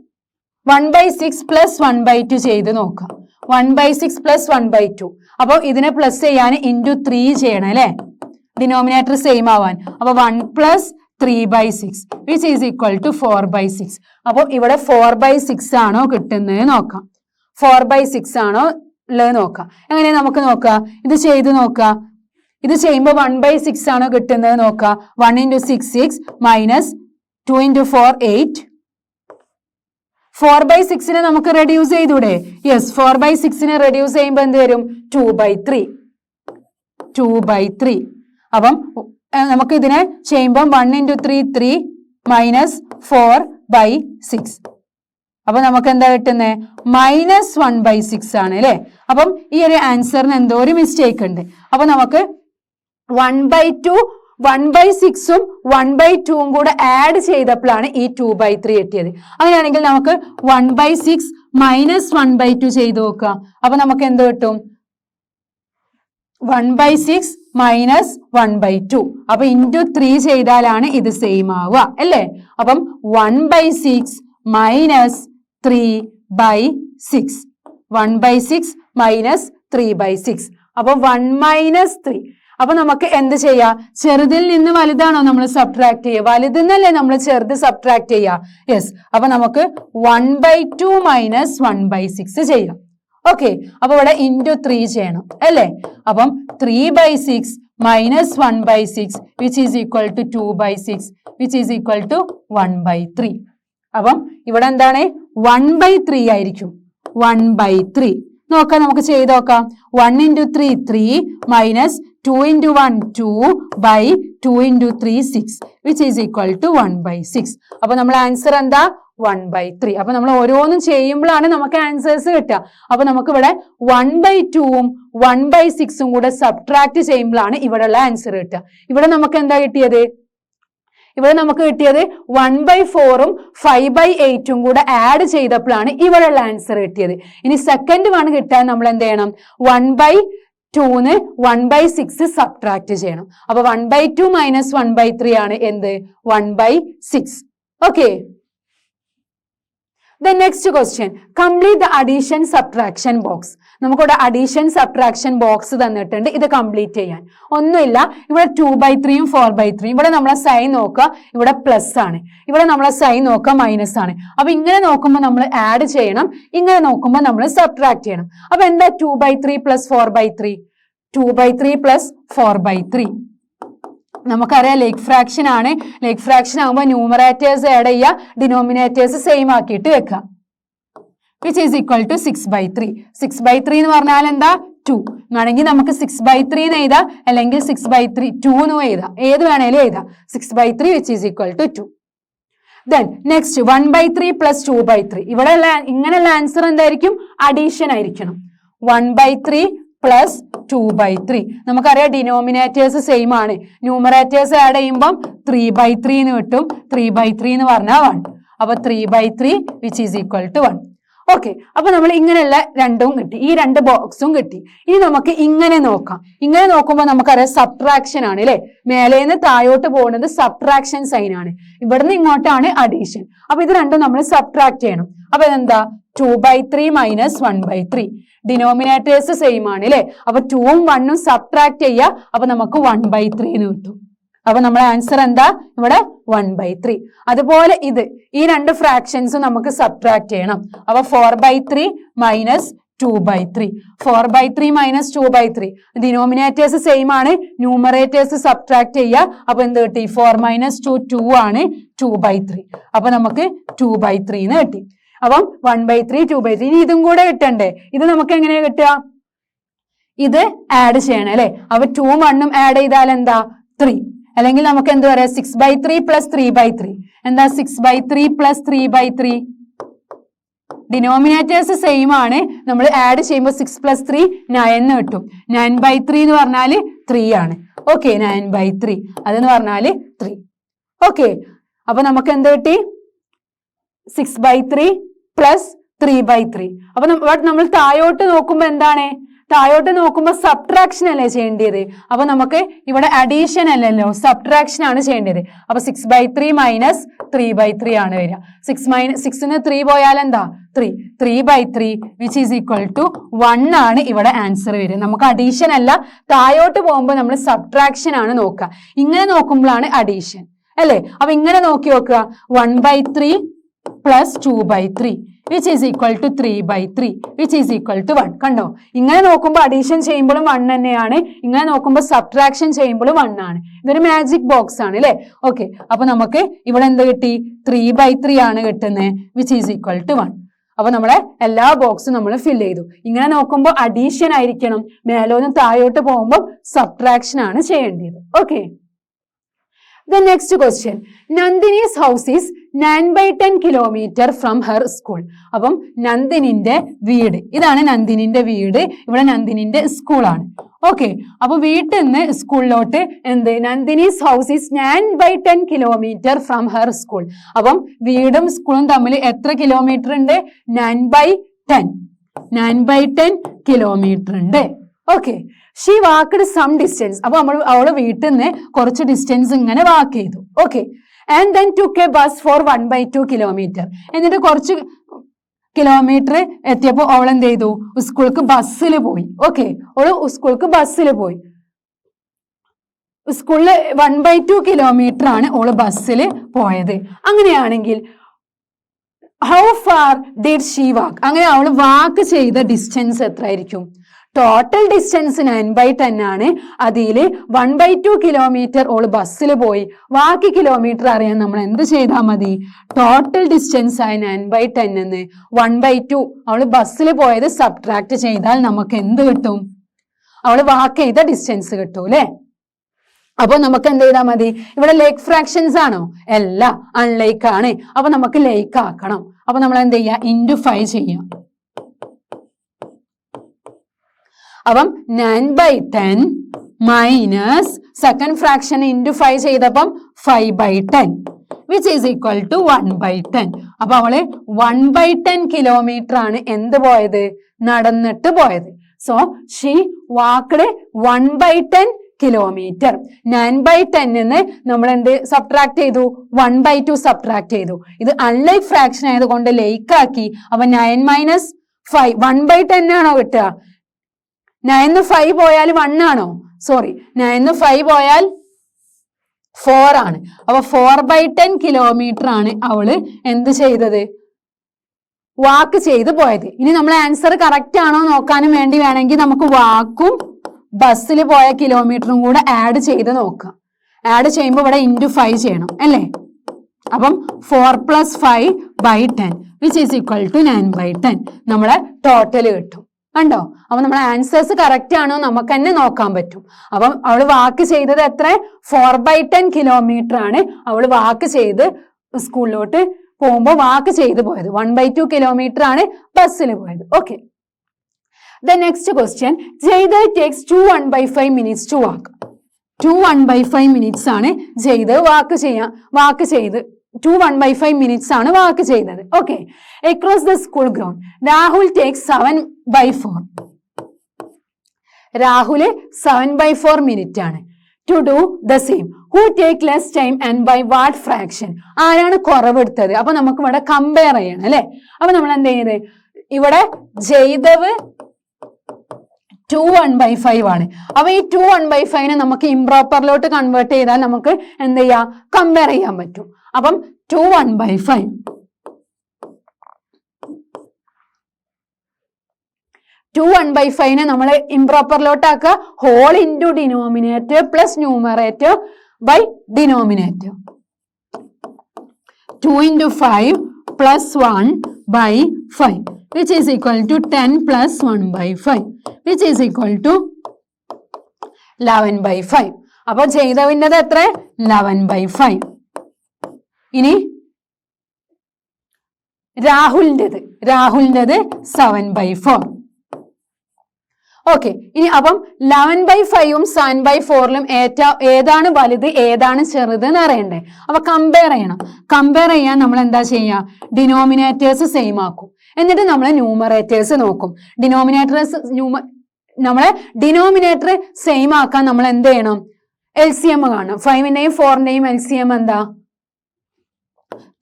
1/6 പ്ലസ് 1/2 ചെയ്ത് നോക്കാം. 1/6 പ്ലസ് 1/2. അപ്പൊ ഇതിനെ പ്ലസ് ചെയ്യാൻ ഇൻറ്റു 3 ചെയ്യണം അല്ലെ? ഡിനോമിനേറ്റർ സെയിം ആവാൻ. അപ്പൊ 1 plus 3/6 which is equal to 4/6. അപ്പൊ ഇവിടെ 4/6 ആണോ കിട്ടുന്നത് നോക്കാം. 4/6 ആണോ ഉള്ളത് നോക്കാം. എങ്ങനെയാ നമുക്ക് നോക്കാം? ഇത് ചെയ്ത് നോക്കാം. ഇത് ചെയ്യുമ്പോൾ 1/6 ആണോ കിട്ടുന്നത് നോക്കാം. 1 × 6 6 മൈനസ് 2 × 4 8. 4/6 നമുക്ക് റെഡ്യൂസ് ചെയ്തൂടെ? യെസ്, 4/6 റെഡ്യൂസ് ചെയ്യുമ്പോൾ എന്ത് വരും? 2/3. 2/3. അപ്പം നമുക്ക് ഇതിനെ ചെയ്യുമ്പോൾ 1 × 3 3 മൈനസ് 4/6. അപ്പൊ നമുക്ക് എന്താ കിട്ടുന്നത്? മൈനസ് 1/6 ആണ് അല്ലെ? അപ്പം ഈ ഒരു ആൻസറിന് എന്തോ ഒരു മിസ്റ്റേക്ക് ഉണ്ട്. അപ്പൊ നമുക്ക് 1/2 1/6ഉം 1/2ഉം കൂടെ ആഡ് ചെയ്തപ്പോഴാണ് ഈ 2/3 കിട്ടിയത്. അങ്ങനെയാണെങ്കിൽ നമുക്ക് 1/6 മൈനസ് 1/2 ചെയ്ത് നോക്കാം. അപ്പൊ നമുക്ക് എന്ത് കിട്ടും? 1/6 മൈനസ് 1/2. അപ്പൊ ഇൻറ്റു 3 ചെയ്താലാണ് ഇത് സെയിം ആവുക അല്ലേ? അപ്പം 1/6 മൈനസ് 3/6. 1/6 മൈനസ് 3/6. അപ്പൊ 1 മൈനസ് 3. അപ്പൊ നമുക്ക് എന്ത് ചെയ്യാം? ചെറുതിൽ നിന്ന് വലുതാണോ നമ്മൾ സബ്ട്രാക്ട് ചെയ്യുക? വലുതെന്നല്ലേ നമ്മൾ ചെറുത് സബ്ട്രാക്ട് ചെയ്യുക? യെസ്. അപ്പൊ നമുക്ക് 1/2 മൈനസ് 1/6 ചെയ്യാം. ഓക്കെ, അപ്പൊ ഇവിടെ ഇൻറ്റു 3 ചെയ്യണം അല്ലേ? അപ്പം 3/6 minus 1/6 which is equal to 2/6 which is equal to 1/3. അപ്പം ഇവിടെ എന്താണ്? 1/3 ആയിരിക്കും. 1/3 നോക്കാം, നമുക്ക് ചെയ്ത് നോക്കാം. 1 × 3 3 minus 2 × 1 2/2 × 3 6 which is equal to 1/6. അപ്പൊ നമ്മൾ ആൻസർ എന്താ? 1/3. അപ്പൊ നമ്മൾ ഓരോന്നും ചെയ്യുമ്പോഴാണ് നമുക്ക് ആൻസേഴ്സ് കിട്ടുക. അപ്പൊ നമുക്ക് ഇവിടെ 1/2ഉം 1/6ഉം കൂടെ സബ്ട്രാക്ട് ചെയ്യുമ്പോഴാണ് ഇവിടെയുള്ള ആൻസർ കിട്ടുക. ഇവിടെ നമുക്ക് എന്താ കിട്ടിയത്? ഇവിടെ നമുക്ക് കിട്ടിയത് 1/4ഉം 5/8ഉം കൂടെ ആഡ് ചെയ്തപ്പോഴാണ് ഇവിടെയുള്ള ആൻസർ കിട്ടിയത്. ഇനി സെക്കൻഡ് വൺ കിട്ടാൻ നമ്മൾ എന്ത് ചെയ്യണം? 1/2ന് 1/6 സബ്ട്രാക്ട് ചെയ്യണം. അപ്പൊ 1/2 മൈനസ് 1/3 ആണ് എന്ത്? 1/6. Okay. The next question, complete the addition subtraction box. നമുക്കിവിടെ അഡീഷൻ സബ്ട്രാക്ഷൻ ബോക്സ് തന്നിട്ടുണ്ട്. ഇത് കംപ്ലീറ്റ് ചെയ്യാൻ ഒന്നുമില്ല. ഇവിടെ 2/3ഉം 4/3. ഇവിടെ നമ്മളെ സൈൻ നോക്കുക, ഇവിടെ പ്ലസ് ആണ്. ഇവിടെ നമ്മളെ സൈൻ നോക്കുക, മൈനസ് ആണ്. അപ്പൊ ഇങ്ങനെ നോക്കുമ്പോൾ നമ്മൾ ആഡ് ചെയ്യണം, ഇങ്ങനെ നോക്കുമ്പോൾ നമ്മൾ സബ്ട്രാക്ട് ചെയ്യണം. അപ്പൊ എന്താ 2/3 പ്ലസ് 4/3? 2/3 പ്ലസ് 4/3. നമുക്കറിയാം ലേക്ക് ഫ്രാക്ഷൻ ആണ്. ലേക്ക് ഫ്രാക്ഷൻ ആകുമ്പോൾ ന്യൂമറേറ്റേഴ്സ് ആഡ് ചെയ്യുക, ഡിനോമിനേറ്റേഴ്സ് സെയിം ആക്കിയിട്ട് വെക്കുക. Which is equal to 6/3. 6/3 എന്ന് പറഞ്ഞാൽ എന്താ? 2. വേണമെങ്കിൽ നമുക്ക് 6/3 എന്ന് എഴുതാം, അല്ലെങ്കിൽ 6/3 2 എന്ന് എഴുതാം. ഏത് വേണേലും എഴുതാം. 6/3 which is equal to 2. Then next 1/3 plus 2/3. ഇവിടെ ഇങ്ങനെയുള്ള ആൻസർ എന്തായിരിക്കും? അഡീഷൻ ആയിരിക്കണം. 1/3 പ്ലസ് 2/3. നമുക്കറിയാം ഡിനോമിനേറ്റേഴ്സ് സെയിം ആണ്. ന്യൂമറേറ്റേഴ്സ് ആഡ് ചെയ്യുമ്പോൾ 3/3 എന്ന് കിട്ടും. 3/3 എന്ന് പറഞ്ഞാൽ 1. അപ്പൊ 3/3 which is equal to 1. Okay, അപ്പൊ നമ്മൾ ഇങ്ങനെയുള്ള രണ്ടും കിട്ടി, ഈ രണ്ട് ബോക്സും കിട്ടി. ഇനി നമുക്ക് ഇങ്ങനെ നോക്കാം. ഇങ്ങനെ നോക്കുമ്പോൾ നമുക്കറിയാം സബ്ട്രാക്ഷൻ ആണ് അല്ലെ? മേലേന്ന് താഴോട്ട് പോകുന്നത് സബ്ട്രാക്ഷൻ സൈൻ ആണ്. ഇവിടുന്ന് ഇങ്ങോട്ടാണ് അഡീഷൻ. അപ്പൊ ഇത് രണ്ടും നമ്മൾ സബ്ട്രാക്ട് ചെയ്യണം. അപ്പൊ ഇതെന്താ? 2/3 മൈനസ് 1/3. ഡിനോമിനേറ്റേഴ്സ് സെയിം ആണ് അല്ലെ? അപ്പൊ 2ഉം 1ഉം സബ്ട്രാക്ട് ചെയ്യുക. അപ്പൊ നമുക്ക് 1/3 എന്ന് കിട്ടും. അപ്പൊ നമ്മുടെ ആൻസർ എന്താ? ഇവിടെ 1/3. അതുപോലെ ഈ രണ്ട് ഫ്രാക്ഷൻസും നമുക്ക് സബ്ട്രാക്ട് ചെയ്യണം. അപ്പൊ 4/3 മൈനസ് 2/3. 4/3 minus 2/3. ഡിനോമിനേറ്റേഴ്സ് സെയിം ആണ്, ന്യൂമറേറ്റേഴ്സ് സബ്ട്രാക്ട് ചെയ്യുക. അപ്പൊ എന്ത് കിട്ടി? 4 minus 2 2 ആണ്, 2/3. അപ്പൊ നമുക്ക് 2/3 എന്ന് കിട്ടി. അപ്പം 1/3 2/3. ഇനി ഇതും കൂടെ കിട്ടണ്ടേ? ഇത് നമുക്ക് എങ്ങനെയാ കിട്ടുക? ഇത് ആഡ് ചെയ്യണം അല്ലെ? അപ്പൊ 2 1 ആഡ് ചെയ്താൽ എന്താ? 3. അല്ലെങ്കിൽ നമുക്ക് എന്ത് പറയാം? 6/3 plus 3/3. എന്താ 6/3 plus 3/3? ഡിനോമിനേറ്റേഴ്സ് സെയിം ആണ്, നമ്മൾ ആഡ് ചെയ്യുമ്പോൾ 6 plus 3 9 കിട്ടും. 9/3 എന്ന് പറഞ്ഞാല് 3 ആണ്. ഓക്കെ, 9/3 അതെന്ന് പറഞ്ഞാല് 3. ഓക്കെ, അപ്പൊ നമുക്ക് എന്ത് കിട്ടി? 6/3 plus 3/3. അപ്പൊ നമ്മൾ താഴോട്ട് നോക്കുമ്പോ എന്താണ്? താഴോട്ട് നോക്കുമ്പോൾ സബ്ട്രാക്ഷൻ അല്ലേ ചെയ്യേണ്ടത്? അപ്പൊ നമുക്ക് ഇവിടെ അഡീഷൻ അല്ലല്ലോ, സബ്ട്രാക്ഷൻ ആണ് ചെയ്യേണ്ടത്. അപ്പൊ 6/3 minus 3/3 ആണ് വരിക. 6 3 പോയാൽ എന്താ? 3. 3/3 which is equal to 1 ആണ് ഇവിടെ ആൻസർ വരിക. നമുക്ക് അഡീഷൻ അല്ല, താഴോട്ട് പോകുമ്പോൾ നമ്മൾ സബ്ട്രാക്ഷൻ ആണ് നോക്കുക. ഇങ്ങനെ നോക്കുമ്പോഴാണ് അഡീഷൻ അല്ലേ? അപ്പൊ ഇങ്ങനെ നോക്കി നോക്കുക. 1/3 plus 2/3 which is equal to 3/3 which is equal to 1. കണ്ടോ? ഇങ്ങനെ നോക്കുമ്പോൾ അഡീഷൻ ചെയ്യുമ്പോഴും 1 തന്നെയാണ്, ഇങ്ങനെ നോക്കുമ്പോൾ സബ്ട്രാക്ഷൻ ചെയ്യുമ്പോഴും 1 ആണ്. ഇതൊരു മാജിക് ബോക്സ് ആണ് അല്ലേ? ഓക്കെ, അപ്പൊ നമുക്ക് ഇവിടെ എന്ത് കിട്ടി? 3/3 ആണ് കിട്ടുന്നത്, which is equal to 1. അപ്പൊ നമ്മളെ എല്ലാ ബോക്സും നമ്മൾ ഫിൽ ചെയ്തു. ഇങ്ങനെ നോക്കുമ്പോൾ അഡീഷൻ ആയിരിക്കണം, മേലോന്ന് താഴോട്ട് പോകുമ്പോൾ സബ്ട്രാക്ഷൻ ആണ് ചെയ്യേണ്ടത്. Okay, the next question. Nandini's house is 9/10 kilometer from her school. അപ്പം നന്ദിനിന്റെ വീട്, ഇതാണ് നന്ദിനിന്റെ വീട്, ഇവിടെ നന്ദിനിന്റെ സ്കൂളാണ്. ഓക്കെ, അപ്പൊ വീട്ടിൽ നിന്ന് സ്കൂളിലോട്ട് എന്ത്? Nandini's house is 9/10 kilometer from her school. അപ്പം വീടും സ്കൂളും തമ്മിൽ എത്ര കിലോമീറ്റർ ഉണ്ട്? 9/10 കിലോമീറ്റർ ഉണ്ട്. Okay, she walked some distance. അപ്പൊ അവള് വീട്ടിൽ നിന്ന് കുറച്ച് ഡിസ്റ്റൻസ് ഇങ്ങനെ വാക്ക് ചെയ്തു. Okay, and then took a bus for 1/2 kilometer. എന്നിട്ട് കുറച്ച് കിലോമീറ്റർ എത്തിയപ്പോ അവൾ എന്ത് ചെയ്തു? സ്കൂൾക്ക് ബസ്സിൽ പോയി. ഓക്കെ, അവള് സ്കൂൾക്ക് ബസ്സിൽ പോയി. സ്കൂളില് 1/2 kilometer ആണ് അവള് ബസ്സിൽ പോയത്. അങ്ങനെയാണെങ്കിൽ ഹൗ ഫാർ ഡിഡ് ഷീ വാക്ക്? അങ്ങനെ അവള് വാക്ക് ചെയ്ത ഡിസ്റ്റൻസ് എത്ര ആയിരിക്കും? ടോട്ടൽ ഡിസ്റ്റൻസ് 9/10 ആണ്. അതിൽ 1/2 kilometer ഓള് ബസ്സിൽ പോയി. ബാക്കി കിലോമീറ്റർ അറിയാൻ നമ്മൾ എന്ത് ചെയ്താൽ മതി? ടോട്ടൽ ഡിസ്റ്റൻസ് ആയി 9/10 എന്ന് 1/2 അവള് ബസ്സിൽ പോയത് സബ്ട്രാക്ട് ചെയ്താൽ നമുക്ക് എന്ത് കിട്ടും? അവള് വാക്ക് ചെയ്ത ഡിസ്റ്റൻസ് കിട്ടും അല്ലെ? അപ്പൊ നമുക്ക് എന്ത് ചെയ്താൽ മതി? ഇവിടെ ലേക്ക് ഫ്രാക്ഷൻസ് ആണോ? അല്ല, അൺലൈക്ക് ആണ്. അപ്പൊ നമുക്ക് ലേക്ക് ആക്കണം. അപ്പൊ നമ്മൾ എന്ത് ചെയ്യാ? into 5 ചെയ്യാം. അപ്പം 9/10 മൈനസ് സെക്കൻഡ് ഫ്രാക്ഷൻ into 5 ചെയ്തപ്പം 5/10 which is equal to 1/10. അപ്പൊ അവള് 1/10 kilometer ആണ് എന്ത് പോയത്? നടന്നിട്ട് പോയത്. So she walked 1/10 kilometer. 9/10 നിന്ന് നമ്മൾ എന്ത് സബ്ട്രാക്ട് ചെയ്തു? 1/2 സബ്ട്രാക്ട് ചെയ്തു. ഇത് അൺലൈക്ക് ഫ്രാക്ഷൻ ആയതുകൊണ്ട് ലേക്ക് ആക്കി. അപ്പൊ 9 minus 5 1/10 ആണോ കിട്ടുക? 9 5 പോയാൽ 1 ആണോ? സോറി, 9 5 പോയാൽ 4 ആണ്. അപ്പൊ 4/10 kilometer ആണ് അവള് എന്ത് ചെയ്തത്? വാക്ക് ചെയ്ത് പോയത്. ഇനി നമ്മൾ ആൻസർ കറക്റ്റ് ആണോ നോക്കാനും വേണ്ടി വേണമെങ്കിൽ നമുക്ക് വാക്കും ബസ്സിൽ പോയ കിലോമീറ്ററും കൂടെ ആഡ് ചെയ്ത് നോക്കാം. ആഡ് ചെയ്യുമ്പോൾ ഇവിടെ into 5 ചെയ്യണം അല്ലേ? അപ്പം 4 plus 5/10 which is equal to 9/10 നമ്മളെ ടോട്ടൽ കിട്ടും. കണ്ടോ? അപ്പൊ നമ്മുടെ ആൻസേഴ്സ് കറക്റ്റ് ആണോ നമുക്ക് തന്നെ നോക്കാൻ പറ്റും. അപ്പം അവള് വാക്ക് ചെയ്തത് എത്ര? 4/10 kilometer ആണ് അവള് വാക്ക് ചെയ്ത് സ്കൂളിലോട്ട് പോകുമ്പോൾ വാക്ക് ചെയ്ത് പോയത്. 1/2 kilometer ആണ് ബസ്സിൽ പോയത്. Okay, the next question. Jaydev takes 2 1/5 minutes to walk. 2 1/5 minutes ആണ് ജയ്ദേവ് വാക്ക് ചെയ്ത് 2 1/5 minutes ആണ് വാക്ക് ചെയ്തത്. Okay, across the school ground Rahul takes 7/4. Rahul 7/4 minute ആണ്. To do the same, who take less time and by what fraction? ആരാണ് കുറവെടുത്തത്? അപ്പൊ നമുക്ക് ഇവിടെ കമ്പയർ ചെയ്യണം അല്ലെ? അപ്പൊ നമ്മൾ എന്ത് ചെയ്യുന്നത്? ഇവിടെ ജയ്ദേവ് 2 1/5 ആണ്. അപ്പൊ ഈ 2 1/5 നമുക്ക് ഇംപ്രോപ്പറിലോട്ട് കൺവേർട്ട് ചെയ്താൽ നമുക്ക് എന്ത് ചെയ്യാം? കമ്പയർ ചെയ്യാൻ പറ്റും. അപ്പം 2 1/5 2 1/5 നമ്മൾ ഇംപ്രോപ്പറിലോട്ടാക്കുക, whole into denominator plus numerator by denominator. 2 into 5 plus 1/5 which is equal to 10 plus 1/5 which is equal to 11/5. അപ്പോൾ ചെയ്തതിൻ്റെത് എത്ര? 11/5. ഇനി രാഹുലിൻ്റെത് 7/4. ഓക്കെ, ഇനി അപ്പം 11/5ഉം 7/4ലും ഏതാണ് വലുത് ഏതാണ് ചെറുത് എന്ന് അറിയണ്ടേ? അപ്പൊ കമ്പയർ ചെയ്യണം. കമ്പയർ ചെയ്യാൻ നമ്മൾ എന്താ ചെയ്യുക? ഡിനോമിനേറ്റേഴ്സ് സെയിം ആക്കും, എന്നിട്ട് നമ്മൾ ന്യൂമറേറ്റേഴ്സ് നോക്കും. നമ്മളെ ഡിനോമിനേറ്റർ സെയിം ആക്കാൻ നമ്മൾ എന്ത് ചെയ്യണം? LCM കാണണം. 5ന്റെയും 4ന്റെയും LCM എന്താ?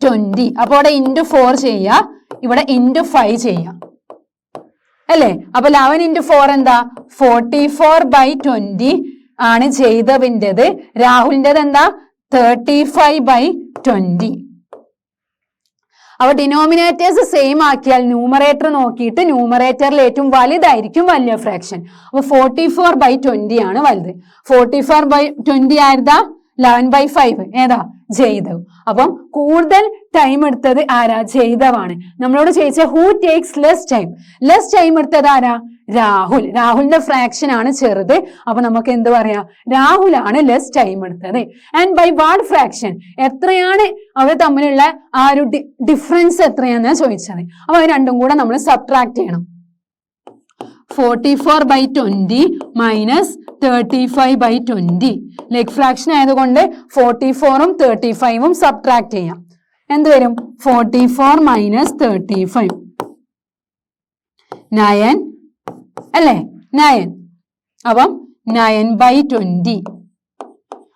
20. അപ്പൊ ഇവിടെ ഇൻറ്റു 4 ചെയ്യുക, ഇവിടെ ഇൻറ്റു 5 ചെയ്യാം അല്ലേ? അപ്പൊ 11 into 4 എന്താ? 44/20 ആണ് ജയ്ദവിൻ്റെത്. രാഹുലിൻ്റെത് എന്താ? 35/20. അപ്പൊ ഡിനോമിനേറ്റേഴ്സ് സെയിം ആക്കിയാൽ ന്യൂമറേറ്റർ നോക്കിയിട്ട് ന്യൂമറേറ്ററിൽ ഏറ്റവും വലുതായിരിക്കും വലിയ ഫ്രാക്ഷൻ. അപ്പൊ 44/20 ആണ് വലുത്. 44/20 ആയിരുതാ? 11/5 ഏതാ? ജയ്ദവ്. അപ്പം കൂടുതൽ ടൈം എടുത്തത് ആരാ? ജയ്ദവാണ്. നമ്മളോട് ചോദിച്ച ഹൂ ടേക്സ് ലെസ് ടൈം എടുത്തത് ആരാ? രാഹുൽ. രാഹുലിന്റെ ഫ്രാക്ഷൻ ആണ് ചെറുത്. അപ്പൊ നമുക്ക് എന്ത് പറയാം? രാഹുലാണ് ലെസ് ടൈം എടുത്തത്. And by what fraction? എത്രയാണ് അവർ തമ്മിലുള്ള ആ ഒരു ഡിഫറൻസ് എത്രയാണെന്നാ ചോദിച്ചത്. അപ്പൊ അത് രണ്ടും കൂടെ നമ്മൾ സബ്ട്രാക്ട് ചെയ്യണം. 44/20 മൈനസ് 35/20. ലെഗ് ഫ്രാക്ഷൻ ആയതുകൊണ്ട് 44ഉം 35ഉം സബ്ട്രാക്ട് ചെയ്യാം. എന്ത് വരും? 44 മൈനസ് 35 9 അല്ലേ? 9. അപ്പം 9/20.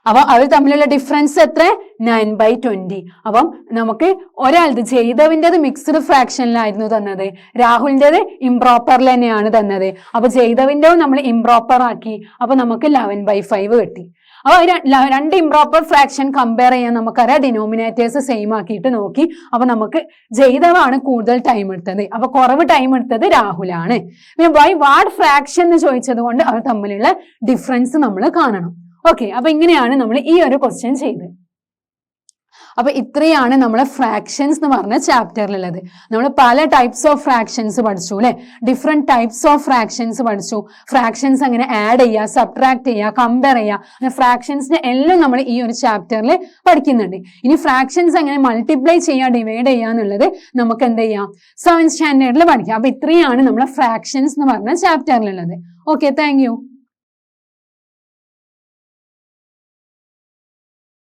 അപ്പൊ അവർ തമ്മിലുള്ള ഡിഫറൻസ് എത്ര? 9/20. അപ്പം നമുക്ക് ഒരാളത് ജയ്ദവിൻ്റെത് മിക്സ്ഡ് ഫ്രാക്ഷനിലായിരുന്നു തന്നത്, രാഹുലിൻ്റെത് ഇംപ്രോപ്പറിൽ തന്നെയാണ് തന്നത്. അപ്പൊ ജയ്ദവിൻ്റെതും നമ്മൾ ഇംപ്രോപ്പർ ആക്കി. അപ്പൊ നമുക്ക് 11/5 കിട്ടി. അപ്പൊ രണ്ട് ഇംപ്രോപ്പർ ഫ്രാക്ഷൻ കമ്പയർ ചെയ്യാൻ നമുക്കറിയാം ഡിനോമിനേറ്റേഴ്സ് സെയിം ആക്കിയിട്ട് നോക്കി. അപ്പൊ നമുക്ക് ജയ്ദവാണ് കൂടുതൽ ടൈം എടുത്തത്. അപ്പൊ കുറവ് ടൈം എടുത്തത് രാഹുലാണ്. പിന്നെ ബൈ വാട്ട് ഫ്രാക്ഷൻ എന്ന് ചോദിച്ചത് കൊണ്ട് അവർ തമ്മിലുള്ള ഡിഫറൻസ് നമ്മൾ കാണണം. ഓക്കെ, അപ്പൊ ഇങ്ങനെയാണ് നമ്മൾ ഈ ഒരു ക്വസ്റ്റ്യൻ ചെയ്തത്. അപ്പൊ ഇത്രയാണ് നമ്മളെ ഫ്രാക്ഷൻസ് എന്ന് പറഞ്ഞ ചാപ്റ്ററിലുള്ളത്. നമ്മൾ പല ടൈപ്സ് ഓഫ് ഫ്രാക്ഷൻസ് പഠിച്ചു അല്ലെ? ഡിഫറെന്റ് ടൈപ്സ് ഓഫ് ഫ്രാക്ഷൻസ് പഠിച്ചു. ഫ്രാക്ഷൻസ് എങ്ങനെ ആഡ് ചെയ്യുക, സബ്ട്രാക്ട് ചെയ്യുക, കമ്പയർ ചെയ്യുക, ഫ്രാക്ഷൻസിനെ എല്ലാം നമ്മൾ ഈ ഒരു ചാപ്റ്ററിൽ പഠിക്കുന്നുണ്ട്. ഇനി ഫ്രാക്ഷൻസ് എങ്ങനെ മൾട്ടിപ്ലൈ ചെയ്യുക, ഡിവൈഡ് ചെയ്യുക എന്നുള്ളത് നമുക്ക് എന്ത് ചെയ്യാം? 7th സ്റ്റാൻഡേർഡിൽ പഠിക്കാം. അപ്പൊ ഇത്രയാണ് നമ്മളെ ഫ്രാക്ഷൻസ് എന്ന് പറഞ്ഞ ചാപ്റ്ററിലുള്ളത്. Okay, thank you.